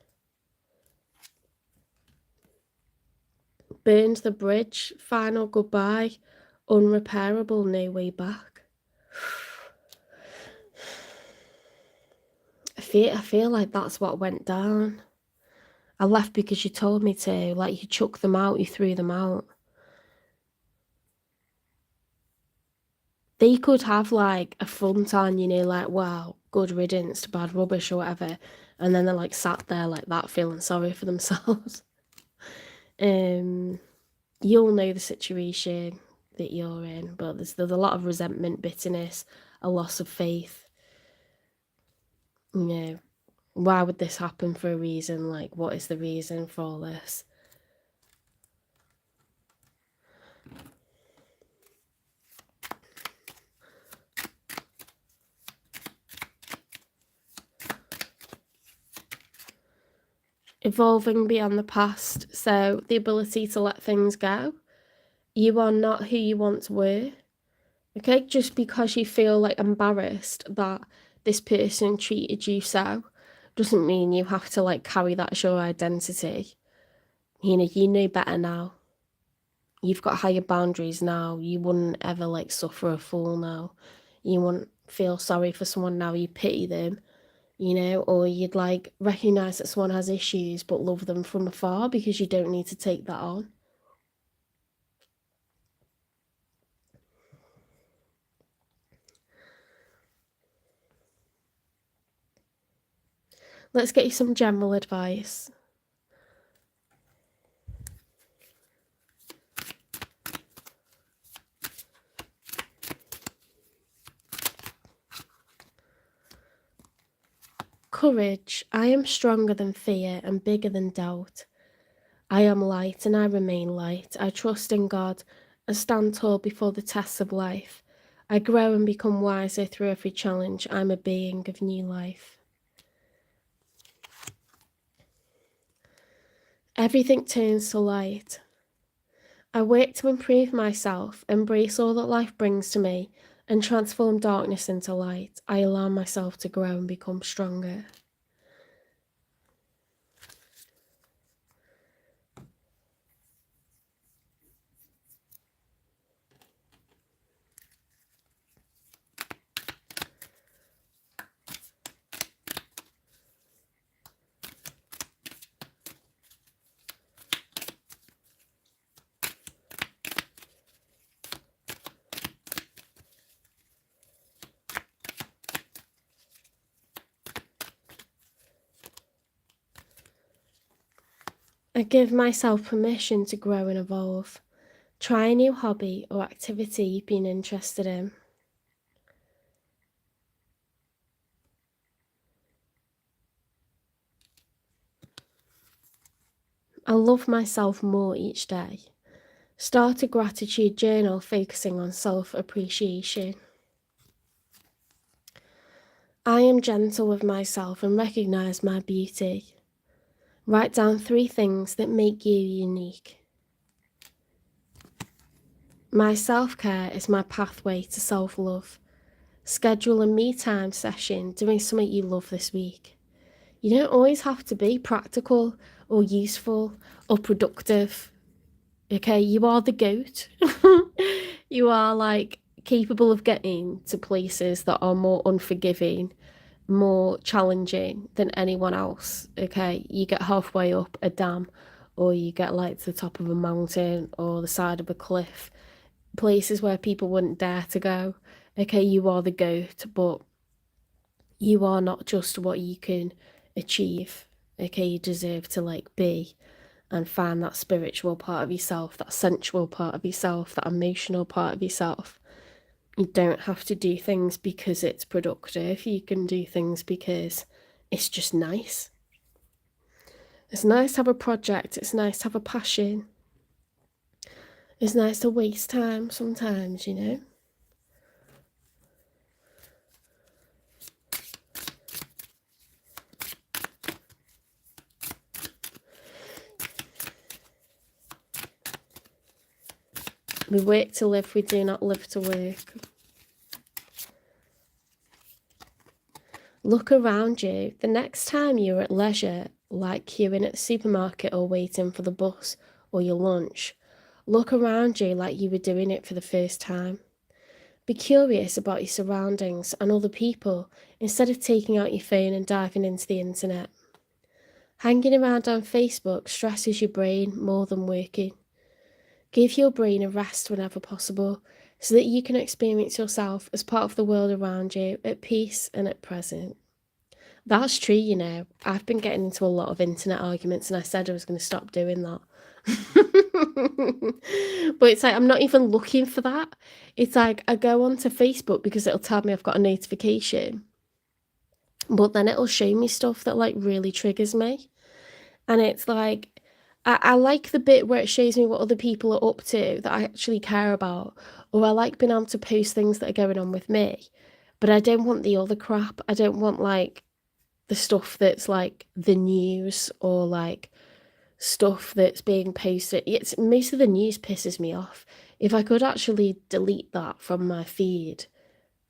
burned the bridge, final goodbye, unrepairable, no way back. I feel like that's what went down. I left because you told me to, like you chucked them out, you threw them out. They could have like a front on, like, wow, good riddance to bad rubbish or whatever. And then they're like sat there like that feeling sorry for themselves. You'll know the situation that you're in, but there's a lot of resentment, bitterness, a loss of faith. Why would this happen for a reason? Like, what is the reason for all this? Evolving beyond the past, so the ability to let things go. You are not who you once were. Okay, just because you feel like embarrassed that this person treated you so doesn't mean you have to like carry that as your identity. You know better now. You've got higher boundaries now. You wouldn't ever like suffer a fool now. You wouldn't feel sorry for someone now. You pity them, or you'd like recognize that someone has issues but love them from afar because you don't need to take that on. Let's get you some general advice. Courage. I am stronger than fear and bigger than doubt. I am light and I remain light. I trust in God and stand tall before the tests of life. I grow and become wiser through every challenge. I'm a being of new life. Everything turns to light. I work to improve myself, embrace all that life brings to me, and transform darkness into light. I allow myself to grow and become stronger. I give myself permission to grow and evolve. Try a new hobby or activity you've been interested in. I love myself more each day. Start a gratitude journal focusing on self-appreciation. I am gentle with myself and recognise my beauty. Write down 3 things that make you unique. My self-care is my pathway to self-love. Schedule a me-time session doing something you love this week. You don't always have to be practical or useful or productive. Okay, you are the goat. You are like capable of getting to places that are more unforgiving, more challenging than anyone else. Okay, you get halfway up a dam, or you get like to the top of a mountain or the side of a cliff, places where people wouldn't dare to go. Okay, you are the goat, but you are not just what you can achieve. Okay, you deserve to like be and find that spiritual part of yourself, that sensual part of yourself, that emotional part of yourself. You don't have to do things because it's productive. You can do things because it's just nice. It's nice to have a project. It's nice to have a passion. It's nice to waste time sometimes, you know? We work to live, we do not live to work. Look around you. The next time you're at leisure, like queuing at the supermarket or waiting for the bus or your lunch, look around you like you were doing it for the first time. Be curious about your surroundings and other people instead of taking out your phone and diving into the internet. Hanging around on Facebook stresses your brain more than working. Give your brain a rest whenever possible so that you can experience yourself as part of the world around you at peace and at present. That's true, you know. I've been getting into a lot of internet arguments and I said I was going to stop doing that. But it's like I'm not even looking for that. It's like I go onto Facebook because it'll tell me I've got a notification. But then it'll show me stuff that like really triggers me. And it's like I like the bit where it shows me what other people are up to that I actually care about. Or I like being able to post things that are going on with me. But I don't want the other crap. I don't want like the stuff that's like the news or like stuff that's being posted. It's most of the news pisses me off. If I could actually delete that from my feed,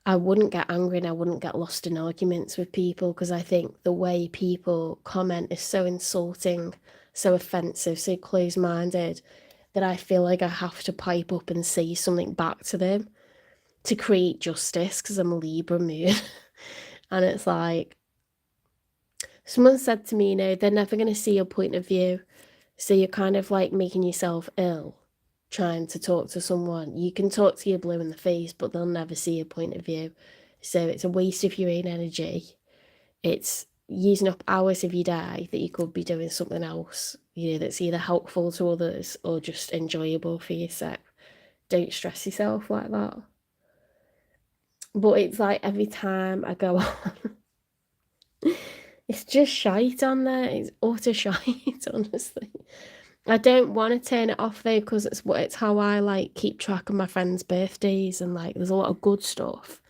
I wouldn't get angry and I wouldn't get lost in arguments with people, because I think the way people comment is so insulting, so offensive, so close-minded that I feel like I have to pipe up and say something back to them to create justice, because I'm a Libra moon. And it's like, someone said to me, you know, they're never going to see your point of view. So you're kind of like making yourself ill trying to talk to someone. You can talk to your blue in the face, but they'll never see your point of view. So it's a waste of your own energy. It's using up hours of your day that you could be doing something else, you know, that's either helpful to others or just enjoyable for yourself. Don't stress yourself like that. But it's like every time I go on, it's just shite on there. It's utter shite, honestly. I don't want to turn it off though, because it's how I like keep track of my friends' birthdays, and like there's a lot of good stuff.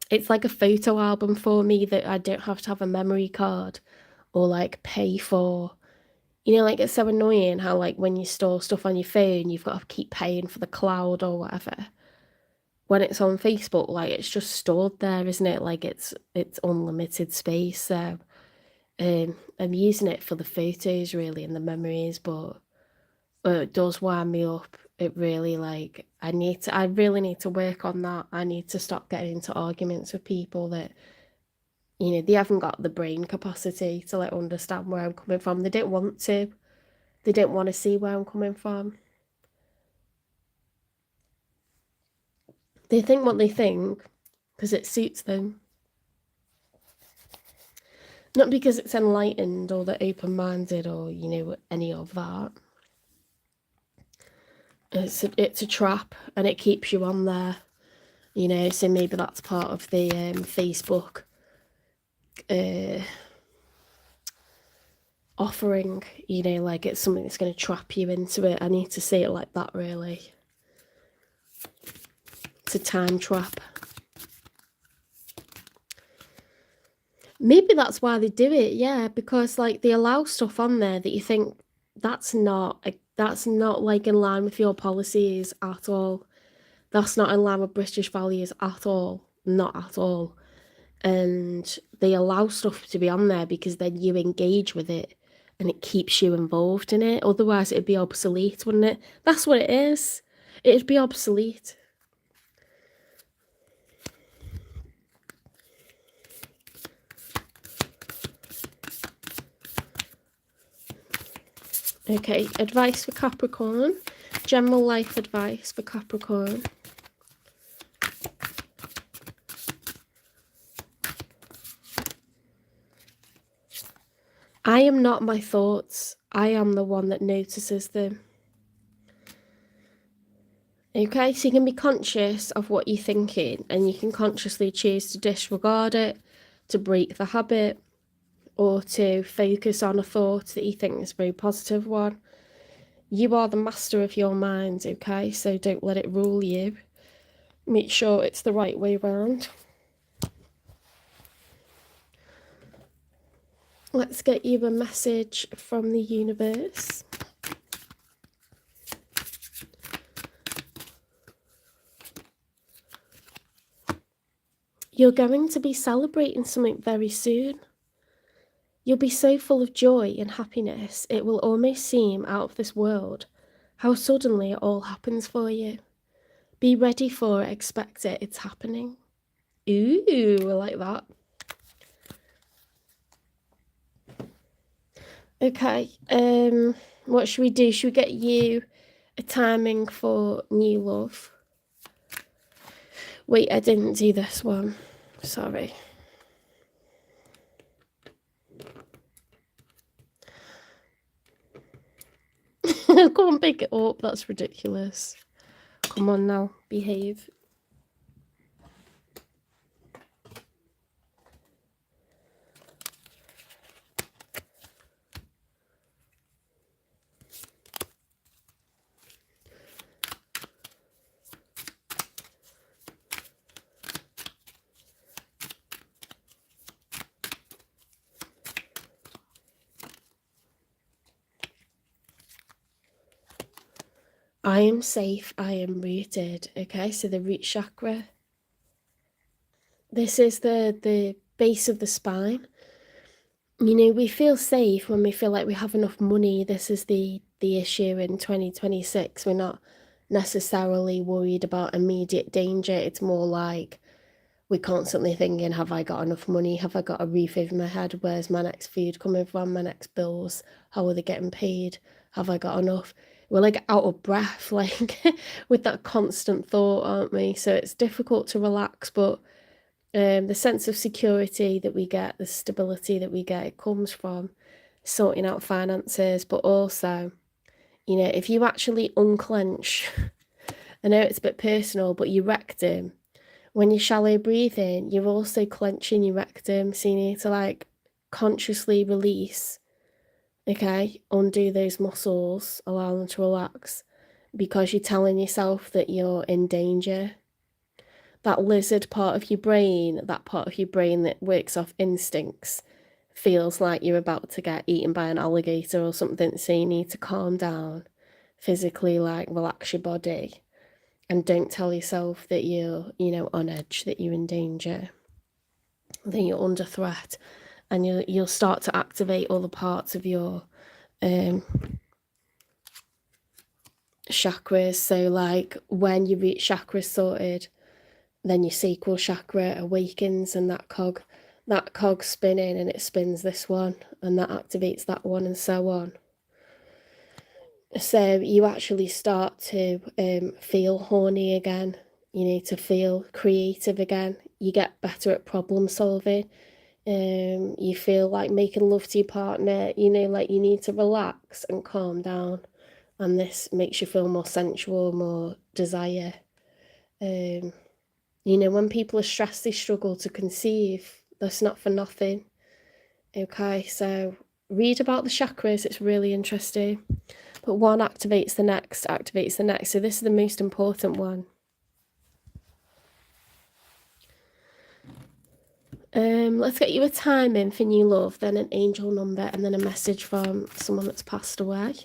It's like a photo album for me that I don't have to have a memory card or like pay for. You know, like it's so annoying how like when you store stuff on your phone, you've got to keep paying for the cloud or whatever. When it's on Facebook, like it's just stored there, isn't it? Like it's unlimited space. So I'm using it for the photos really and the memories, but it does wind me up. It really like I really need to work on that. I need to stop getting into arguments with people that, you know, they haven't got the brain capacity to like understand where I'm coming from. They don't want to. They don't want to see where I'm coming from. They think what they think because it suits them. Not because it's enlightened or that open-minded or, you know, any of that. It's a trap, and it keeps you on there, you know. So maybe that's part of the Facebook offering, you know, like it's something that's going to trap you into it. I need to see it like that, really. It's a time trap. Maybe that's why they do it, yeah, because like they allow stuff on there that you think that's not like in line with your policies at all. That's not in line with British values at all. Not at all. And they allow stuff to be on there because then you engage with it and it keeps you involved in it. Otherwise it'd be obsolete, wouldn't it? That's what it is. It'd be obsolete. Okay, advice for Capricorn. General life advice for Capricorn. I am not my thoughts. I am the one that notices them. Okay, so you can be conscious of what you're thinking, and you can consciously choose to disregard it, to break the habit, or to focus on a thought that you think is a very positive one. You are the master of your mind, okay? So don't let it rule you. Make sure it's the right way round. Let's get you a message from the universe. You're going to be celebrating something very soon. You'll be so full of joy and happiness, it will almost seem out of this world how suddenly it all happens for you. Be ready for it, expect it, it's happening. Ooh, I like that. Okay, what should we do? Should we get you a timing for new love? Wait, I didn't do this one. Sorry. I can't pick it up. That's ridiculous. Come on now, behave. I am safe, I am rooted. Okay, so the root chakra. This is the base of the spine. You know, we feel safe when we feel like we have enough money. This is the issue in 2026. We're not necessarily worried about immediate danger. It's more like we're constantly thinking, have I got enough money? Have I got a roof over my head? Where's my next food coming from? My next bills? How are they getting paid? Have I got enough? We're like out of breath, like with that constant thought, aren't we? So it's difficult to relax, but the sense of security that we get, the stability that we get, it comes from sorting out finances, but also, you know, if you actually unclench, I know it's a bit personal, but your rectum, when you're shallow breathing, you're also clenching your rectum, so you need to like consciously release, okay, undo those muscles, allow them to relax, because you're telling yourself that you're in danger. That lizard part of your brain, that part of your brain that works off instincts, feels like you're about to get eaten by an alligator or something, so you need to calm down, physically like relax your body, and don't tell yourself that you're, you know, on edge, that you're in danger, that you're under threat, and you'll start to activate all the parts of your chakras. So like when your root chakra is sorted, then your sacral chakra awakens, and that cog's spinning, and it spins this one, and that activates that one, and so on. So you actually start to feel horny again. You need to feel creative again. You get better at problem solving. You feel like making love to your partner, you know, like you need to relax and calm down. And this makes you feel more sensual, more desire. You know, when people are stressed, they struggle to conceive. That's not for nothing. Okay, so read about the chakras. It's really interesting. But one activates the next, activates the next. So this is the most important one. Let's get you a timing for new love, then an angel number, and then a message from someone that's passed away.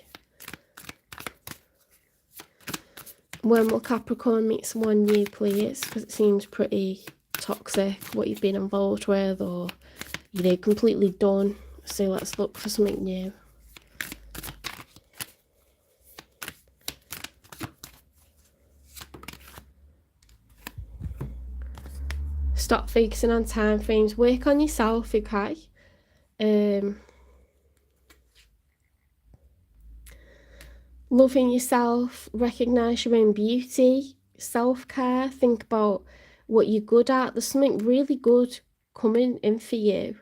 When will Capricorn meet someone new, please? Because it seems pretty toxic, what you've been involved with, or, you know, completely done. So let's look for something new. Stop focusing on time frames. Work on yourself, okay? Loving yourself, recognise your own beauty, self-care, think about what you're good at. There's something really good coming in for you.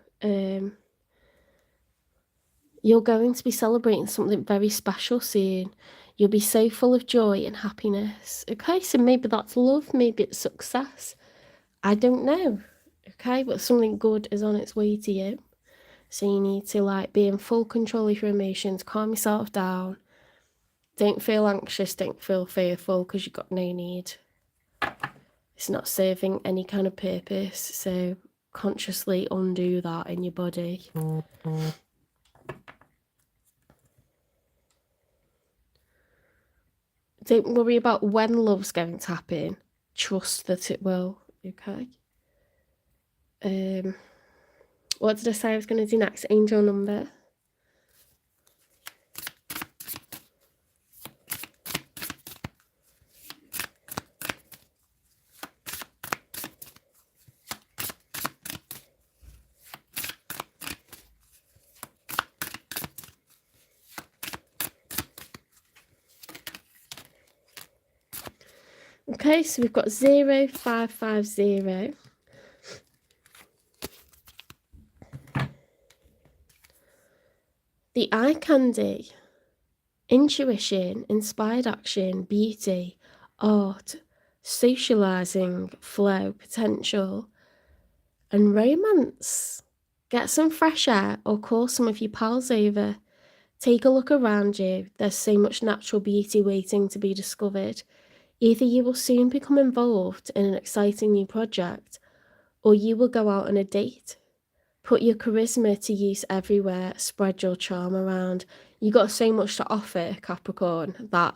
You're going to be celebrating something very special soon. You'll be so full of joy and happiness. Okay, so maybe that's love, maybe it's success. I don't know. Okay, but something good is on its way to you. So you need to like be in full control of your emotions, calm yourself down. Don't feel anxious, don't feel fearful, because you've got no need. It's not serving any kind of purpose, so consciously undo that in your body. Don't worry about when love's going to happen. Trust that it will, okay? What did I say I was going to do next? Angel number. Okay, so we've got 0550. The eye candy. Intuition, inspired action, beauty, art, socializing, flow, potential, and romance. Get some fresh air or call some of your pals over. Take a look around you. There's so much natural beauty waiting to be discovered. Either you will soon become involved in an exciting new project, or you will go out on a date. Put your charisma to use everywhere. Spread your charm around. You got so much to offer, Capricorn, that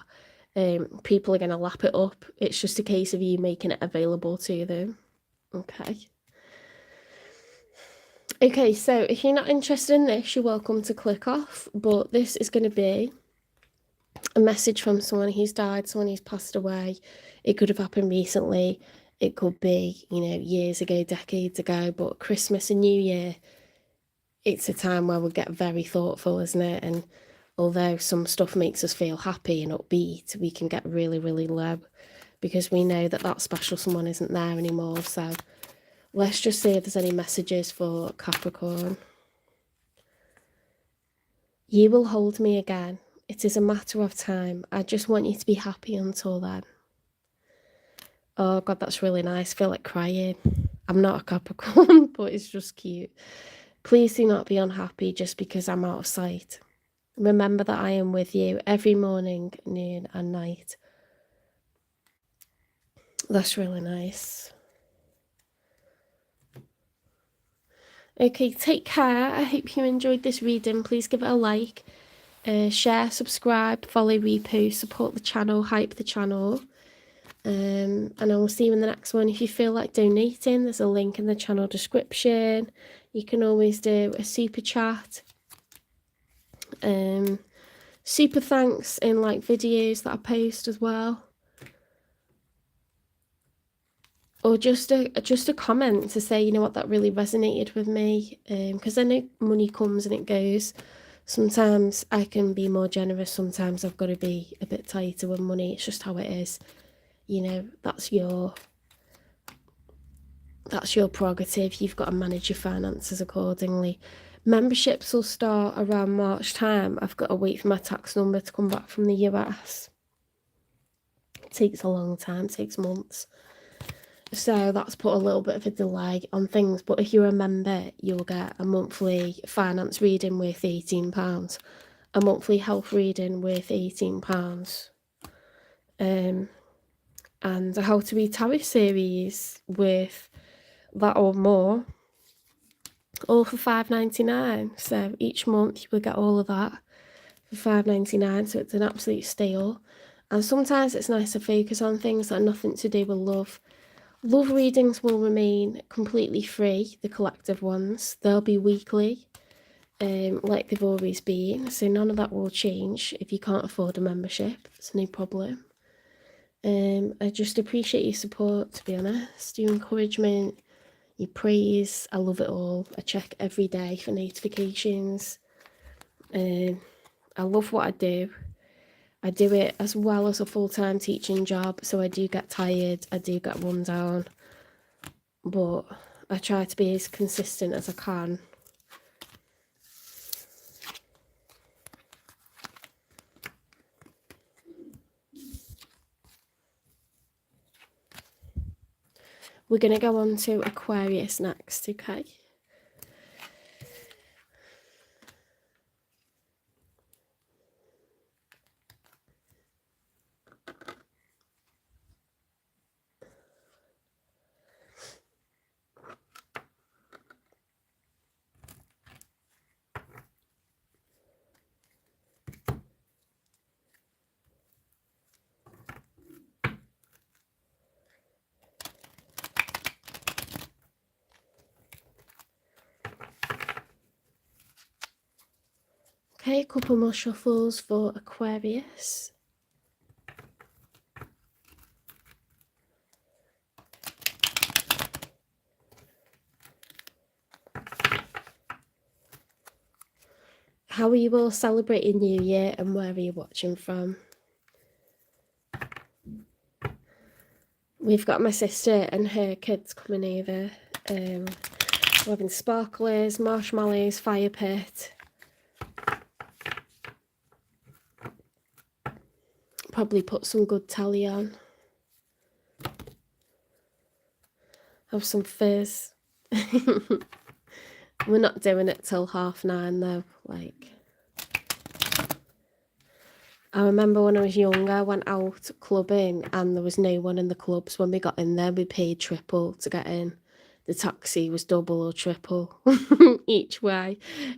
people are going to lap it up. It's just a case of you making it available to them. Okay. Okay, so if you're not interested in this, you're welcome to click off. But this is going to be a message from someone who's died, someone who's passed away. It could have happened recently. It could be, you know, years ago, decades ago. But Christmas and New Year, it's a time where we get very thoughtful, isn't it? And although some stuff makes us feel happy and upbeat, we can get really, really low because we know that that special someone isn't there anymore. So let's just see if there's any messages for Capricorn. You will hold me again. It is a matter of time. I just want you to be happy until then. Oh, God, that's really nice. I feel like crying. I'm not a Capricorn, but it's just cute. Please do not be unhappy just because I'm out of sight. Remember that I am with you every morning, noon, and night. That's really nice. Okay, take care. I hope you enjoyed this reading. Please give it a like, share, subscribe, follow, repost, support the channel, hype the channel. And I will see you in the next one. If you feel like donating, there's a link in the channel description. You can always do a super chat. Super thanks in like videos that I post as well. Or just a comment to say, you know what, that really resonated with me. Because I know money comes and it goes. Sometimes I can be more generous. Sometimes I've got to be a bit tighter with money. It's just how it is. You know, that's your That's your prerogative. You've got to manage your finances accordingly. Memberships will start around March time. I've got to wait for my tax number to come back from the US. It takes a long time, it takes months. So that's put a little bit of a delay on things. But if you're a member, you'll get a monthly finance reading worth £18, a monthly health reading worth £18, and a How to Read Tarot series worth that or more, all for £5.99. So each month you will get all of that for £5.99. So it's an absolute steal. And sometimes it's nice to focus on things that are nothing to do with love. Love readings will remain completely free, the collective ones. They'll be weekly, like they've always been. So none of that will change. If you can't afford a membership, it's no problem. I just appreciate your support, to be honest. Your encouragement, your praise. I love it all. I check every day for notifications. I love what I do. I do it as well as a full-time teaching job, so I do get tired, I do get run down, but I try to be as consistent as I can. We're going to go on to Aquarius next, okay? Okay, a couple more shuffles for Aquarius. How are you all celebrating New Year and where are you watching from? We've got my sister and her kids coming over. We're having sparklers, marshmallows, fire pit. Probably put some good telly on. Have some fizz. We're not doing it till 9:30 though. Like, I remember when I was younger, I went out clubbing and there was no one in the clubs. When we got in there, we paid triple to get in. The taxi was double or triple each way.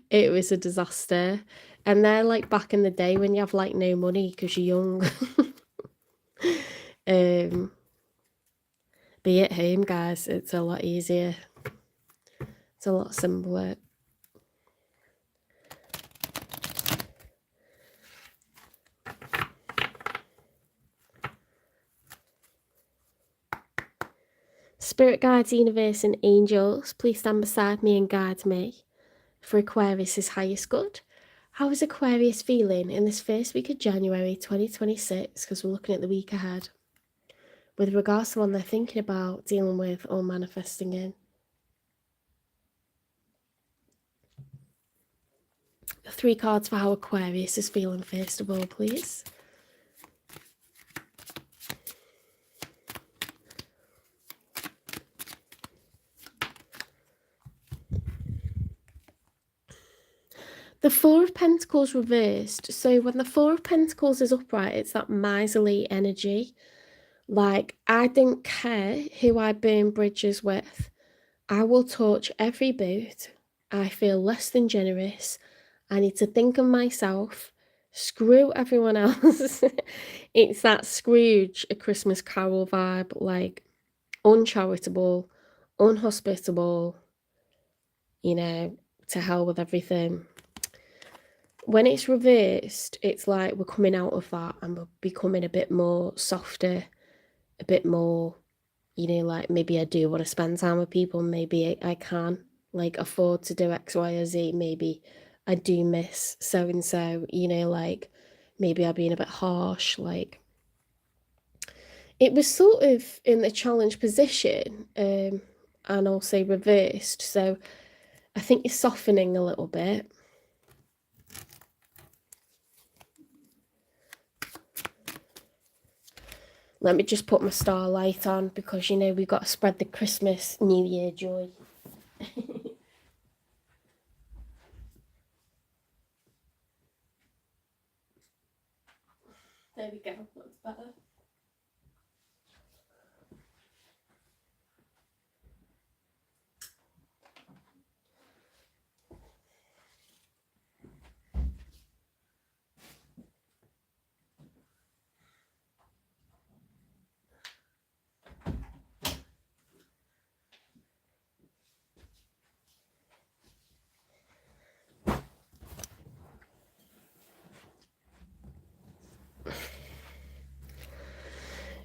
It was a disaster. And they're like back in the day when you have like no money because you're young. Be at home, guys. It's a lot easier. It's a lot simpler. Spirit guides, universe, and angels, please stand beside me and guide me for Aquarius's highest good. How is Aquarius feeling in this first week of January 2026? Because we're looking at the week ahead. With regards to one they're thinking about, dealing with, or manifesting in. 3 cards for how Aquarius is feeling first of all, please. The 4 of Pentacles reversed. So when the 4 of Pentacles is upright, it's that miserly energy. Like, I don't care who I burn bridges with. I will torch every boat. I feel less than generous. I need to think of myself. Screw everyone else. It's that Scrooge, A Christmas Carol vibe. Like, uncharitable, unhospitable, you know, to hell with everything. When it's reversed, it's like we're coming out of that and we're becoming a bit more softer, a bit more, you know, like maybe I do want to spend time with people, maybe I can like afford to do X, Y, or Z, maybe I do miss so and so, you know, like maybe I've been a bit harsh. Like, it was sort of in the challenge position. and also reversed. So I think you're softening a little bit. Let me just put my starlight on because, you know, we've got to spread the Christmas, New Year joy. There we go, that's better.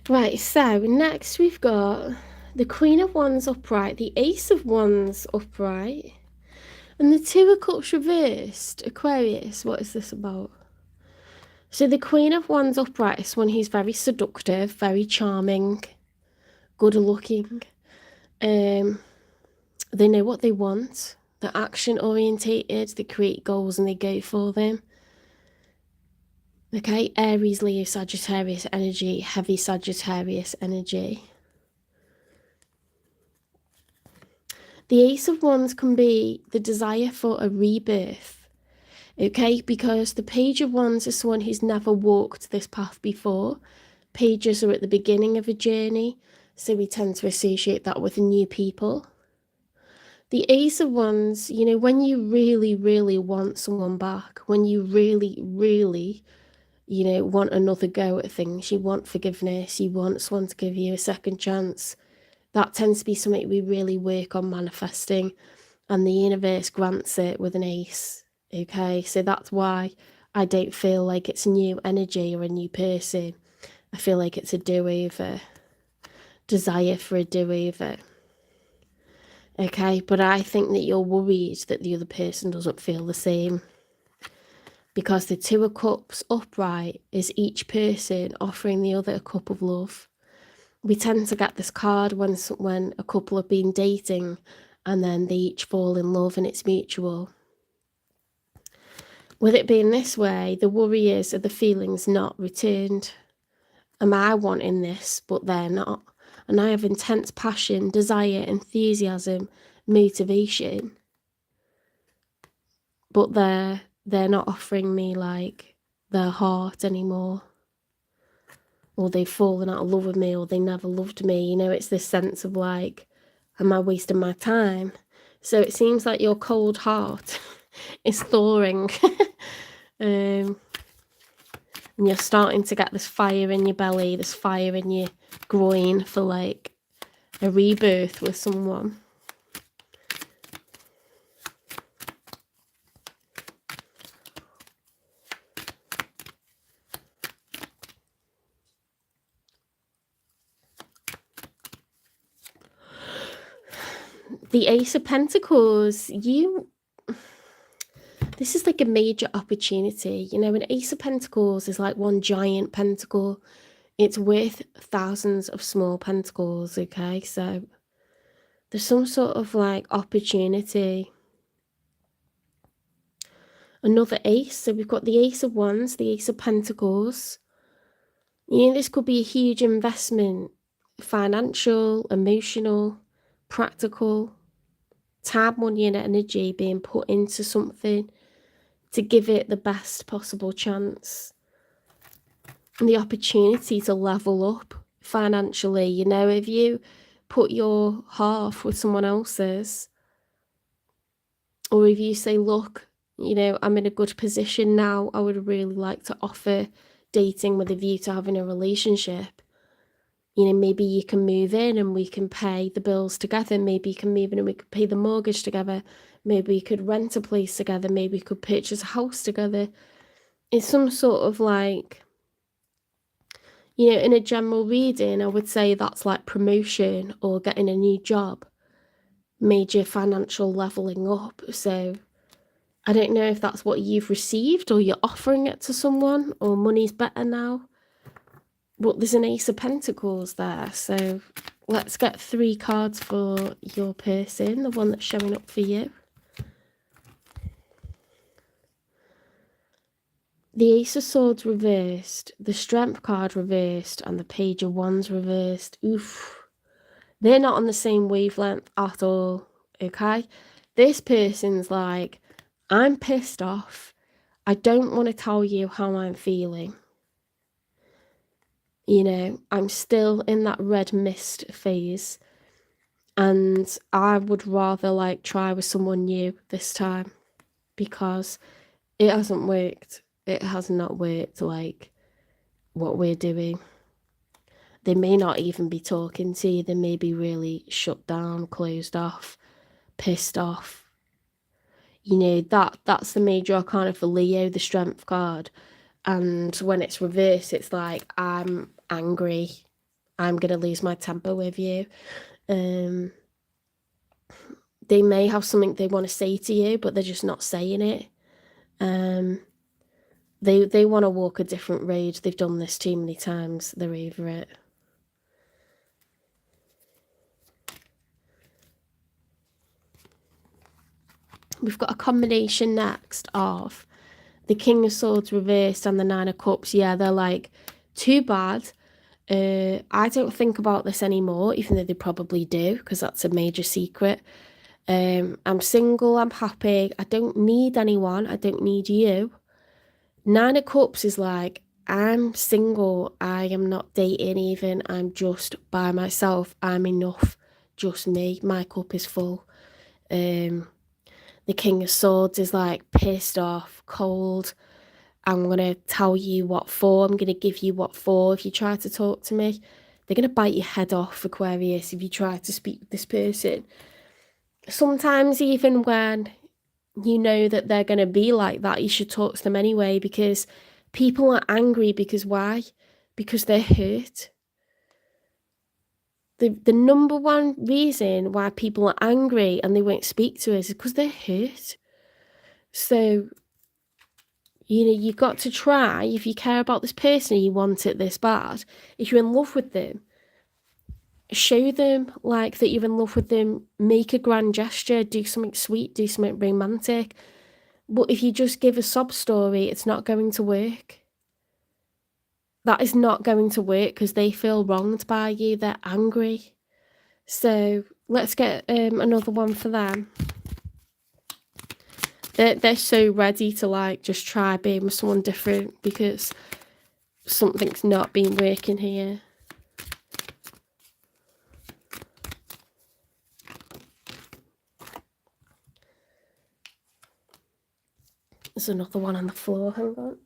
Right, so next we've got the Queen of Wands upright, the Ace of Wands upright, and the Two of Cups reversed. Aquarius, what is this about? So the Queen of Wands upright is one who's very seductive, very charming, good looking. They know what they want. They're action orientated. They create goals and they go for them. Okay, Aries, Leo, Sagittarius energy, heavy Sagittarius energy. The Ace of Wands can be the desire for a rebirth, okay, because the Page of Wands is someone who's never walked this path before. Pages are at the beginning of a journey, so we tend to associate that with new people. The Ace of Wands, you know, when you really, really want someone back, when you really, really, you know, want another go at things, you want forgiveness, you want someone to give you a second chance, that tends to be something we really work on manifesting, and the universe grants it with an ace, okay? So that's why I don't feel like it's new energy or a new person. I feel like it's a do-over, desire for a do-over, okay? But I think that you're worried that the other person doesn't feel the same, because the Two of Cups upright is each person offering the other a cup of love. We tend to get this card when a couple have been dating and then they each fall in love and it's mutual. With it being this way, the worry is, are the feelings not returned? Am I wanting this, but they're not? And I have intense passion, desire, enthusiasm, motivation, but they're not offering me like their heart anymore, or they've fallen out of love with me, or they never loved me. You know, it's this sense of like, am I wasting my time? So it seems like your cold heart is thawing. And you're starting to get this fire in your belly, this fire in your groin for like a rebirth with someone. The Ace of Pentacles, this is like a major opportunity. You know, an Ace of Pentacles is like one giant pentacle. It's worth thousands of small pentacles, okay? So there's some sort of like opportunity. Another ace. So we've got the Ace of Wands, the Ace of Pentacles. You know, this could be a huge investment, financial, emotional, practical, time, money and energy being put into something to give it the best possible chance. And the opportunity to level up financially. You know, if you put your half with someone else's, or if you say, look, you know, I'm in a good position now, I would really like to offer dating with a view to having a relationship. You know, maybe you can move in and we can pay the bills together. Maybe you can move in and we could pay the mortgage together. Maybe we could rent a place together. Maybe we could purchase a house together. It's some sort of like, you know, in a general reading, I would say that's like promotion or getting a new job, major financial leveling up. So I don't know if that's what you've received or you're offering it to someone, or money's better now. But there's an Ace of Pentacles there, so let's get 3 cards for your person, the one that's showing up for you. The Ace of Swords reversed, the Strength card reversed, and the Page of Wands reversed. Oof. They're not on the same wavelength at all, okay? This person's like, I'm pissed off. I don't want to tell you how I'm feeling. You know, I'm still in that red mist phase. And I would rather like try with someone new this time because it hasn't worked. It has not worked like what we're doing. They may not even be talking to you. They may be really shut down, closed off, pissed off. You know, that's the major arcana for Leo, the Strength card. And when it's reversed, it's like, I'm angry. I'm going to lose my temper with you. They may have something they want to say to you, but they're just not saying it. They want to walk a different road. They've done this too many times. They're over it. We've got a combination next of the King of Swords reversed and the Nine of Cups. Yeah, they're like, too bad. I don't think about this anymore, even though they probably do, because that's a major secret. I'm single, I'm happy, I don't need anyone, I don't need you. Nine of Cups is like, I'm single, I am not dating even, I'm just by myself, I'm enough, just me, my cup is full. The King of Swords is like pissed off, cold, I'm going to tell you what for, I'm going to give you what for if you try to talk to me. They're going to bite your head off, Aquarius, if you try to speak with this person. Sometimes even when you know that they're going to be like that, you should talk to them anyway, because people are angry because why? Because they're hurt. The number one reason why people are angry and they won't speak to us is because they're hurt. So, you know, you've got to try, if you care about this person and you want it this bad, if you're in love with them, show them like that you're in love with them, make a grand gesture, do something sweet, do something romantic. But if you just give a sob story, it's not going to work. That is not going to work because they feel wronged by you. They're angry. So let's get another one for them. They're so ready to like just try being with someone different because something's not been working here. There's another one on the floor, hang on.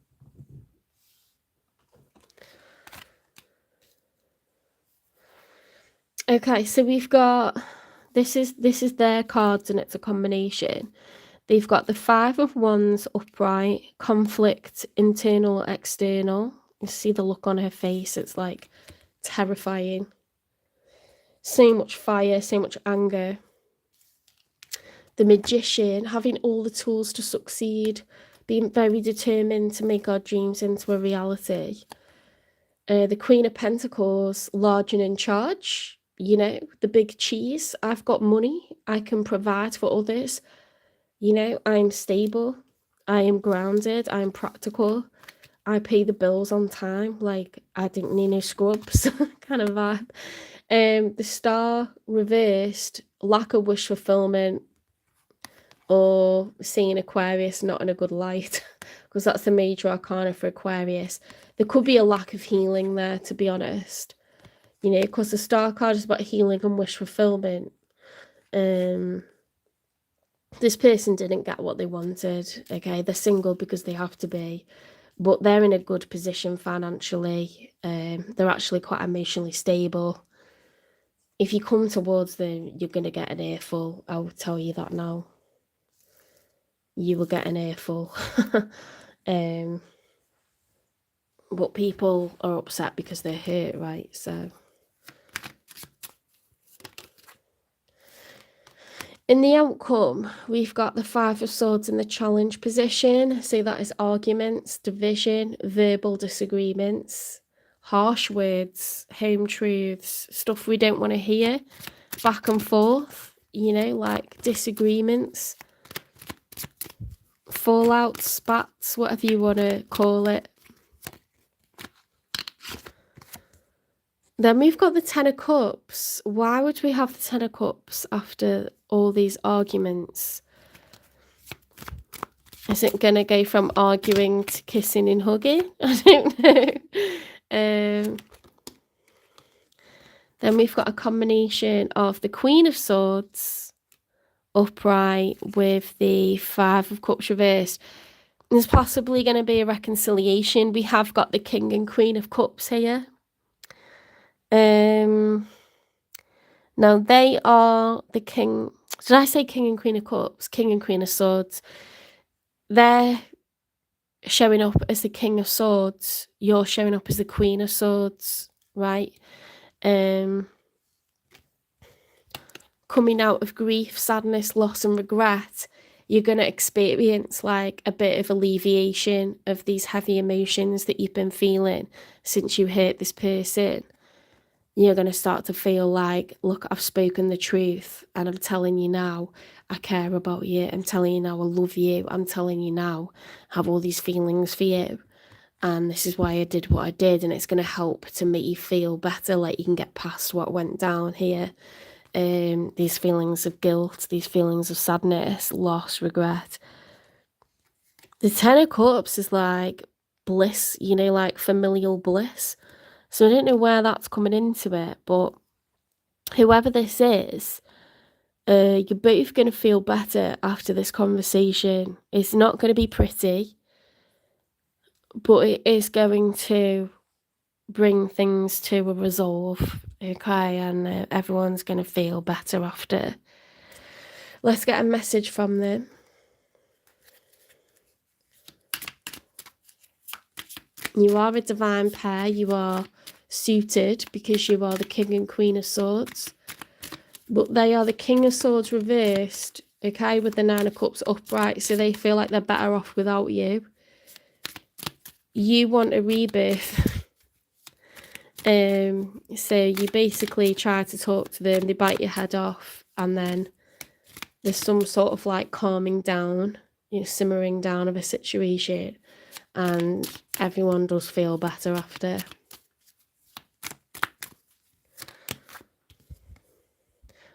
Okay, so we've got, this is their cards and it's a combination. They've got the Five of Wands upright, conflict, internal, external. You see the look on her face, it's like terrifying. So much fire, so much anger. The Magician, having all the tools to succeed, being very determined to make our dreams into a reality. The Queen of Pentacles, large and in charge, you know, the big cheese. I've got money, I can provide for others. You know, I'm stable, I am grounded, I'm practical, I pay the bills on time, like I didn't need no scrubs kind of vibe. The Star reversed, lack of wish fulfillment, or seeing Aquarius not in a good light, because that's the major arcana for Aquarius. There could be a lack of healing there, to be honest. You know, because the Star card is about healing and wish fulfillment. This person didn't get what they wanted, okay? They're single because they have to be, but they're in a good position financially. They're actually quite emotionally stable. If you come towards them, you're going to get an earful. I'll tell you that now. You will get an earful. But people are upset because they're hurt, right? So in the outcome, we've got the Five of Swords in the challenge position. So that is arguments, division, verbal disagreements, harsh words, home truths, stuff we don't want to hear, back and forth, you know, like disagreements, fallout, spats, whatever you want to call it. Then we've got the Ten of Cups. Why would we have the Ten of Cups after all these arguments? Is it going to go from arguing to kissing and hugging? I don't know. Then we've got a combination of the Queen of Swords upright with the Five of Cups reversed. There's possibly going to be a reconciliation. We have got the King and Queen of Cups here. Now they are the King. Did I say King and Queen of Cups? King and Queen of Swords. They're showing up as the King of Swords. You're showing up as the Queen of Swords, right? Coming out of grief, sadness, loss and regret, you're going to experience like a bit of alleviation of these heavy emotions that you've been feeling since you hurt this person. You're going to start to feel like, look, I've spoken the truth and I'm telling you now I care about you. I'm telling you now I love you. I'm telling you now I have all these feelings for you. And this is why I did what I did. And it's going to help to make you feel better, like you can get past what went down here. These feelings of guilt, these feelings of sadness, loss, regret. The Ten of Cups is like bliss, you know, like familial bliss. So I don't know where that's coming into it, but whoever this is, you're both going to feel better after this conversation. It's not going to be pretty, but it is going to bring things to a resolve, okay? And everyone's going to feel better after. Let's get a message from them. You are a divine pair. You are suited because you are the King and Queen of Swords. But they are the King of Swords reversed, okay, with the Nine of Cups upright. So they feel like they're better off without you. You want a rebirth. So you basically try to talk to them. They bite your head off. And then there's some sort of like calming down, you know, simmering down of a situation. And everyone does feel better after.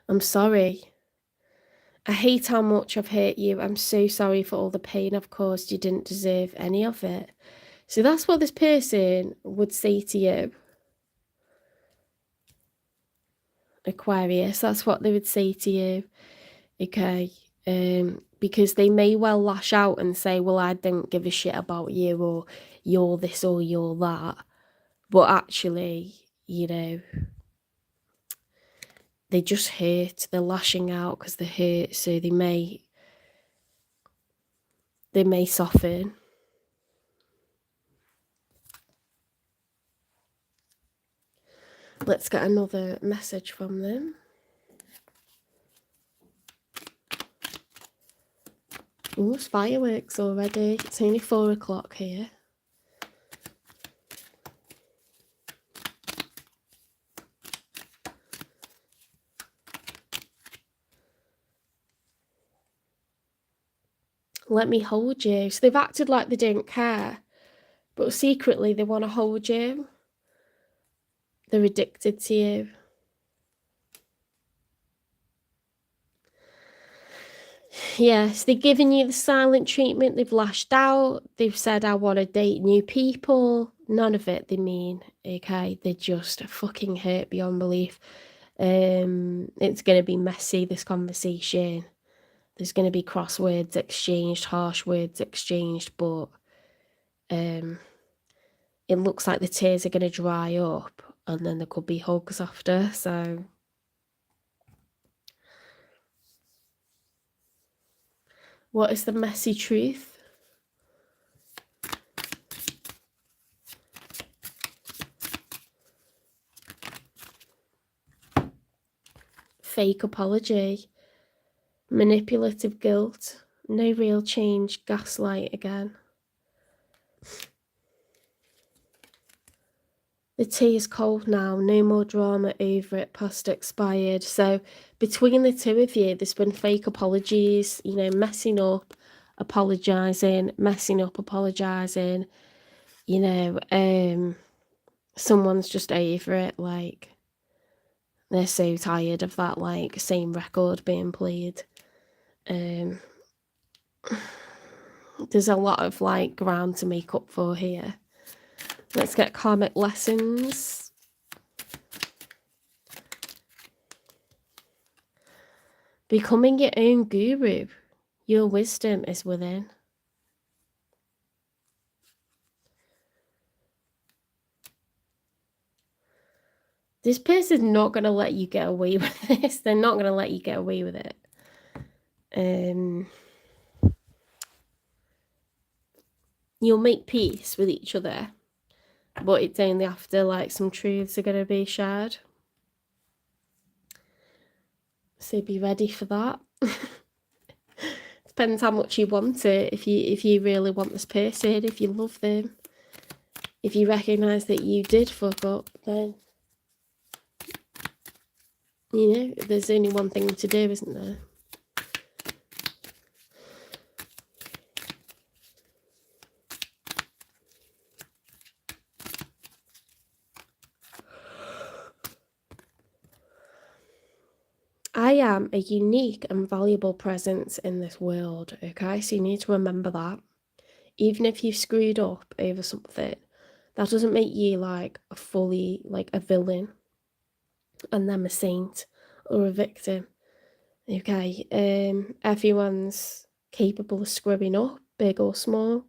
I'm sorry. I hate how much I've hurt you. I'm so sorry for all the pain I've caused. You didn't deserve any of it. So that's what this person would say to you. Aquarius, that's what they would say to you. Okay. Because they may well lash out and say, well, I didn't give a shit about you, or you're this or you're that. But actually, you know, they just hurt. They're lashing out because they hurt, so they may soften. Let's get another message from them. Oh, it's fireworks already. It's only 4 o'clock here. Let me hold you. So they've acted like they don't care, but secretly they want to hold you. They're addicted to you. Yes, they've given you the silent treatment. They've lashed out. They've said, I want to date new people. None of it they mean, okay? They just fucking hurt beyond belief. It's going to be messy, this conversation. There's going to be cross words exchanged, harsh words exchanged, but it looks like the tears are going to dry up, and then there could be hugs after, so... What is the messy truth? Fake apology. Manipulative guilt. No real change. Gaslight again. The tea is cold now, no more drama over it, past expired. So between the two of you, there's been fake apologies, you know, messing up, apologising, messing up, apologising, you know, someone's just over it, like, they're so tired of that, like, same record being played. There's a lot of, like, ground to make up for here. Let's get karmic lessons. Becoming your own guru. Your wisdom is within. This person's not going to let you get away with this. They're not going to let you get away with it. You'll make peace with each other, but it's only after, like, some truths are going to be shared. So be ready for that. Depends how much you want it. If you really want this person, if you love them, if you recognise that you did fuck up, then, you know, there's only one thing to do, isn't there? I am a unique and valuable presence in this world, okay? So you need to remember that. Even if you've screwed up over something, that doesn't make you, like, a fully, like, a villain and them a saint or a victim, okay? Everyone's capable of screwing up, big or small.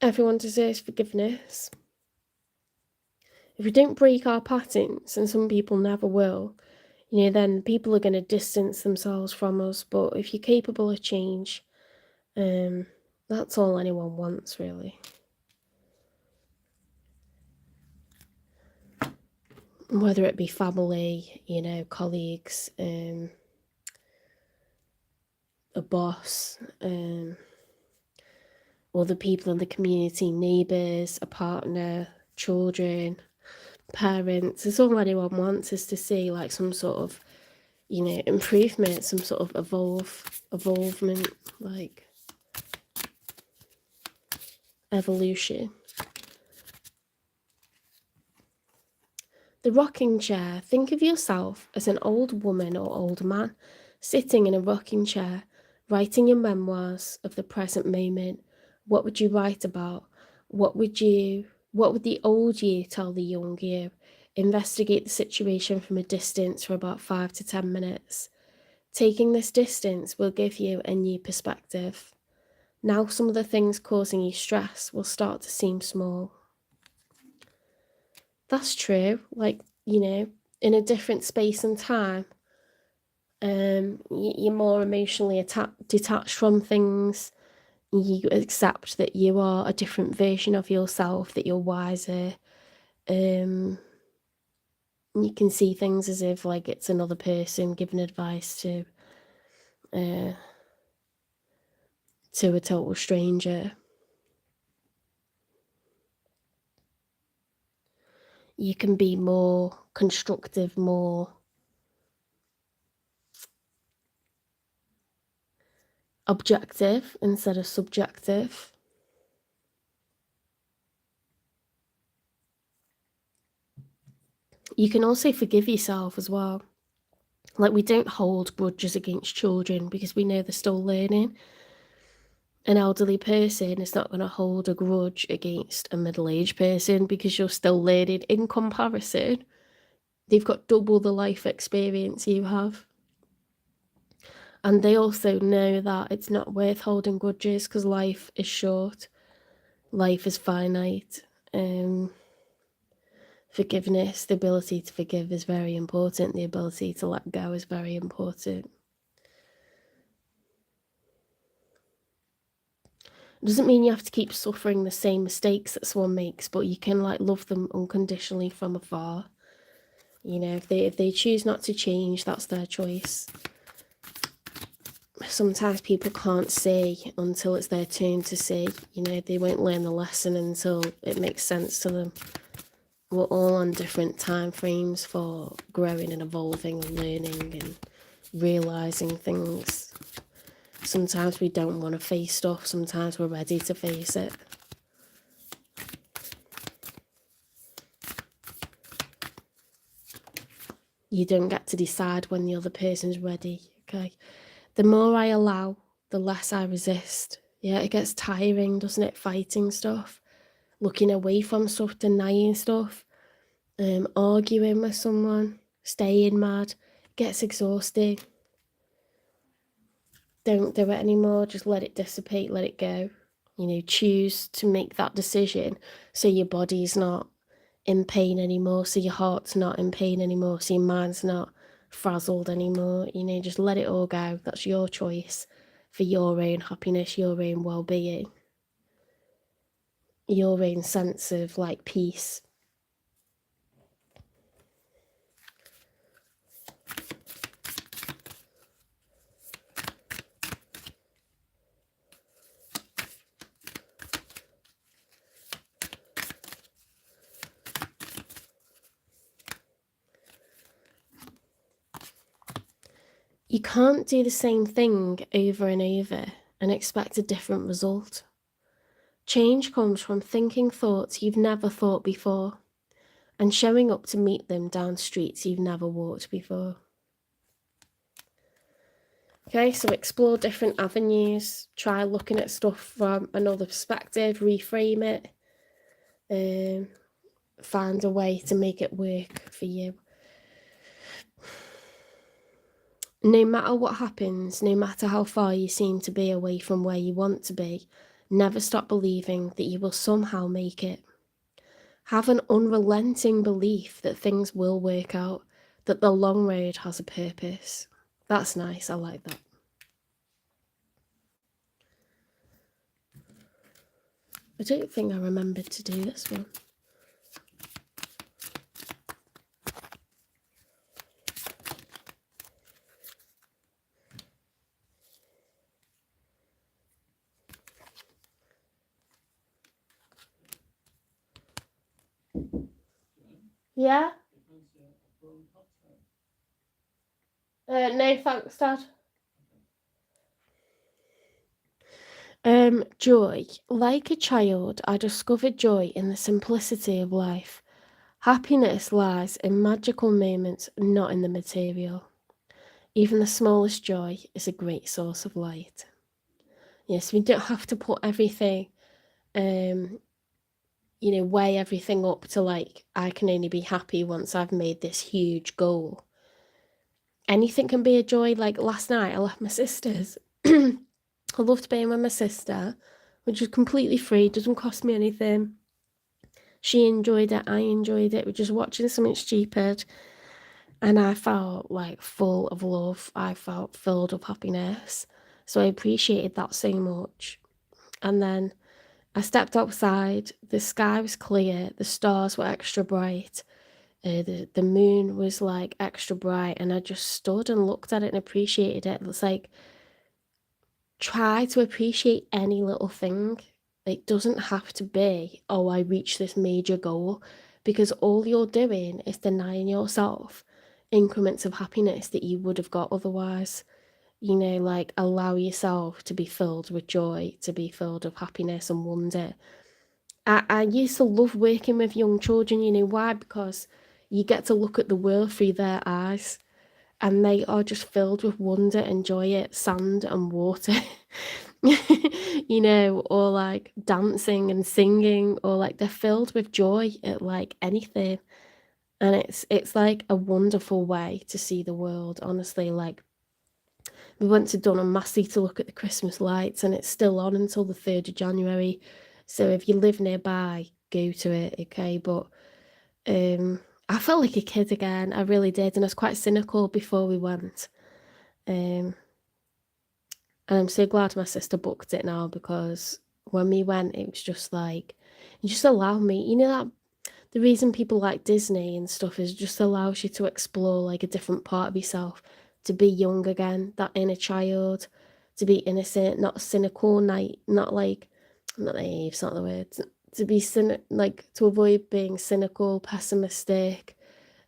Everyone deserves forgiveness. If we don't break our patterns, and some people never will, you know, then people are going to distance themselves from us. But if you're capable of change, that's all anyone wants, really. Whether it be family, you know, colleagues, a boss, other people in the community, neighbours, a partner, children, parents. It's all anyone wants is to see, like, some sort of, you know, improvement, some sort of evolvement, like evolution. The rocking chair. Think of yourself as an old woman or old man sitting in a rocking chair, writing your memoirs of the present moment. What would you write about? What would the old you tell the young you? Investigate the situation from a distance for about 5 to 10 minutes. Taking this distance will give you a new perspective. Now some of the things causing you stress will start to seem small. That's true. Like, you know, in a different space and time, you're more emotionally detached from things. You accept that you are a different version of yourself, that you're wiser. You can see things as if, like, it's another person giving advice to a total stranger. You can be more constructive, more objective instead of subjective. You can also forgive yourself as well. Like, we don't hold grudges against children because we know they're still learning. An elderly person is not going to hold a grudge against a middle-aged person because you're still learning. In comparison, they've got double the life experience you have. And they also know that it's not worth holding grudges because life is short. Life is finite. Forgiveness, the ability to forgive is very important. The ability to let go is very important. It doesn't mean you have to keep suffering the same mistakes that someone makes, but you can, like, love them unconditionally from afar. You know, if they choose not to change, that's their choice. Sometimes people can't see until it's their turn to see. You know, they won't learn the lesson until it makes sense to them. we're all on different time frames for growing and evolving and learning and realising things. Sometimes we don't want to face stuff, sometimes we're ready to face it. You don't get to decide when the other person's ready, okay? The more I allow, the less I resist. Yeah, it gets tiring, doesn't it? Fighting stuff, looking away from stuff, denying stuff, arguing with someone, staying mad. It gets exhausting. Don't do it anymore. Just let it dissipate, let it go. You know, choose to make that decision so your body's not in pain anymore, so your heart's not in pain anymore, so your mind's not frazzled anymore. You know, just let it all go. That's your choice for your own happiness, your own well-being, your own sense of like peace. You can't do the same thing over and over and expect a different result. Change comes from thinking thoughts you've never thought before and showing up to meet them down streets you've never walked before. Okay, so explore different avenues, try looking at stuff from another perspective, reframe it, find a way to make it work for you. No matter what happens, no matter how far you seem to be away from where you want to be, never stop believing that you will somehow make it. Have an unrelenting belief that things will work out, that the long road has a purpose. That's nice, I like that. I don't think I remembered to do this one. Yeah? No, thanks, Dad. Joy. Like a child, I discovered joy in the simplicity of life. Happiness lies in magical moments, not in the material. Even the smallest joy is a great source of light. Yes, we don't have to put everything, you know, weigh everything up to like, I can only be happy once I've made this huge goal. Anything can be a joy. Like last night, I left my sister's. I loved being with my sister, which was completely free, doesn't cost me anything. She enjoyed it, I enjoyed it. We're just watching something stupid. And I felt like full of love. I felt filled with happiness. So I appreciated that so much. And then I stepped outside. The sky was clear. The stars were extra bright. The moon was like extra bright. And I just stood and looked at it and appreciated it. It's like, try to appreciate any little thing. It doesn't have to be, oh, I reached this major goal, because all you're doing is denying yourself increments of happiness that you would have got otherwise. You know, like allow yourself to be filled with joy, to be filled with happiness and wonder. I used to love working with young children. You know why? Because you get to look at the world through their eyes and they are just filled with wonder and joy at sand and water. You know, or like dancing and singing, or like they're filled with joy at like anything. And it's like a wonderful way to see the world, honestly. Like we went to Dunham Massey to look at the Christmas lights and it's still on until the 3rd of January. So if you live nearby, go to it, okay? But I felt like a kid again, I really did, and I was quite cynical before we went. And I'm so glad my sister booked it now, because when we went, it was just like, it just allowed me, you know, that the reason people like Disney and stuff is just allows you to explore like a different part of yourself, to be young again, that inner child, to be innocent, not cynical, not like, not naive, it's not the word, to be to avoid being cynical, pessimistic,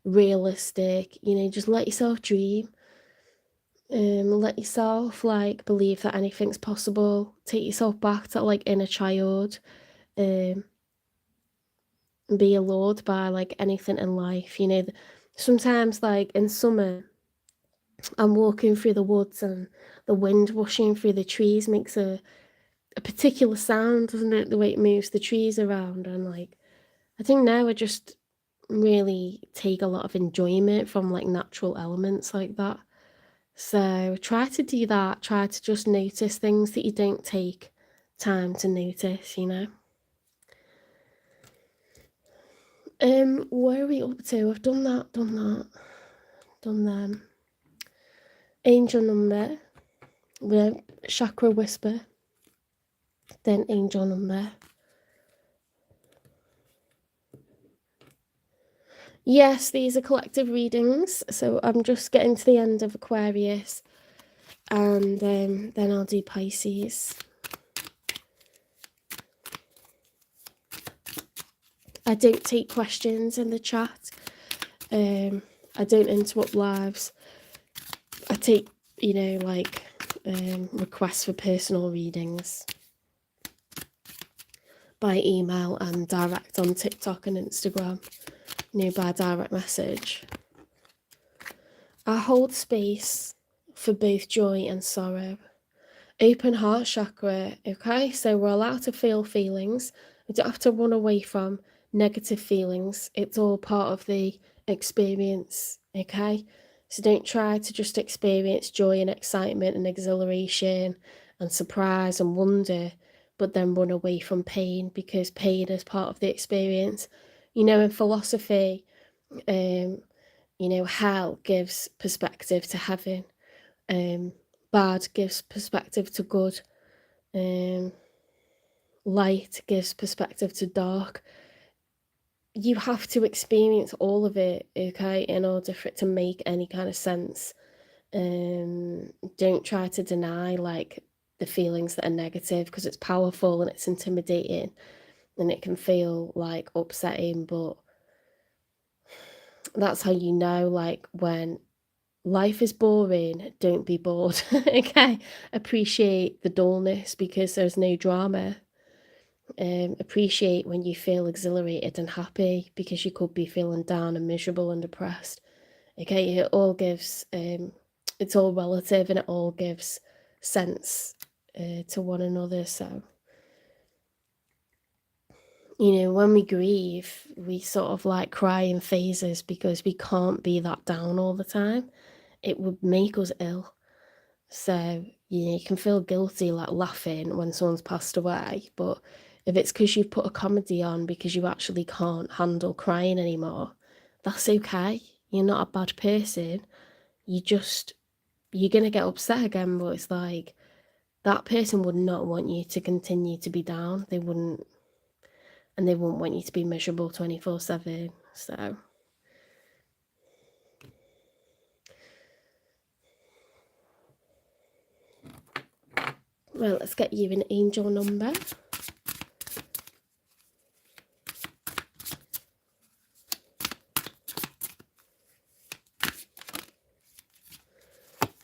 realistic. You know, just let yourself dream. Let yourself like believe that anything's possible. Take yourself back to like inner child. Be allured by like anything in life. You know, sometimes like in summer, I'm walking through the woods and the wind washing through the trees makes a particular sound, doesn't it? The way it moves the trees around. And like, I think now I just really take a lot of enjoyment from like natural elements like that. So try to do that. Try to just notice things that you don't take time to notice, you know. Where are we up to? I've done that, done them. Angel number, chakra whisper, then angel number. Yes, these are collective readings, so I'm just getting to the end of Aquarius, and then I'll do Pisces. I don't take questions in the chat. I don't interrupt lives. I take, you know, like requests for personal readings by email and direct on TikTok and Instagram, you know, by direct message. I hold space for both joy and sorrow. Open heart chakra, okay? So we're allowed to feel feelings. We don't have to run away from negative feelings. It's all part of the experience, okay? So don't try to just experience joy and excitement and exhilaration and surprise and wonder, but then run away from pain, because pain is part of the experience. You know, in philosophy, you know, hell gives perspective to heaven. Bad gives perspective to good. Light gives perspective to dark. You have to experience all of it, okay, in order for it to make any kind of sense. Don't try to deny like the feelings that are negative, because it's powerful and it's intimidating and it can feel like upsetting, but that's how you know, like, when life is boring, don't be bored. Okay, appreciate the dullness because there's no drama. Appreciate when you feel exhilarated and happy, because you could be feeling down and miserable and depressed. Okay, it all gives it's all relative and it all gives sense to one another. So, you know, when we grieve, we sort of like cry in phases because we can't be that down all the time. It would make us ill. So, you know, you can feel guilty like laughing when someone's passed away, but if it's because you've put a comedy on because you actually can't handle crying anymore, that's okay. You're not a bad person. You're going to get upset again, but it's like that person would not want you to continue to be down. They wouldn't, and they wouldn't want you to be miserable 24/7. So, well, let's get you an angel number.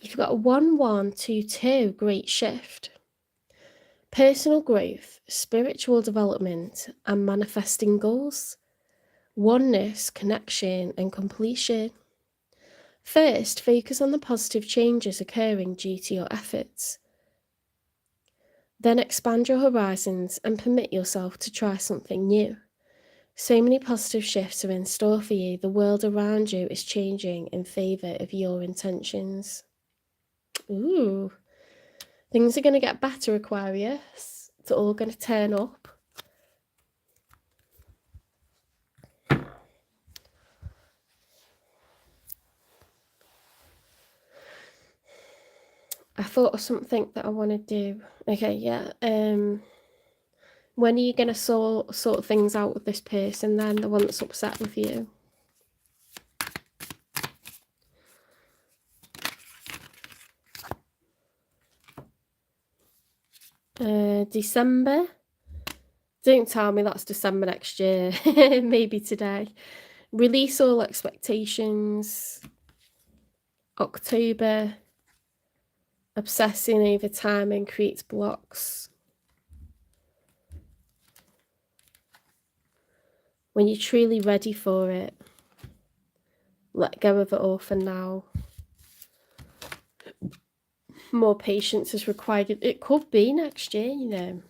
You've got 1122, great shift. Personal growth, spiritual development, and manifesting goals. Oneness, connection, and completion. First, focus on the positive changes occurring due to your efforts. Then expand your horizons and permit yourself to try something new. So many positive shifts are in store for you. The world around you is changing in favour of your intentions. Ooh. Things are going to get better, Aquarius. It's all going to turn up. I thought of something that I want to do. Okay, yeah. When are you going to sort things out with this person then, the one that's upset with you? December, Don't tell me that's December next year. Maybe today. Release all expectations. October. Obsessing over time and creates blocks. When you're truly ready for it, let go of it all for now. More patience is required. It could be next year, you know.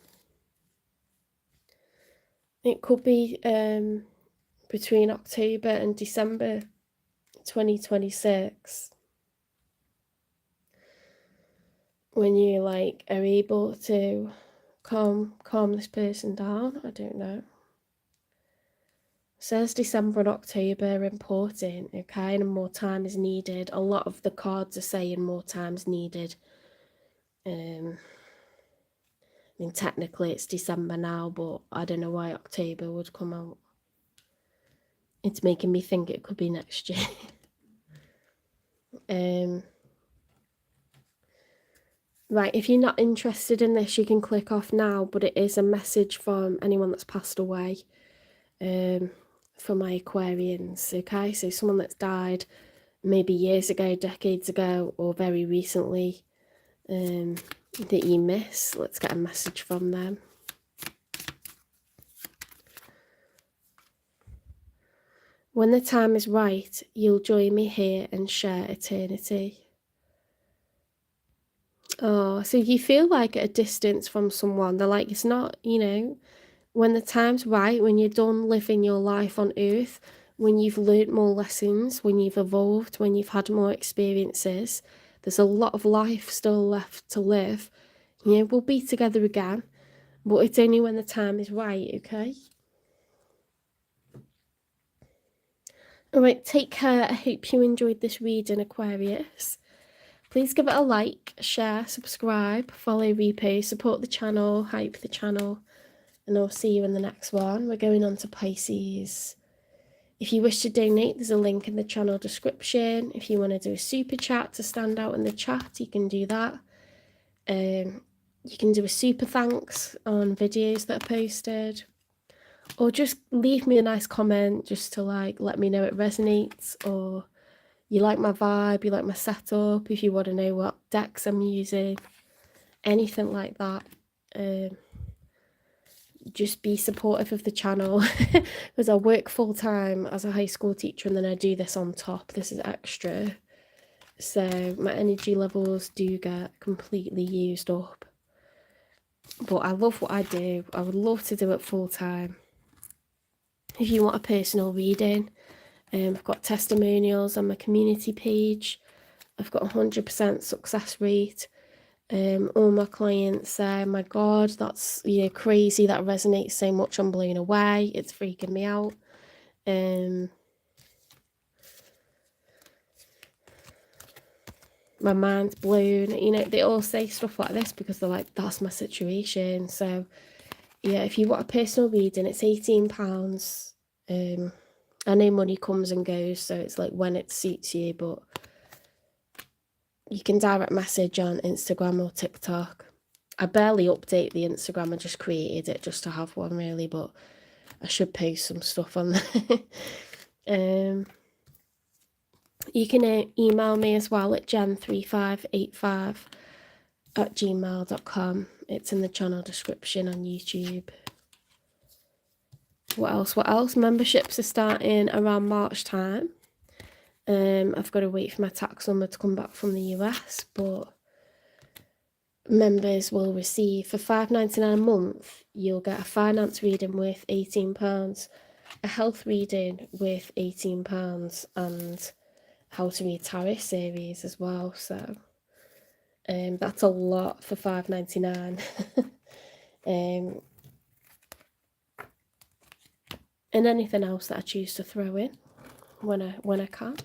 It could be between October and December 2026 when you like are able to calm this person down. I don't know. It says December and October are important, okay, and more time is needed. A lot of the cards are saying more time's needed. I mean, technically it's December now, but I don't know why October would come out. It's making me think it could be next year. Right, if you're not interested in this, you can click off now, but it is a message from anyone that's passed away, for my Aquarians, okay? So someone that's died maybe years ago, decades ago, or very recently, that you miss. Let's get a message from them. When the time is right, you'll join me here and share eternity. Oh, so you feel like at a distance from someone. They're like, it's not, you know, when the time's right, when you're done living your life on earth, when you've learnt more lessons, when you've evolved, when you've had more experiences, there's a lot of life still left to live. You know, we'll be together again, but it's only when the time is right, okay? All right, take care. I hope you enjoyed this reading, Aquarius. Please give it a like, share, subscribe, follow, repost, support the channel, hype the channel, and I'll see you in the next one. We're going on to Pisces. If you wish to donate, there's a link in the channel description. If you want to do a super chat to stand out in the chat, you can do that. You can do a super thanks on videos that are posted. Or just leave me a nice comment just to like let me know it resonates, or you like my vibe, you like my setup, if you want to know what decks I'm using, anything like that. Just be supportive of the channel because I work full-time as a high school teacher and then I do this on top. This is extra. So my energy levels do get completely used up. But I love what I do. I would love to do it full-time. If you want a personal reading, I've got testimonials on my community page. I've got 100% success rate. All my clients say, my God, that's, you know, crazy. That resonates so much. I'm blown away. It's freaking me out. My mind's blown. You know, they all say stuff like this because they're like, that's my situation. So yeah, if you want a personal reading, it's £18. I know money comes and goes, so it's like when it suits you, but you can direct message on Instagram or TikTok. I barely update the Instagram. I just created it just to have one, really, but I should post some stuff on there. You can email me as well at jen3585@gmail.com. It's in the channel description on YouTube. What else? Memberships are starting around March time. I've got to wait for my tax number to come back from the US, but members will receive, for £5.99 a month, you'll get a finance reading worth £18, a health reading worth £18, and how to read tarot series as well. So that's a lot for £5.99. And anything else that I choose to throw in when I can.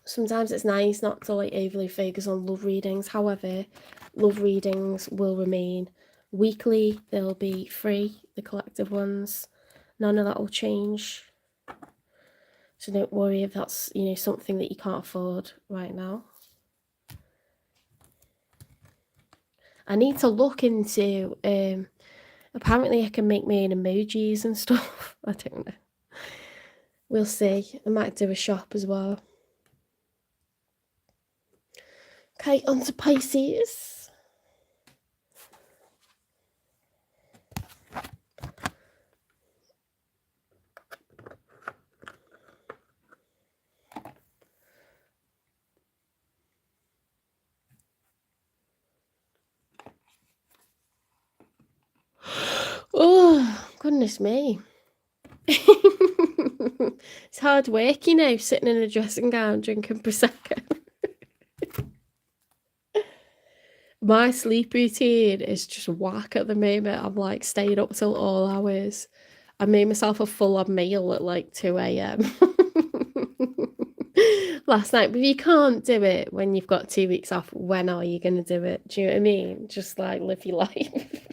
Sometimes it's nice not to like overly focus on love readings. However, love readings will remain weekly. They'll be free, the collective ones. None of that will change. So don't worry if that's, you know, something that you can't afford right now. I need to look into, apparently I can make my own emojis and stuff. I don't know. We'll see. I might do a shop as well. Okay, on to Pisces. Oh, goodness me. It's hard work, you know, sitting in a dressing gown drinking Prosecco. My sleep routine is just whack at the moment. I'm like staying up till all hours. I made myself a full-on meal at like 2 a.m. last night. But if you can't do it when you've got 2 weeks off, when are you going to do it? Do you know what I mean? Just like live your life.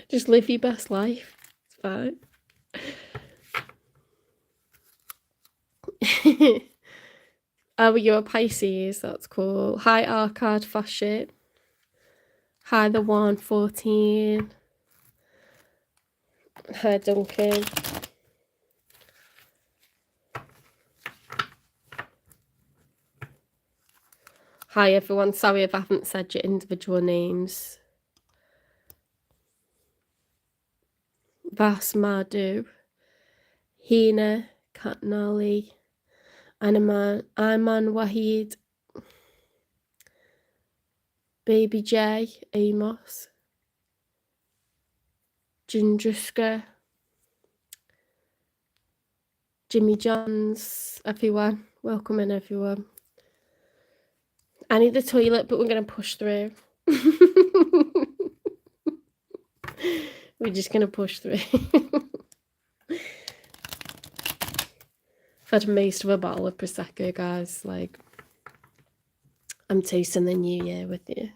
Just live your best life. It's fine. Oh, you're a Pisces. That's cool. Hi, Arcade Fashion. Hi, the 114. Hi, Duncan. Hi, everyone. Sorry if I haven't said your individual names. Vas Madhu. Hina. Katnali. Ayman Wahid. Baby J. Amos. Jindruska. Jimmy Johns. Everyone. Welcome in, everyone. I need the toilet, but we're going to push through. We're just going to push through. I've had most of a bottle of Prosecco, guys. Like, I'm toasting the new year with you.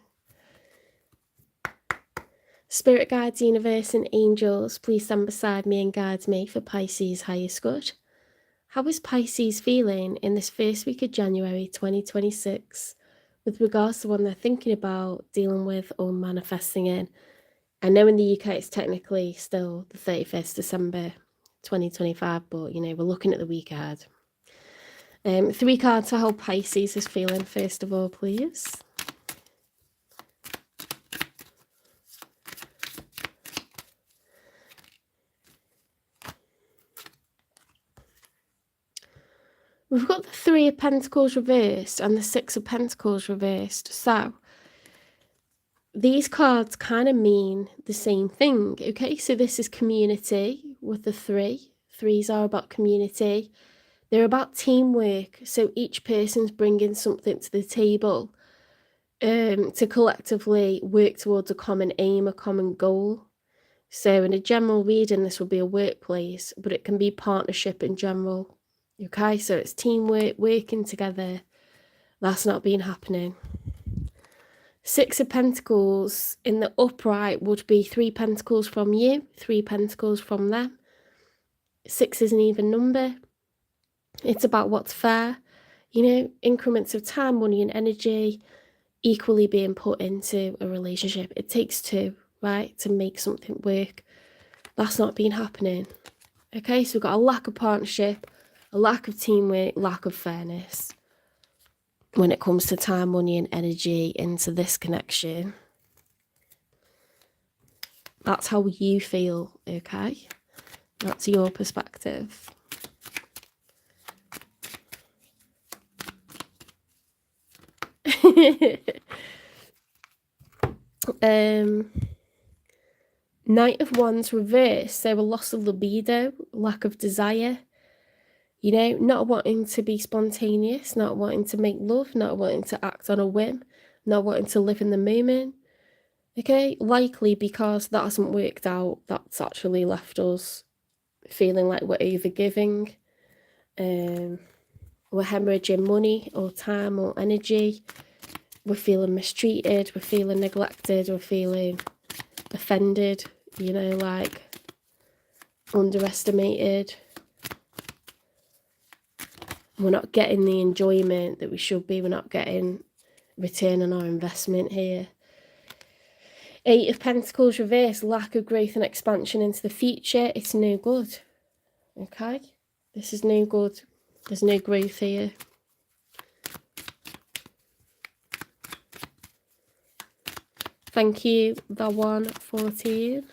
Spirit guides, universe, and angels, please stand beside me and guide me for Pisces' highest good. How is Pisces feeling in this first week of January 2026 with regards to what they're thinking about, dealing with, or manifesting in? I know in the UK it's technically still the 31st December 2025, but, you know, we're looking at the week ahead. 3 cards for how Pisces is feeling, first of all, please. We've got the 3 of Pentacles reversed and the 6 of Pentacles reversed. So these cards kind of mean the same thing, okay? So this is community with the 3. 3s are about community. They're about teamwork. So each person's bringing something to the table to collectively work towards a common aim, a common goal. So in a general reading, this will be a workplace, but it can be partnership in general. Okay, so it's teamwork, working together. That's not been happening. 6 of Pentacles in the upright would be 3 pentacles from you, 3 pentacles from them. 6 is an even number. It's about what's fair. You know, increments of time, money, and energy equally being put into a relationship. It takes 2, right, to make something work. That's not been happening. Okay, so we've got a lack of partnership, a lack of teamwork, lack of fairness when it comes to time, money, and energy into this connection. That's how you feel, okay? That's your perspective. Knight of Wands reverse, so a loss of libido, lack of desire, you know, not wanting to be spontaneous, not wanting to make love, not wanting to act on a whim, not wanting to live in the moment. Okay, likely because that hasn't worked out, that's actually left us feeling like we're overgiving, we're hemorrhaging money or time or energy, we're feeling mistreated, we're feeling neglected, we're feeling offended, you know, like underestimated. We're not getting the enjoyment that we should be. We're not getting return on our investment here. Eight of Pentacles reverse, lack of growth and expansion into the future. It's no good. Okay? This is no good. There's no growth here. Thank you, the 114.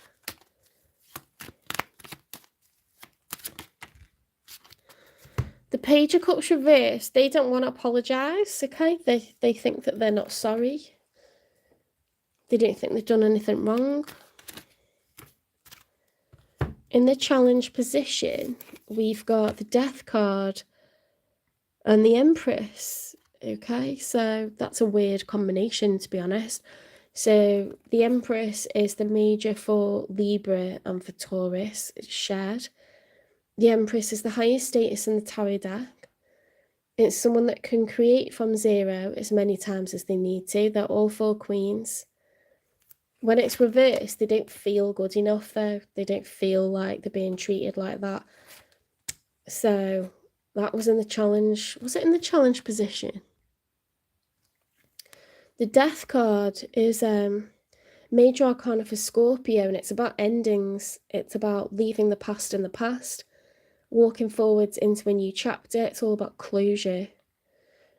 The Page of Cups reversed, they don't want to apologise, okay? They think that they're not sorry. They don't think they've done anything wrong. In the challenge position, we've got the Death card and the Empress, okay? So that's a weird combination, to be honest. So the Empress is the major for Libra and for Taurus. It's shared. The Empress is the highest status in the tarot deck. It's someone that can create from zero as many times as they need to. They're all four queens. When it's reversed, they don't feel good enough, though. They don't feel like they're being treated like that. So that was in the challenge. Was it in the challenge position? The Death card is Major Arcana for Scorpio, and it's about endings. It's about leaving the past in the past, walking forwards into a new chapter. It's all about closure.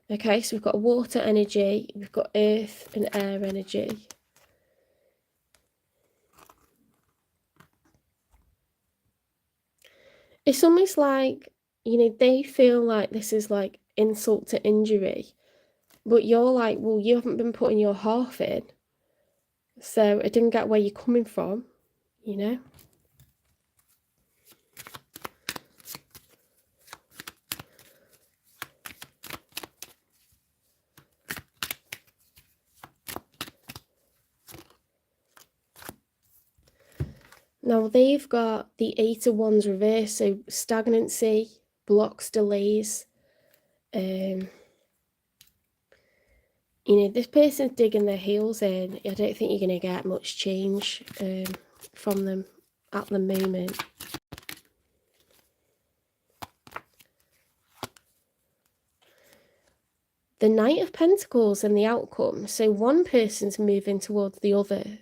Okay, so we've got water energy, we've got earth and air energy. It's almost like, you know, they feel like this is like insult to injury, but you're like, well, you haven't been putting your half in, so I didn't get where you're coming from, you know. Now they've got the Eight of Wands reverse, so stagnancy, blocks, delays. You know, this person's digging their heels in. I don't think you're going to get much change from them at the moment. The Knight of Pentacles and the outcome. So one person's moving towards the other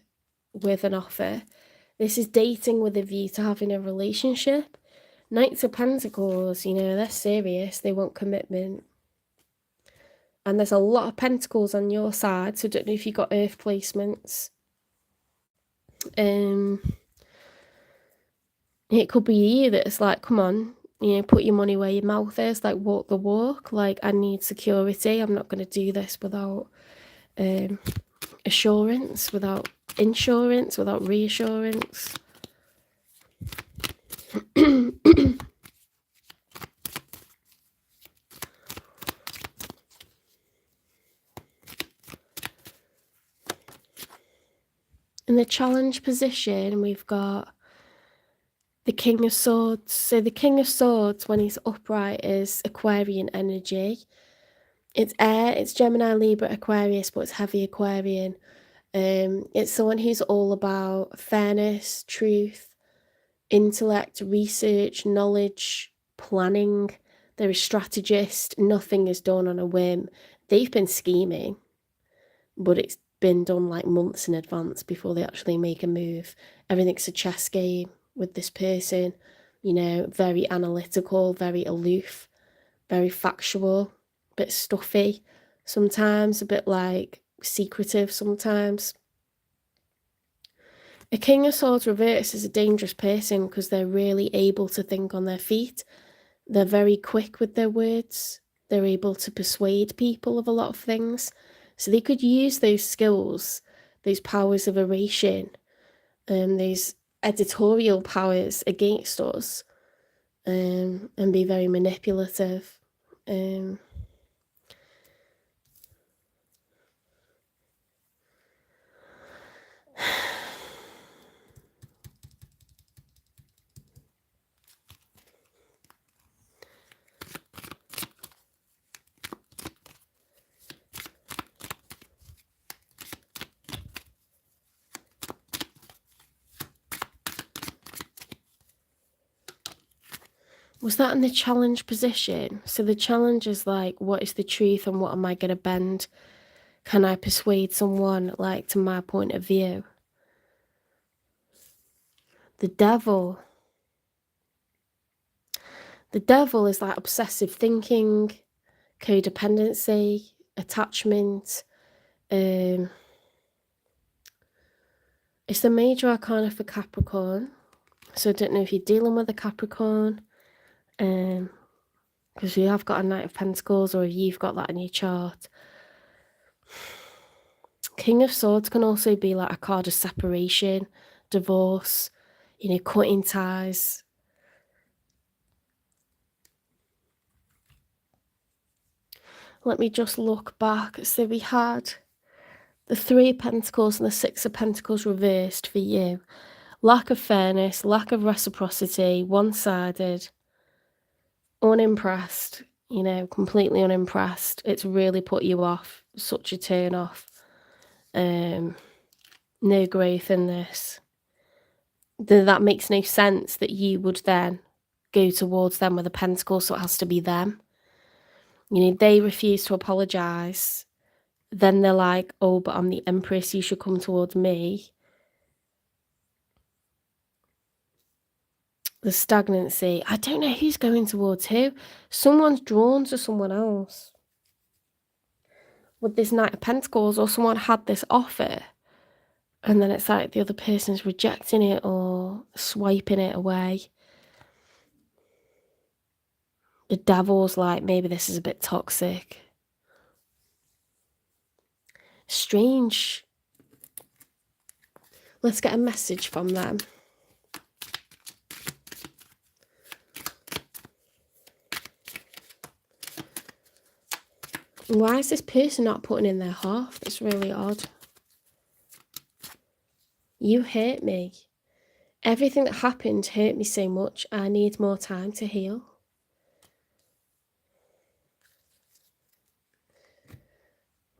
with an offer. This is dating with a view to having a relationship. Knights of Pentacles, you know, they're serious. They want commitment. And there's a lot of pentacles on your side, so I don't know if you got earth placements. It could be you that's like, come on, you know, put your money where your mouth is, like walk the walk. Like, I need security. I'm not going to do this without assurance, without insurance, without reassurance. In the challenge position, we've got the King of Swords. So the King of Swords, when he's upright, is Aquarian energy. It's air, it's Gemini, Libra, Aquarius, but it's heavy Aquarian. It's someone who's all about fairness, truth, intellect, research, knowledge, planning. They're a strategist. Nothing is done on a whim. They've been scheming, but it's been done like months in advance before they actually make a move. Everything's a chess game with this person, you know, very analytical, very aloof, very factual, a bit stuffy sometimes, a bit like secretive sometimes. A King of Swords reverse is a dangerous person because they're really able to think on their feet. They're very quick with their words. They're able to persuade people of a lot of things. So they could use those skills, those powers of oration, those editorial powers against us, and be very manipulative. Was that in the challenge position? So the challenge is like, what is the truth and what am I going to bend? Can I persuade someone like to my point of view? The devil. The devil is like obsessive thinking, codependency, attachment. It's the major arcana for Capricorn. So I don't know if you're dealing with a Capricorn, because we have got a Knight of Pentacles, or if you've got that in your chart. King of Swords can also be like a card of separation, divorce, you know, cutting ties. Let me just look back. So we had the Three of Pentacles and the Six of Pentacles reversed for you. Lack of fairness, lack of reciprocity, one-sided, unimpressed, you know, completely unimpressed. It's really put you off, such a turn off. No growth in this. That makes no sense that you would then go towards them with a pentacle, so it has to be them. You know, they refuse to apologise. Then they're like, oh, but I'm the Empress, you should come towards me. The stagnancy. I don't know who's going towards who. Someone's drawn to someone else with this Knight of Pentacles, or someone had this offer, and then it's like the other person's rejecting it or swiping it away. The devil's like, maybe this is a bit toxic. Strange. Let's get a message from them. Why is this person not putting in their half? That's really odd. You hurt me. Everything that happened hurt me so much. I need more time to heal.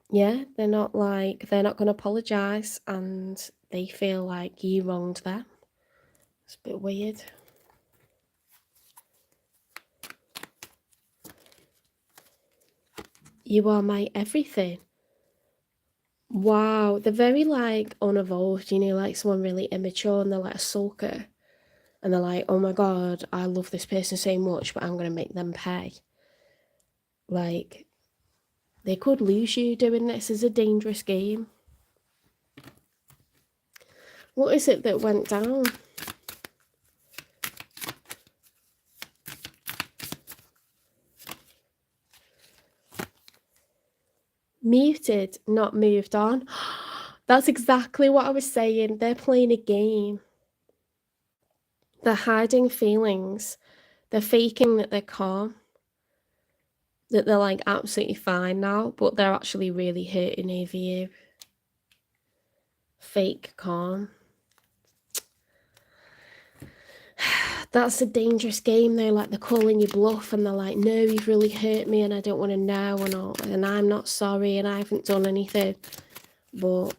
Yeah, they're not going to apologise, and they feel like you wronged them. It's a bit weird. You are my everything. Wow, they're very like unevolved, you know, like someone really immature, and they're like a sulker. And they're like, oh my God, I love this person so much, but I'm going to make them pay. Like, they could lose you doing this. It's a dangerous game. What is it that went down? Muted, not moved on. That's exactly what I was saying. They're playing a game. They're hiding feelings. They're faking that they're calm. That they're like absolutely fine now, but they're actually really hurting over you. Fake calm. That's a dangerous game though. Like, they're calling you bluff, and they're like, no, you've really hurt me and I don't want to know, and I'm not sorry and I haven't done anything. But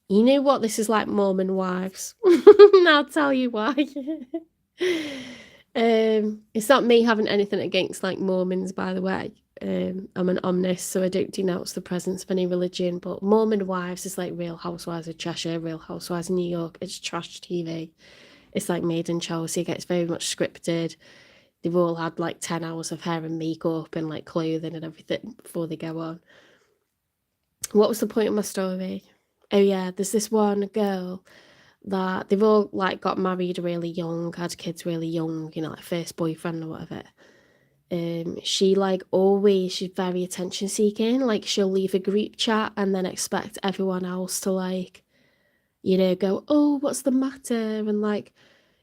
you know what? This is like Mormon wives. I'll tell you why. It's not me having anything against like Mormons, by the way. I'm an omnist, so I don't denounce the presence of any religion, but Mormon wives is like Real Housewives of Cheshire, Real Housewives of New York. It's trash TV. It's like Made in Chelsea. It gets very much scripted. They've all had like 10 hours of hair and makeup and like clothing and everything before they go on. What was the point of my story? Oh yeah, there's this one girl that they've all like got married really young, had kids really young, you know, like first boyfriend or whatever. She like always, she's very attention seeking. Like, she'll leave a group chat and then expect everyone else to like, you know, go, oh, what's the matter? And like,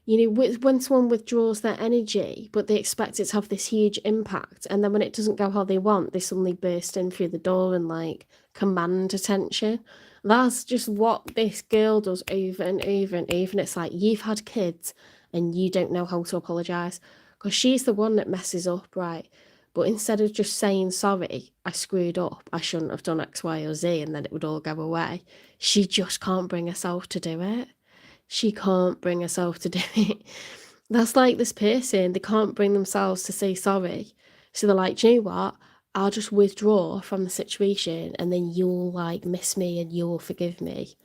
you know, when someone withdraws their energy, but they expect it to have this huge impact, and then when it doesn't go how they want, they suddenly burst in through the door and like command attention. That's just what this girl does over and over and over. And it's like, you've had kids and you don't know how to apologise, because she's the one that messes up, right? But instead of just saying, sorry, I screwed up, I shouldn't have done X, Y, or Z, and then it would all go away, she just can't bring herself to do it. She can't bring herself to do it. That's like this person, they can't bring themselves to say sorry. So they're like, do you know what? I'll just withdraw from the situation, and then you'll like miss me and you'll forgive me.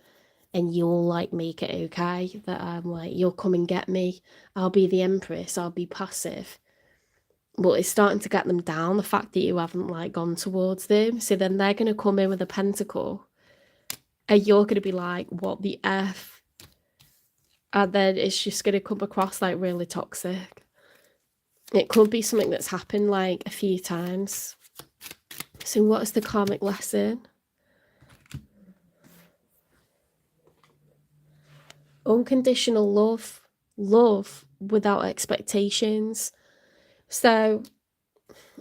and you'll like make it okay that I'm like, you'll come and get me, I'll be the empress, I'll be passive. But it's starting to get them down, the fact that you haven't like gone towards them. So then they're going to come in with a pentacle and you're going to be like, what the F? And then it's just going to come across like really toxic. It could be something that's happened like a few times. So what is the karmic lesson? Unconditional love. Love without expectations. So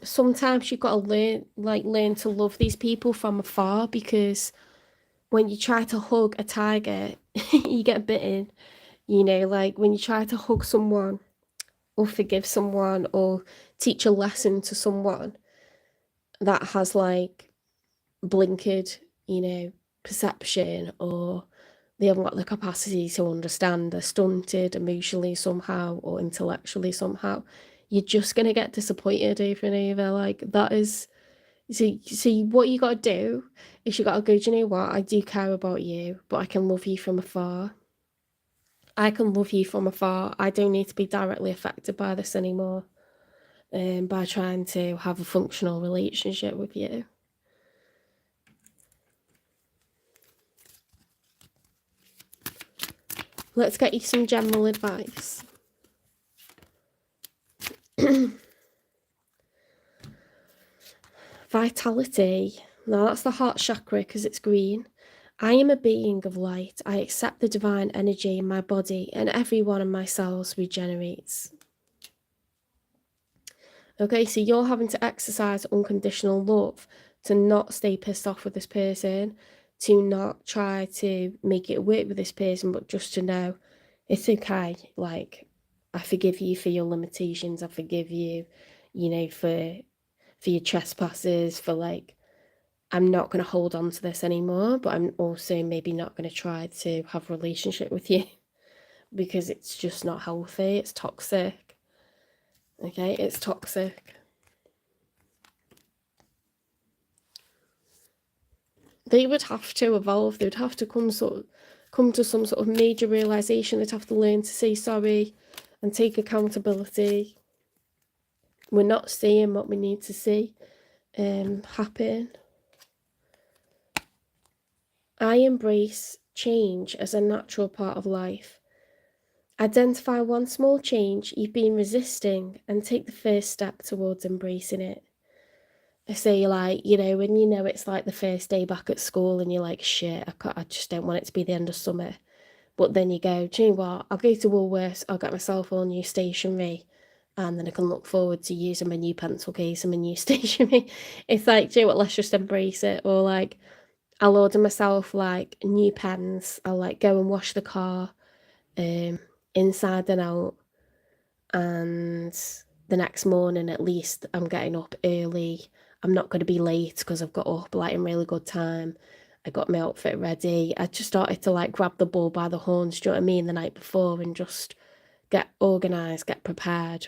sometimes you've got to learn to love these people from afar, because when you try to hug a tiger, you get bitten. You know, like when you try to hug someone or forgive someone or teach a lesson to someone that has like blinkered, you know, perception, or they haven't got the capacity to understand, they're stunted emotionally somehow or intellectually somehow, you're just going to get disappointed over and over. Like that is, see what you got to do is you got to go, do you know what, I do care about you, but I can love you from afar. I can love you from afar. I don't need to be directly affected by this anymore, by trying to have a functional relationship with you. Let's get you some general advice. Vitality. Now that's the heart chakra because it's green. I am a being of light. I accept the divine energy in my body, and every one of my cells regenerates. Okay, so you're having to exercise unconditional love to not stay pissed off with this person, to not try to make it work with this person, but just to know it's okay. Like, I forgive you for your limitations. I forgive you, you know, for your trespasses, for like, I'm not going to hold on to this anymore, but I'm also maybe not going to try to have a relationship with you because it's just not healthy. It's toxic. Okay, it's toxic. They would have to evolve. They would have to come to some sort of major realization. They'd have to learn to say sorry and take accountability. We're not seeing what we need to see happen. I embrace change as a natural part of life. Identify one small change you've been resisting and take the first step towards embracing it. I say, like, you know, when you know it's like the first day back at school and you're like, shit, I just don't want it to be the end of summer. But then you go, do you know what, I'll go to Woolworths, I'll get myself all new stationery, and then I can look forward to using my new pencil case and my new stationery. It's like, do you know what, let's just embrace it. Or like, I'll order myself like new pens, I'll like go and wash the car inside and out, and the next morning at least I'm getting up early. I'm not going to be late because I've got up like in really good time. I got my outfit ready. I just started to like grab the bull by the horns, do you know what I mean, the night before, and just get organised, get prepared.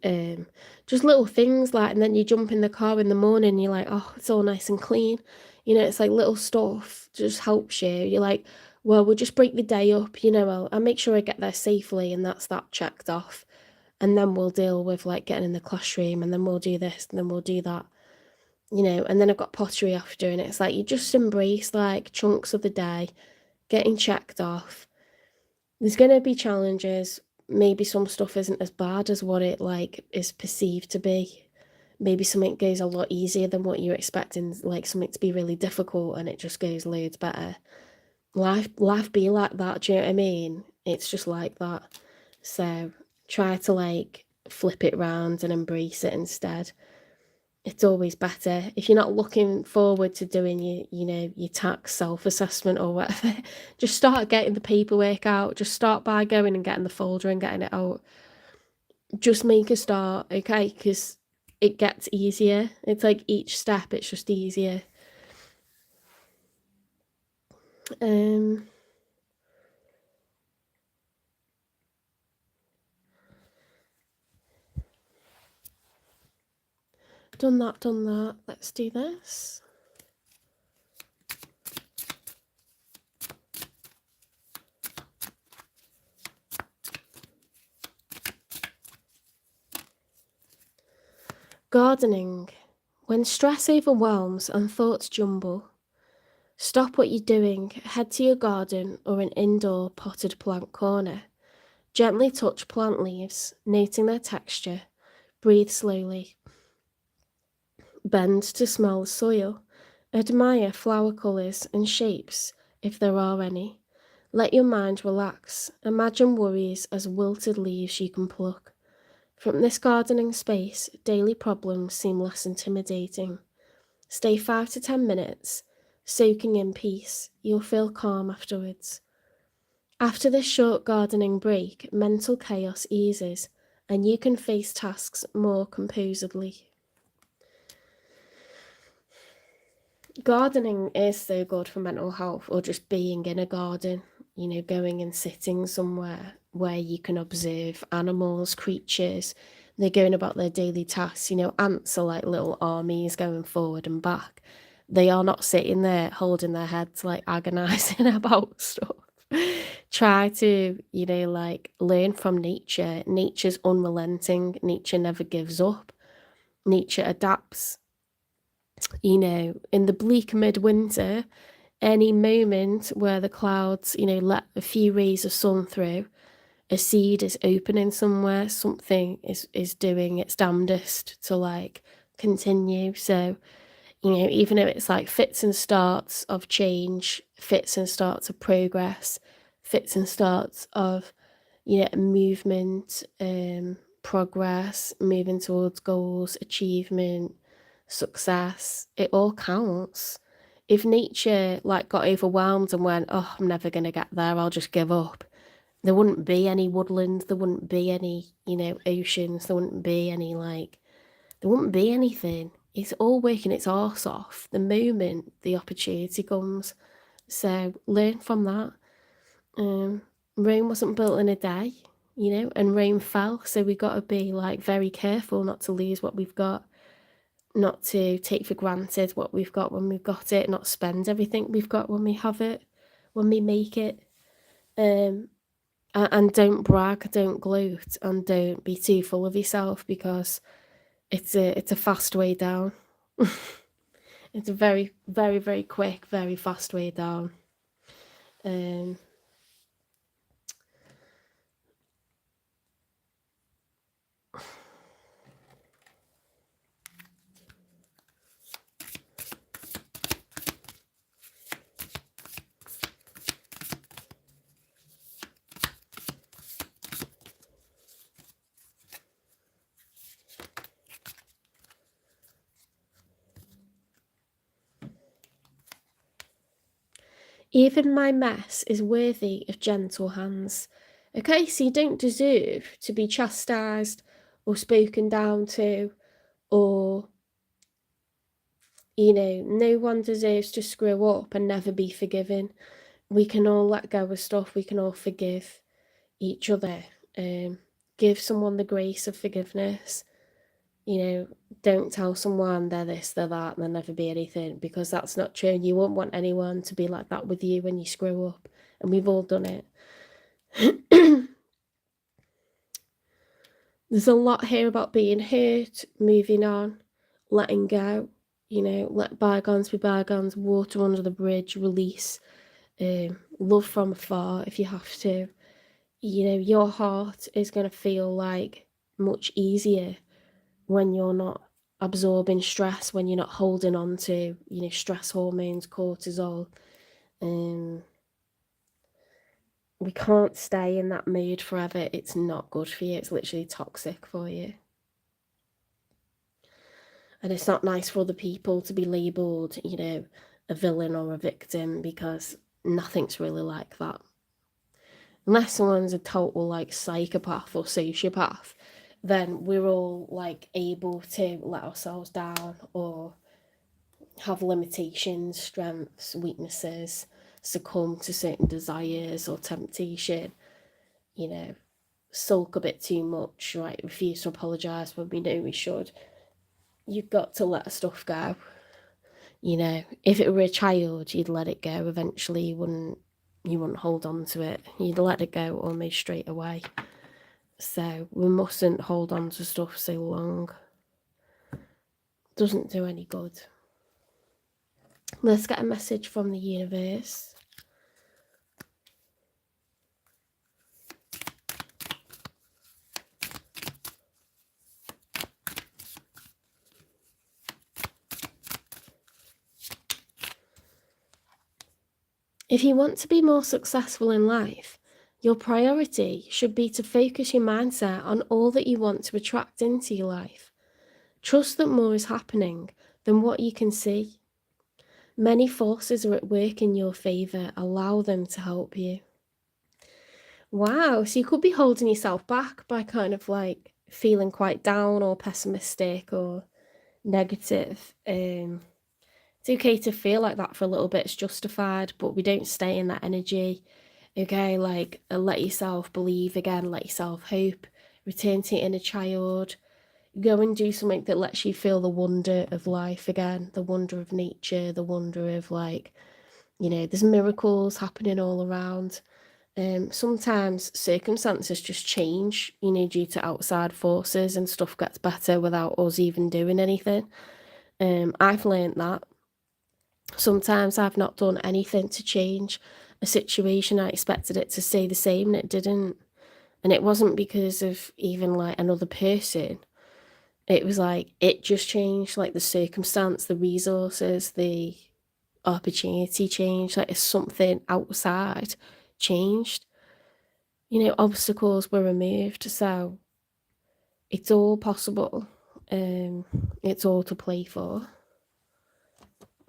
Just little things like, and then you jump in the car in the morning and you're like, oh, it's all nice and clean. You know, it's like little stuff just helps you. You're like, well, we'll just break the day up, you know, I'll make sure I get there safely and that's that checked off. And then we'll deal with like getting in the classroom, and then we'll do this and then we'll do that, you know, and then I've got pottery after, and it's like you just embrace like chunks of the day getting checked off. There's going to be challenges. Maybe some stuff isn't as bad as what it like is perceived to be. Maybe something goes a lot easier than what you're expecting, like something to be really difficult, and it just goes loads better. Life be like that, do you know what I mean? It's just like that. So try to like flip it round and embrace it instead. It's always better. If you're not looking forward to doing your tax self-assessment or whatever, just start getting the paperwork out. Just start by going and getting the folder and getting it out. Just make a start, okay? Because it gets easier. It's like each step, it's just easier. Done that. Let's do this. Gardening. When stress overwhelms and thoughts jumble, stop what you're doing, head to your garden or an indoor potted plant corner. Gently touch plant leaves, noting their texture. Breathe slowly. Bend to smell the soil. Admire flower colours and shapes, if there are any. Let your mind relax. Imagine worries as wilted leaves you can pluck. From this gardening space, daily problems seem less intimidating. Stay 5 to 10 minutes, soaking in peace. You'll feel calm afterwards. After this short gardening break, mental chaos eases, and you can face tasks more composedly. Gardening is so good for mental health, or just being in a garden, going and sitting somewhere where you can observe animals, creatures. They're going about their daily tasks. Ants are like little armies going forward and back. They are not sitting there holding their heads, like agonizing about stuff. Try to, learn from nature. Nature's unrelenting. Nature never gives up. Nature adapts. In the bleak midwinter, any moment where the clouds, let a few rays of sun through, a seed is opening somewhere, something is doing its damnedest to continue. So, even if it's fits and starts of change, fits and starts of progress, fits and starts of, movement, progress, moving towards goals, achievement, success, it all counts. If nature got overwhelmed and went, oh, I'm never going to get there, I'll just give up, there wouldn't be any woodland, there wouldn't be any, oceans, there wouldn't be any there wouldn't be anything. It's all working its arse off the moment the opportunity comes. So learn from that. Rome wasn't built in a day, and Rome fell. So we got to be very careful not to lose what we've got, not to take for granted what we've got when we've got it, not spend everything we've got when we have it, when we make it. And don't brag, don't gloat, and don't be too full of yourself, because it's a fast way down. It's a very, very, very quick, very fast way down. Even my mess is worthy of gentle hands. Okay, so you don't deserve to be chastised or spoken down to, or, no one deserves to screw up and never be forgiven. We can all let go of stuff, we can all forgive each other. Give someone the grace of forgiveness. Don't tell someone they're this, they're that, and they'll never be anything, because that's not true. You won't want anyone to be like that with you when you screw up, and we've all done it. There's a lot here about being hurt, moving on, letting go, let bygones be bygones, water under the bridge, release, love from afar if you have to. Your heart is going to feel much easier when you're not absorbing stress, when you're not holding on to, stress hormones, cortisol. We can't stay in that mood forever. It's not good for you. It's literally toxic for you. And it's not nice for other people to be labelled, a villain or a victim, because nothing's really like that. Unless someone's a total psychopath or sociopath, then we're all able to let ourselves down or have limitations, strengths, weaknesses, succumb to certain desires or temptation, sulk a bit too much, refuse to apologise when we know we should. You've got to let stuff go. If it were a child, you'd let it go. Eventually you wouldn't hold on to it. You'd let it go almost straight away. So we mustn't hold on to stuff so long. doesn't do any good. Let's get a message from the universe. If you want to be more successful in life, your priority should be to focus your mindset on all that you want to attract into your life. Trust that more is happening than what you can see. Many forces are at work in your favour. Allow them to help you. Wow, so you could be holding yourself back by kind of like feeling quite down or pessimistic or negative. It's okay to feel like that for a little bit. It's justified, but we don't stay in that energy. Okay, like let yourself believe again, let yourself hope, return to your inner child, go and do something that lets you feel the wonder of life again, the wonder of nature, the wonder of like, you know, there's miracles happening all around. Sometimes circumstances just change, you know, due to outside forces, and stuff gets better without us even doing anything. I've learned that. Sometimes I've not done anything to change a situation. I expected it to stay the same and it didn't. And it wasn't because of even like another person. It was like, it just changed, like the circumstance, the resources, the opportunity changed. Like if something outside changed, you know, obstacles were removed. So it's all possible. It's all to play for.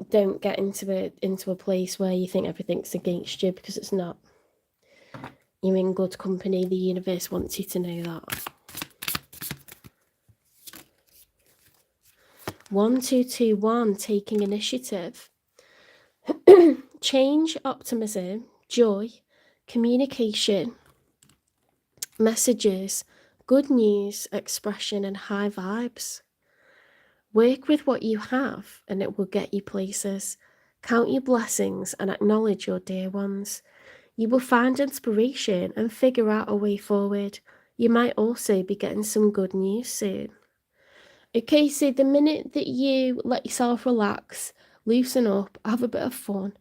Don't get into a place where you think everything's against you, because it's not. You're in good company. The universe wants you to know that. 1221, taking initiative. Change, optimism, joy, communication, messages, good news, expression, and high vibes. Work with what you have and it will get you places. Count your blessings and acknowledge your dear ones. You will find inspiration and figure out a way forward. You might also be getting some good news soon. Okay, so the minute that you let yourself relax, loosen up, have a bit of fun,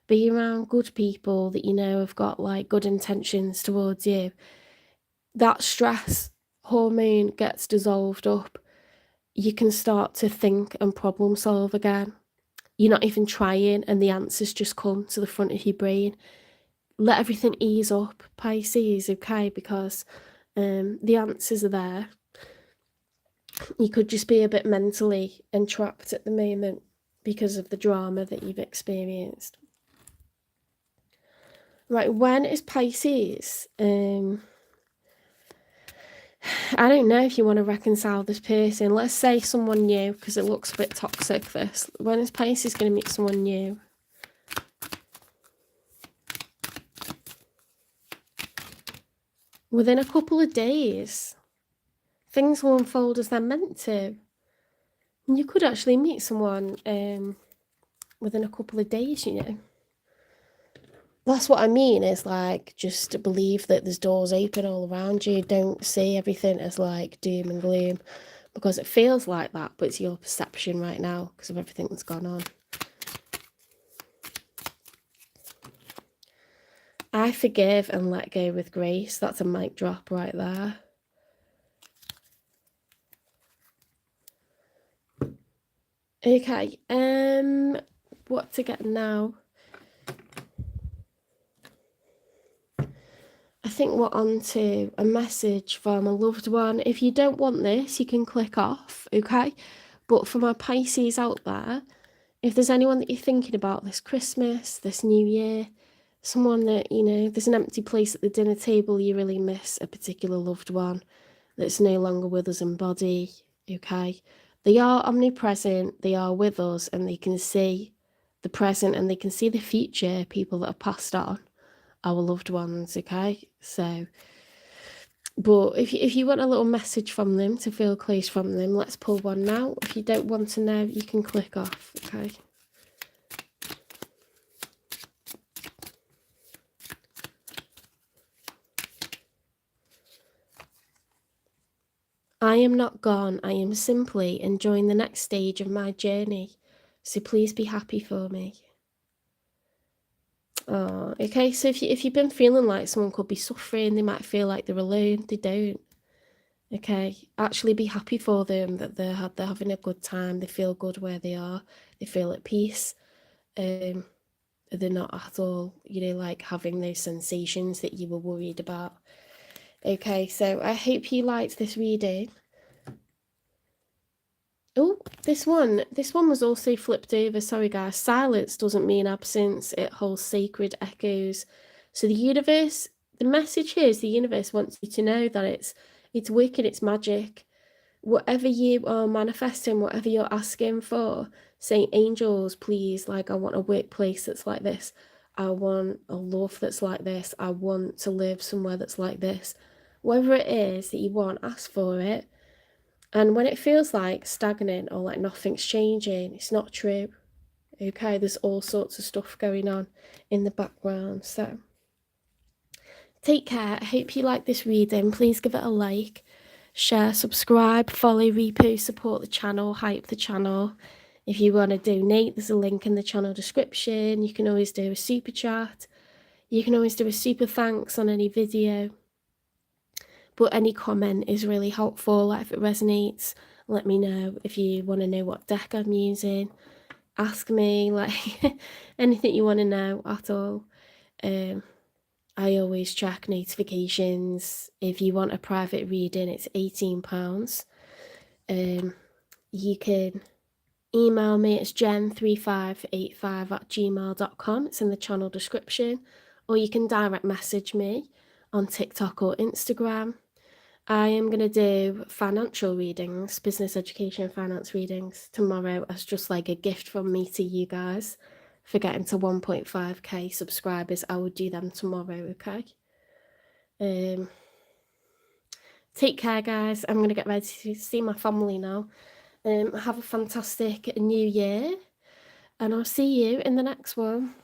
be around good people that you know have got like good intentions towards you, that stress hormone gets dissolved up. You can start to think and problem solve again. You're not even trying and the answers just come to the front of your brain. Let everything ease up, Pisces, okay, because the answers are there. You could just be a bit mentally entrapped at the moment because of the drama that you've experienced. Right, when is Pisces? I don't know if you want to reconcile this person. Let's say someone new, because it looks a bit toxic, this. When is Pisces going to meet someone new? Within a couple of days. Things will unfold as they're meant to. And you could actually meet someone within a couple of days, you know. That's what I mean, is like, just believe that there's doors open all around you. Don't see everything as like doom and gloom, because it feels like that, but it's your perception right now because of everything that's gone on. I forgive and let go with grace. That's a mic drop right there. Okay, what to get now? I think we're on to a message from a loved one. If you don't want this, you can click off, okay? But for my Pisces out there, if there's anyone that you're thinking about this Christmas, this New Year, someone that, you know, there's an empty place at the dinner table, you really miss a particular loved one that's no longer with us in body, okay? They are omnipresent, they are with us, and they can see the present and they can see the future, people that have passed on, our loved ones, okay? So, but if you want a little message from them, to feel close from them, let's pull one now. If you don't want to know, you can click off, okay? I am not gone. I am simply enjoying the next stage of my journey. So please be happy for me. Oh, okay. So if you've been feeling like someone could be suffering, they might feel like they're alone. They don't. Okay. Actually be happy for them that they're having a good time. They feel good where they are. They feel at peace. They're not at all, like having those sensations that you were worried about. Okay, so I hope you liked this reading. Oh, this one was also flipped over. Sorry guys, silence doesn't mean absence. It holds sacred echoes. So the message here is the universe wants you to know that it's wicked, it's magic. Whatever you are manifesting, whatever you're asking for, say, angels, please, like, I want a workplace that's like this. I want a love that's like this. I want to live somewhere that's like this. Whatever it is that you want, ask for it. And when it feels like stagnant or like nothing's changing, it's not true. Okay, there's all sorts of stuff going on in the background. So take care. I hope you like this reading. Please give it a like, share, subscribe, follow, repost, support the channel, hype the channel. If you want to donate, there's a link in the channel description. You can always do a super chat. You can always do a super thanks on any video. But any comment is really helpful. Like if it resonates, let me know. If you want to know what deck I'm using, ask me, like anything you want to know at all. I always check notifications. If you want a private reading, it's £18. You can email me. It's jen3585@gmail.com. It's in the channel description. Or you can direct message me on TikTok or Instagram. I am going to do financial readings, business education finance readings tomorrow as just like a gift from me to you guys for getting to 1.5k subscribers. I will do them tomorrow, okay? Take care, guys. I'm going to get ready to see my family now. Have a fantastic new year, and I'll see you in the next one.